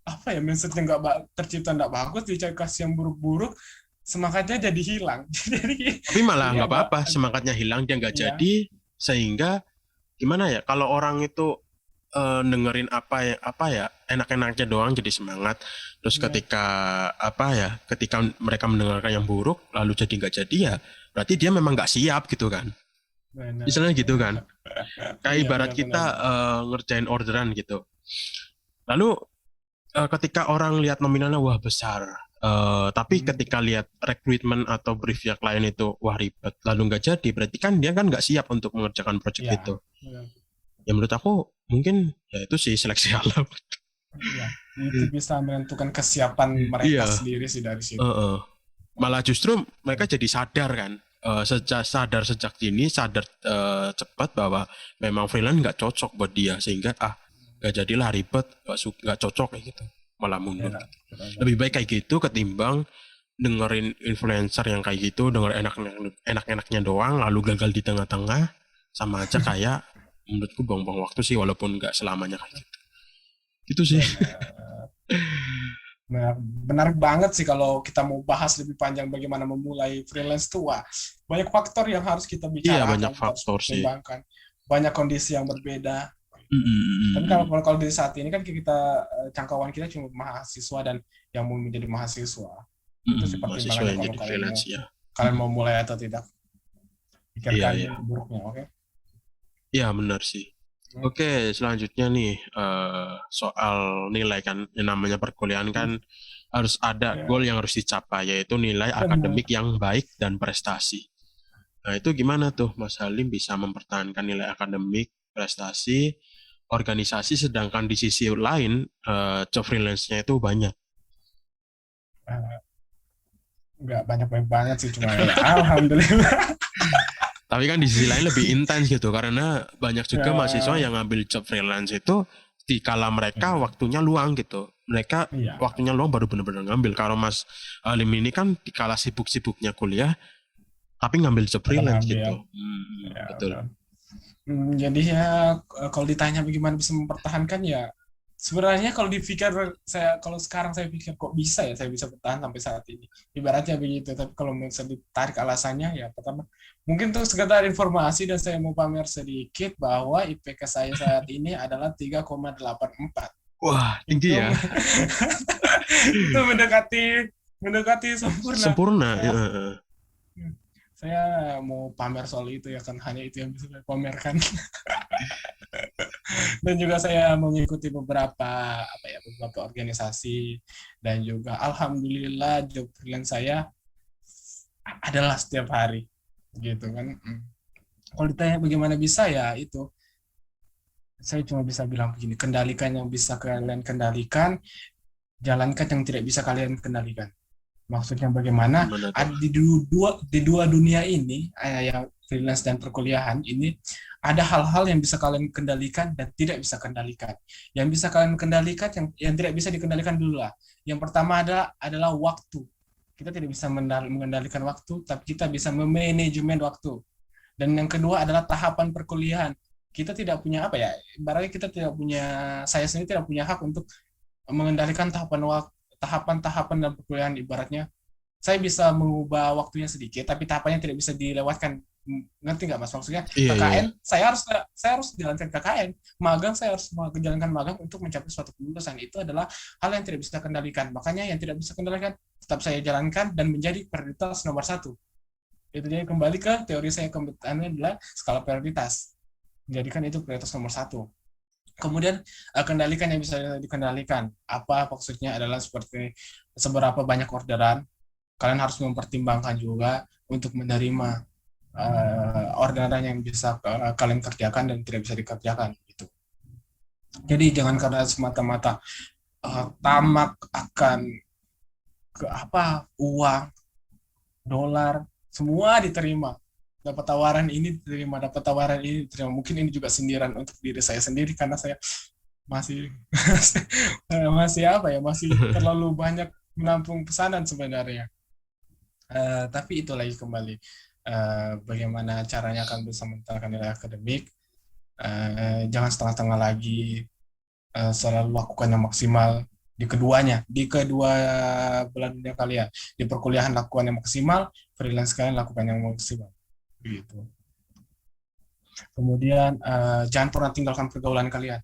apa ya mindsetnya tercipta nggak bagus, dikasih yang buruk-buruk, semangatnya jadi hilang. Tapi malah Jadi nggak agak apa-apa, agak semangatnya hilang dia nggak ya jadi, sehingga gimana ya? Kalau orang itu dengerin apa ya enak-enaknya doang jadi semangat. Terus ya ketika mereka mendengarkan yang buruk lalu jadi nggak jadi ya, berarti dia memang nggak siap gitu kan. benar. Misalnya gitu kan. Kayak Iya ibarat benar benar kita benar. ngerjain orderan gitu. Lalu ketika orang lihat nominalnya wah besar, tapi Hmm, ketika lihat rekrutmen atau briefnya klien itu wah ribet, lalu nggak jadi, berarti kan dia kan nggak siap untuk mengerjakan project ya itu. benar. Ya menurut aku mungkin ya itu sih seleksi alam. Iya, itu bisa menentukan kesiapan mereka Iya, sendiri sih dari situ. uh-uh. Malah justru mereka jadi sadar kan, sadar sejak dini, sadar cepat bahwa memang freelance nggak cocok buat dia, sehingga nggak jadilah ribet, nggak cocok kayak gitu, malah mundur. Ya, benar-benar. Lebih baik kayak gitu ketimbang dengerin influencer yang kayak gitu, denger enak-enaknya doang, lalu gagal di tengah-tengah, sama aja kayak menurutku buang-buang waktu sih, walaupun nggak selamanya kayak gitu. Gitu sih. Benar. Benar banget sih kalau kita mau bahas lebih panjang bagaimana memulai freelance tuh, wah, banyak faktor yang harus kita Iya banyak bicarakan, kita harus faktor sih. pertimbangkan, banyak kondisi yang berbeda. Tapi kalau Mm-mm. kalau di saat ini kan kita jangkauan kita cuma mahasiswa dan yang mau menjadi mahasiswa, itu sih Mahasiswa pertimbangannya yang kalau jadi freelance ya. kalian mau mulai atau tidak, Iya, pikirkan iya. buruknya, oke? Iya, benar sih. Oke, selanjutnya nih soal nilai kan, yang namanya perkuliahan kan harus ada goal Ya, yang harus dicapai, yaitu nilai benar. akademik yang baik dan prestasi. Nah, itu gimana tuh Mas Halim bisa mempertahankan nilai akademik, prestasi, organisasi, sedangkan di sisi lain job freelance-nya itu banyak. Eh, nggak banyak-banyak banget sih, cuma ya alhamdulillah. Tapi kan di sisi lain lebih intens gitu, karena banyak juga mahasiswa Ya, yang ngambil job freelance itu di kala mereka ya, waktunya luang gitu. Mereka iya, waktunya luang baru benar-benar ngambil. Kalau Mas Halim ini kan di kala sibuk-sibuknya kuliah, tapi ngambil job tetap freelance ngambil. gitu. Ya, Betul. benar. Jadi ya kalau ditanya bagaimana bisa mempertahankan ya sebenarnya kalau dipikir saya kalau sekarang saya pikir kok bisa ya saya bisa bertahan sampai saat ini. Ibaratnya begitu. Tapi kalau misalnya ditarik alasannya ya pertama mungkin untuk sekedar informasi dan saya mau pamer sedikit bahwa IPK saya saat ini adalah 3,84. Wah, tinggi Itu ya. itu mendekati mendekati sempurna. Sempurna. Saya Ya. saya mau pamer soal itu ya kan hanya itu yang bisa saya pamerkan. Dan juga saya mengikuti beberapa organisasi dan juga alhamdulillah job freelance saya adalah setiap hari gitu kan. Kalau ditanya bagaimana bisa ya itu saya cuma bisa bilang begini, kendalikan yang bisa kalian kendalikan, jalankan yang tidak bisa kalian kendalikan. Maksudnya bagaimana? Gimana tuh? Di dua dunia ini, yang freelance dan perkuliahan ini, ada hal-hal yang bisa kalian kendalikan dan tidak bisa kendalikan. Yang bisa kalian kendalikan, yang tidak bisa dikendalikan dulu lah. Yang pertama adalah waktu. Kita tidak bisa mengendalikan waktu, tapi kita bisa memanajemen waktu. Dan yang kedua adalah tahapan perkuliahan. Kita tidak punya apa ya? Ibaratnya kita tidak punya, saya sendiri tidak punya hak untuk mengendalikan tahapan-tahapan dalam perkuliahan. Ibaratnya saya bisa mengubah waktunya sedikit tapi tahapannya tidak bisa dilewatkan. Ngerti nggak mas maksudnya? Iya, iya, iya. KKN saya harus jalankan KKN, magang saya harus menjalankan magang untuk mencapai suatu kelulusan. Itu adalah hal yang tidak bisa kendalikan, makanya yang tidak bisa kendalikan tetap saya jalankan dan menjadi prioritas nomor satu. Itu dia kembali ke teori saya kebetulannya adalah skala prioritas, menjadikan itu prioritas nomor satu. Kemudian kendalikan yang bisa dikendalikan. Apa maksudnya adalah seperti seberapa banyak orderan. Kalian harus mempertimbangkan juga untuk menerima orderan yang bisa kalian kerjakan dan tidak bisa dikerjakan. Gitu. Jadi jangan karena semata-mata tamak akan ke apa uang, dolar, semua diterima. Dapat tawaran ini diterima, dapat tawaran ini diterima. Mungkin ini juga sindiran untuk diri saya sendiri karena saya masih masih apa ya, masih terlalu banyak menampung pesanan sebenarnya. Tapi itu lagi kembali bagaimana caranya akan bisa meningkatkan nilai akademik. Jangan setengah-setengah lagi, selalu lakukan yang maksimal di keduanya, di kedua belah dunia kalian. Di perkuliahan lakukan yang maksimal, freelance kalian lakukan yang maksimal. Gitu. Kemudian jangan pernah tinggalkan pergaulan kalian.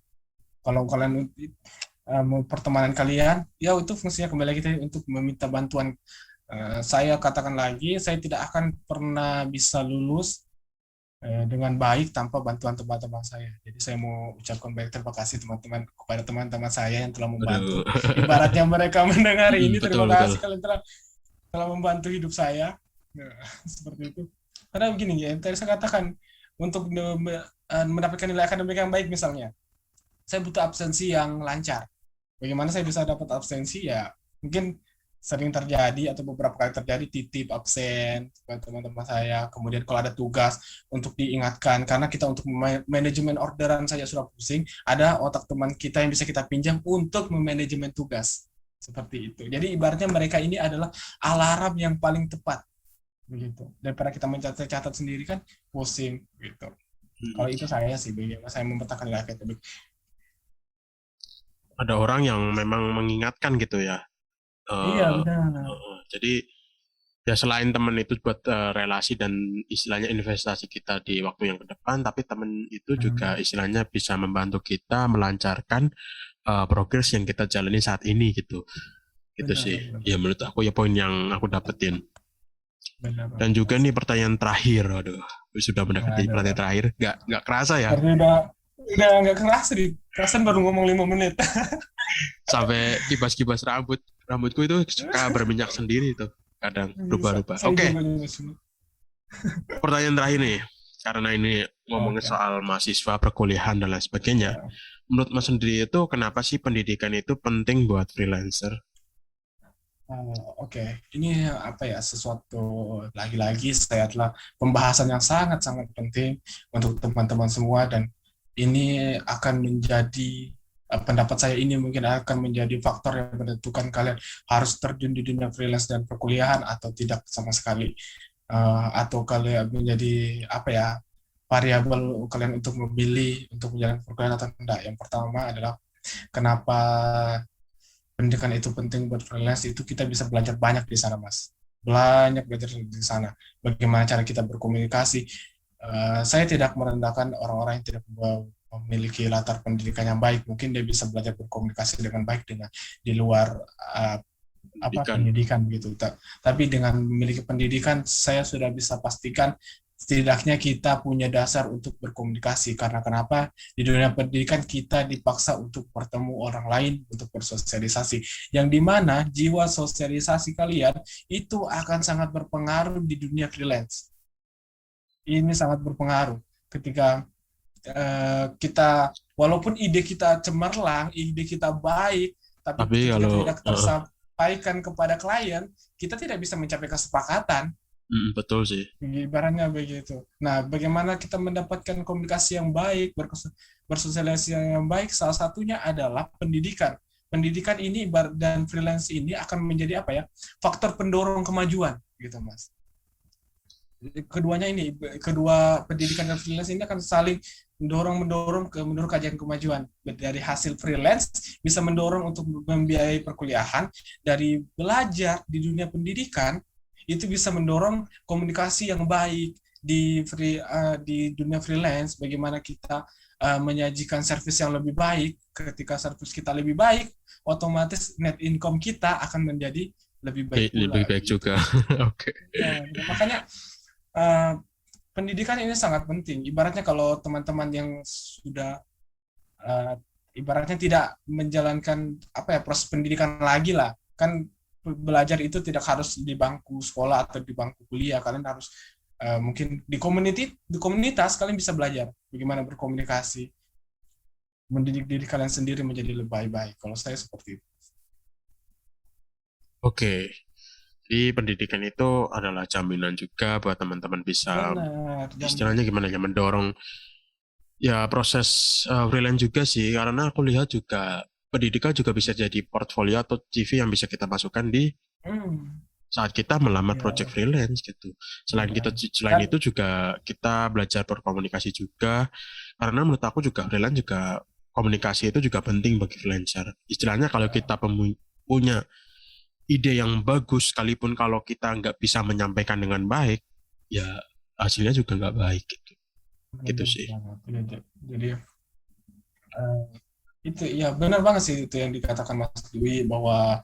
Kalau kalian pertemanan kalian, ya itu fungsinya kembali lagi untuk meminta bantuan. Saya katakan lagi, saya tidak akan pernah bisa lulus dengan baik tanpa bantuan teman-teman saya. Jadi saya mau ucapkan banyak terima kasih teman-teman kepada teman-teman saya yang telah Aduh. membantu. Ibaratnya mereka mendengar ini, terima Betul betul. kasih kalian telah membantu hidup saya. Nah, seperti itu. Karena begini ya, tadi saya katakan untuk mendapatkan nilai akademik yang baik misalnya, saya butuh absensi yang lancar. Bagaimana saya bisa dapat absensi ya? Mungkin sering terjadi atau beberapa kali terjadi titip absen ke teman-teman saya. Kemudian kalau ada tugas untuk diingatkan, karena kita untuk manajemen orderan saja sudah pusing, ada otak teman kita yang bisa kita pinjam untuk memanajemen tugas. Seperti itu. Jadi ibaratnya mereka ini adalah alarm yang paling tepat. Begitu. Daripada kita mencatat-catat sendiri kan pusing. Gitu. Hmm. Kalau itu saya sih, bagaimana saya memetakan nilai akademik. Ada orang yang memang mengingatkan gitu ya. Iya, Eh, benar. jadi ya selain teman itu buat relasi dan istilahnya investasi kita di waktu yang ke depan, tapi teman itu juga Hmm, istilahnya bisa membantu kita melancarkan progres yang kita jalani saat ini gitu. Gitu benar, sih. benar, Ya menurut aku ya poin yang aku dapetin. benar Dan banget, juga Mas. nih pertanyaan terakhir, aduh, sudah mendekati pertanyaan Waduh, terakhir, nggak kerasa ya, tapi udah nggak kerasa nih. Perasaan baru ngomong 5 menit. sampai kibas-kibas rambutku itu suka berminyak sendiri tuh, kadang berubah-ubah. Saya Oke, juga sih. pertanyaan terakhir nih, karena ini ngomongin Oke. soal mahasiswa, perkuliahan dan lain sebagainya. Ya. Menurut Mas sendiri itu kenapa sih pendidikan itu penting buat freelancer? Oke, ini apa ya, sesuatu lagi-lagi saya telah pembahasan yang sangat-sangat penting untuk teman-teman semua, dan ini akan menjadi pendapat saya ini mungkin akan menjadi faktor yang menentukan kalian harus terjun di dunia freelance dan perkuliahan atau tidak sama sekali. Atau kalian menjadi apa ya, variabel kalian untuk memilih untuk menjalani perkuliahan atau tidak. Yang pertama adalah kenapa pendidikan itu penting buat freelance, itu kita bisa belajar banyak di sana, Mas. Banyak belajar di sana. Bagaimana cara kita berkomunikasi. Saya tidak merendahkan orang-orang yang tidak memiliki latar pendidikan yang baik. Mungkin dia bisa belajar berkomunikasi dengan baik dengan di luar uh, apa Pendidikan. pendidikan begitu. Tapi dengan memiliki pendidikan, saya sudah bisa pastikan setidaknya kita punya dasar untuk berkomunikasi. Karena kenapa? Di dunia pendidikan kita dipaksa untuk bertemu orang lain, untuk bersosialisasi. Yang dimana jiwa sosialisasi kalian itu akan sangat berpengaruh di dunia freelance. Ini sangat berpengaruh ketika kita, walaupun ide kita cemerlang, ide kita baik, tapi Tapi ketika kalau tidak tersampaikan kepada klien, kita tidak bisa mencapai kesepakatan. betul sih. Ibaratnya begitu. Nah, bagaimana kita mendapatkan komunikasi yang baik, bersosialisasi yang baik? Salah satunya adalah pendidikan. Pendidikan ini dan freelance ini akan menjadi apa ya? Faktor pendorong kemajuan, gitu, Mas. Keduanya ini, kedua pendidikan dan freelance ini akan saling mendorong menurut kajian kemajuan. Dari hasil freelance bisa mendorong untuk membiayai perkuliahan, dari belajar di dunia pendidikan itu bisa mendorong komunikasi yang baik di dunia freelance. Bagaimana kita menyajikan service yang lebih baik. Ketika service kita lebih baik, otomatis net income kita akan menjadi lebih baik Lebih pula baik gitu. juga. Oke. Ya, makanya uh, pendidikan ini sangat penting. Ibaratnya kalau teman-teman yang sudah uh, ibaratnya tidak menjalankan apa ya, proses pendidikan lagi lah, kan belajar itu tidak harus di bangku sekolah atau di bangku kuliah. Kalian harus mungkin di komunitas kalian bisa belajar bagaimana berkomunikasi. mendidik diri kalian sendiri menjadi lebih baik. Kalau saya seperti itu. Oke. Jadi pendidikan itu adalah jaminan juga buat teman-teman bisa Benar, jaminan. istilahnya gimana ya mendorong ya proses freelance juga sih karena aku lihat juga pendidikan juga bisa jadi portfolio atau CV yang bisa kita masukkan di Hmm, saat kita melamar project ya, freelance gitu. benar. Selain Dan itu juga kita belajar berkomunikasi juga karena menurut aku juga freelance juga komunikasi itu juga penting bagi freelancer. Istilahnya kalau ya, kita punya ide yang bagus sekalipun kalau kita nggak bisa menyampaikan dengan baik, ya hasilnya juga nggak baik gitu. Gitu benar sih. banget. Jadi eh, itu ya benar banget sih itu yang dikatakan Mas Dwi bahwa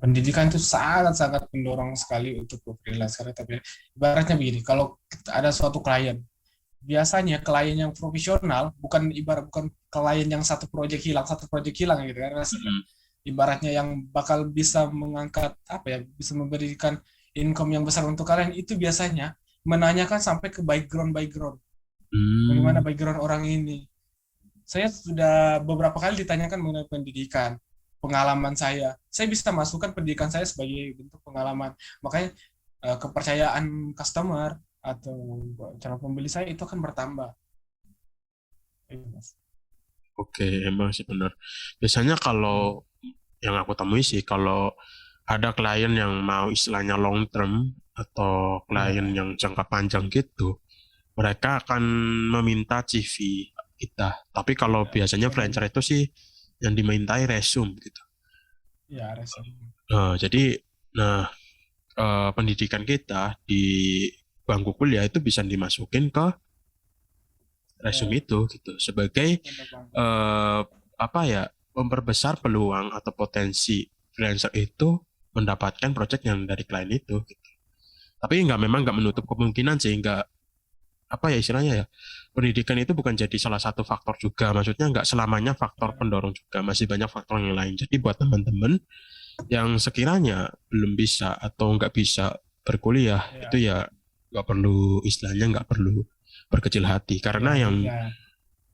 pendidikan itu sangat-sangat mendorong sekali untuk freelancer. Tapi ibaratnya begini, kalau ada suatu klien, biasanya klien yang profesional bukan klien yang satu proyek hilang gitu kan rasanya. Mm. Ibaratnya yang bakal bisa mengangkat apa ya, bisa memberikan income yang besar untuk kalian itu biasanya menanyakan sampai ke background bagaimana Hmm. background orang ini. Saya sudah beberapa kali ditanyakan mengenai pendidikan, pengalaman saya. Saya bisa masukkan pendidikan saya sebagai bentuk pengalaman. Makanya kepercayaan customer atau calon pembeli saya itu akan bertambah. Iya, Mas. Oke, emang sih benar. Biasanya kalau Hmm. yang aku temui sih, kalau ada klien yang mau istilahnya long term atau klien Iya, yang jangka panjang gitu, mereka akan meminta CV kita. Tapi kalau iya, biasanya freelancer benar. itu sih yang dimintai resume gitu. Iya, resume. Jadi, nah pendidikan kita di bangku kuliah itu bisa dimasukin ke resume Ya, itu gitu sebagai benar banget. eh, apa ya memperbesar peluang atau potensi freelancer itu mendapatkan project yang dari klien itu gitu. Tapi nggak memang nggak Benar menutup banget. kemungkinan sehingga apa ya istilahnya ya pendidikan itu bukan jadi salah satu faktor juga maksudnya nggak selamanya faktor Ya, pendorong juga masih banyak faktor yang lain jadi buat teman-teman yang sekiranya belum bisa atau nggak bisa berkuliah itu ya, ya nggak perlu istilahnya nggak perlu berkecil hati karena ya, yang ya,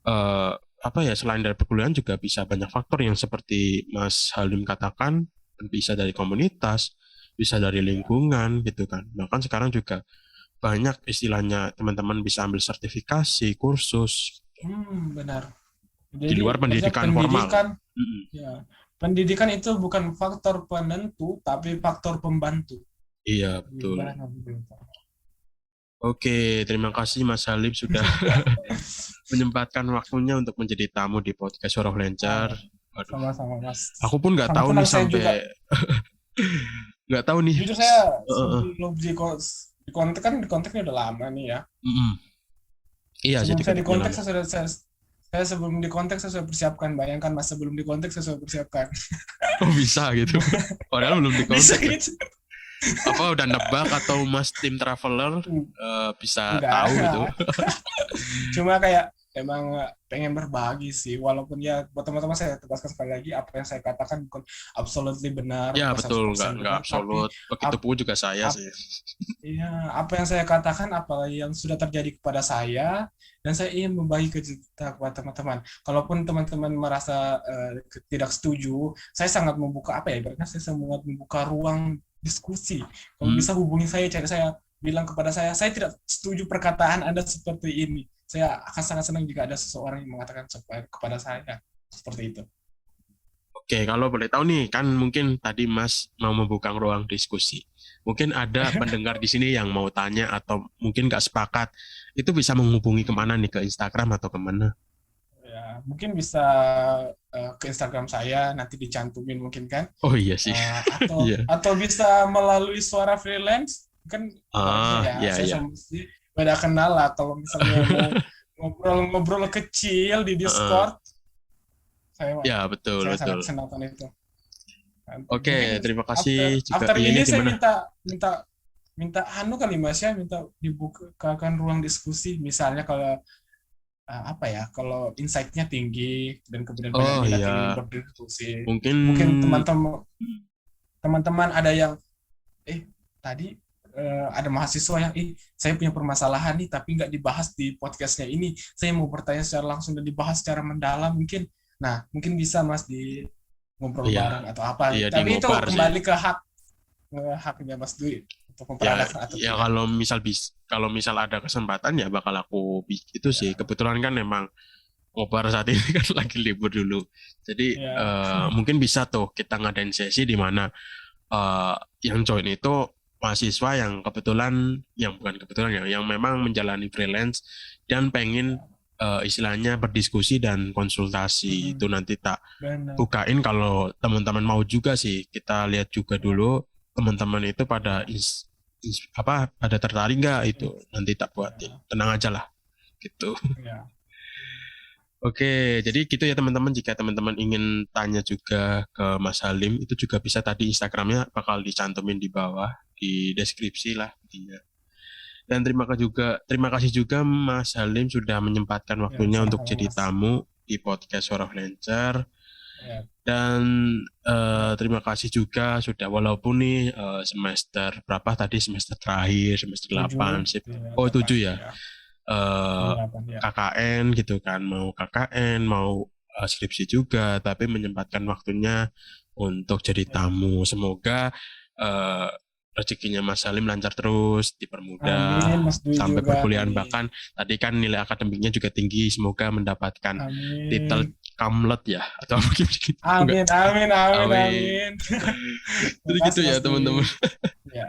eh, apa ya selain dari perkuliahan juga bisa banyak faktor yang seperti Mas Halim katakan bisa dari komunitas bisa dari ya. lingkungan gitu kan bahkan sekarang juga banyak istilahnya teman-teman bisa ambil sertifikasi kursus Benar. di Jadi luar maksudnya pendidikan formal. pendidikan, Mm-mm. ya, pendidikan itu bukan faktor penentu, tapi faktor pembantu. Iya betul. Ibaratnya begitu. Oke, terima kasih Mas Halim sudah menyempatkan waktunya untuk menjadi tamu di podcast Horoh Lencar. Ah, Waduh, sama-sama Mas. aku pun nggak Sangat tahu nih senang saya juga. sampai nggak tahu nih. Jujur saya Heeh. sebelum di kontak kan di kontaknya udah lama nih ya. Mm-mm. Iya sih Sebelum saya di dikontaknya kontak lama. saya sebelum di kontak saya sudah persiapkan. Bayangkan Mas sebelum di kontak saya sudah persiapkan. Oh bisa gitu. Padahal belum Bisa dikontak ya. gitu? Apa udah nebak atau Mas tim traveler bisa tahu gitu. Enggak. Cuma kayak emang pengen berbagi sih, walaupun ya buat teman-teman saya tegaskan sekali lagi apa yang saya katakan bukan absolutely benar, Ya bukan betul 100% nggak benar, tapi absolut. Begitu ap, pun juga saya ap, sih. ya, apa yang saya katakan, apa yang sudah terjadi kepada saya, dan saya ingin membagi ke kita kepada teman-teman. Kalaupun teman-teman merasa tidak setuju, saya sangat membuka apa ya, ibaratnya saya sangat membuka ruang diskusi. Kalau Hmm. bisa hubungi saya, cari saya, bilang kepada saya tidak setuju perkataan Anda seperti ini. Saya akan sangat senang jika ada seseorang yang mengatakan kepada saya seperti itu. Oke, kalau boleh tahu nih, kan mungkin tadi Mas mau membuka ruang diskusi. Mungkin ada pendengar di sini yang mau tanya atau mungkin nggak sepakat, itu bisa menghubungi kemana nih, ke Instagram atau kemana? Ya, mungkin bisa ke Instagram saya nanti dicantumin mungkin kan. Oh iya sih, Atau iya. bisa melalui suara freelance kan ibaratnya Ah, ya iya, saya iya. sama mesti beda kenal lah kalau misalnya mau ngobrol-ngobrol kecil di Heeh. Discord saya Ya, betul, saya betul. sangat senang kan itu. Nanti Oke, mungkin terima kasih after juga. after Iya, iya, ini saya gimana? minta minta minta anu kali Mas ya, minta dibukakan ruang diskusi misalnya kalau apa ya, kalau insight-nya tinggi dan kemudian banyak Oh minat iya, ingin berdiskusi, mungkin mungkin teman-teman ada yang tadi ada mahasiswa yang saya punya permasalahan nih tapi nggak dibahas di podcastnya ini, saya mau bertanya secara langsung dan dibahas secara mendalam mungkin. Nah, mungkin bisa Mas di ngobrol Iya, bareng atau apa, iya di tapi itu ngobar sih. kembali ke haknya Mas Dwi untuk Ya, memperadakan atau ya tidak. kalau misal ada kesempatan ya bakal aku itu sih. Ya, Kebetulan kan memang ngobar saat ini kan lagi libur dulu. Jadi ya, mungkin bisa tuh kita ngadain sesi di mana eh, yang join itu mahasiswa yang kebetulan, yang bukan kebetulan ya, yang memang menjalani freelance dan pengen istilahnya berdiskusi dan konsultasi. Itu mm, nanti tak benar. bukain kalau teman-teman mau juga sih. Kita lihat juga Ya, dulu teman-teman itu pada ya, apa ada tertarik nggak itu. Nanti tak buatin. ya, Tenang aja lah gitu. ya. Oke, jadi gitu ya teman-teman. Jika teman-teman ingin tanya juga ke Mas Halim, itu juga bisa tadi Instagramnya bakal dicantumin di bawah di deskripsi lah dia. Dan terima kasih juga Mas Halim sudah menyempatkan Ya, waktunya untuk sama-sama jadi Mas. tamu di podcast Suara Flancer. Ya, Dan ya, terima kasih juga sudah walaupun nih semester berapa tadi, semester terakhir semester 8 7 sip. ya, Oh 8 7 ya. ya, eh 8 ya. KKN gitu kan, mau KKN mau skripsi juga tapi menyempatkan waktunya untuk jadi Ya. tamu. Semoga eh, rezekinya Mas Salim lancar terus, Amin, dipermudah Mas Dwi sampai juga. perkuliahan, Amin. bahkan tadi kan nilai akademiknya juga tinggi. Semoga mendapatkan titel Amin. Kamlet ya atau apa gitu. Enggak. Amin, amin, amin, Amin. amin. Jadi gitu Makasih ya Mas teman-teman. Dwi. Ya.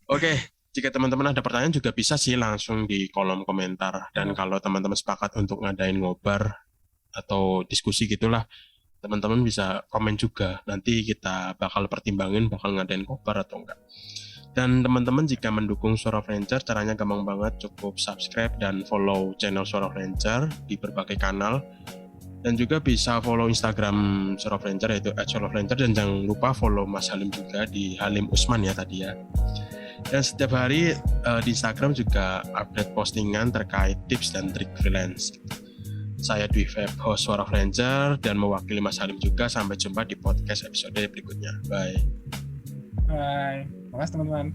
Oke, jika teman-teman ada pertanyaan juga bisa sih langsung di kolom komentar. Dan Ya. kalau teman-teman sepakat untuk ngadain ngobar atau diskusi gitulah, teman-teman bisa komen juga. Nanti kita bakal pertimbangin bakal ngadain ngobar atau enggak. Dan teman-teman jika mendukung Suara Flancer, caranya gampang banget, cukup subscribe dan follow channel Suara Flancer di berbagai kanal. Dan juga bisa follow Instagram Suara Flancer yaitu @suaraflancer, dan jangan lupa follow Mas Halim juga di Halim Usman ya tadi ya. Dan setiap hari di Instagram juga update postingan terkait tips dan trik freelance. Saya Dwi Feb, host Suara Flancer dan mewakili Mas Halim juga. Sampai jumpa di podcast episode berikutnya. Bye. Bye. Makasih teman-teman.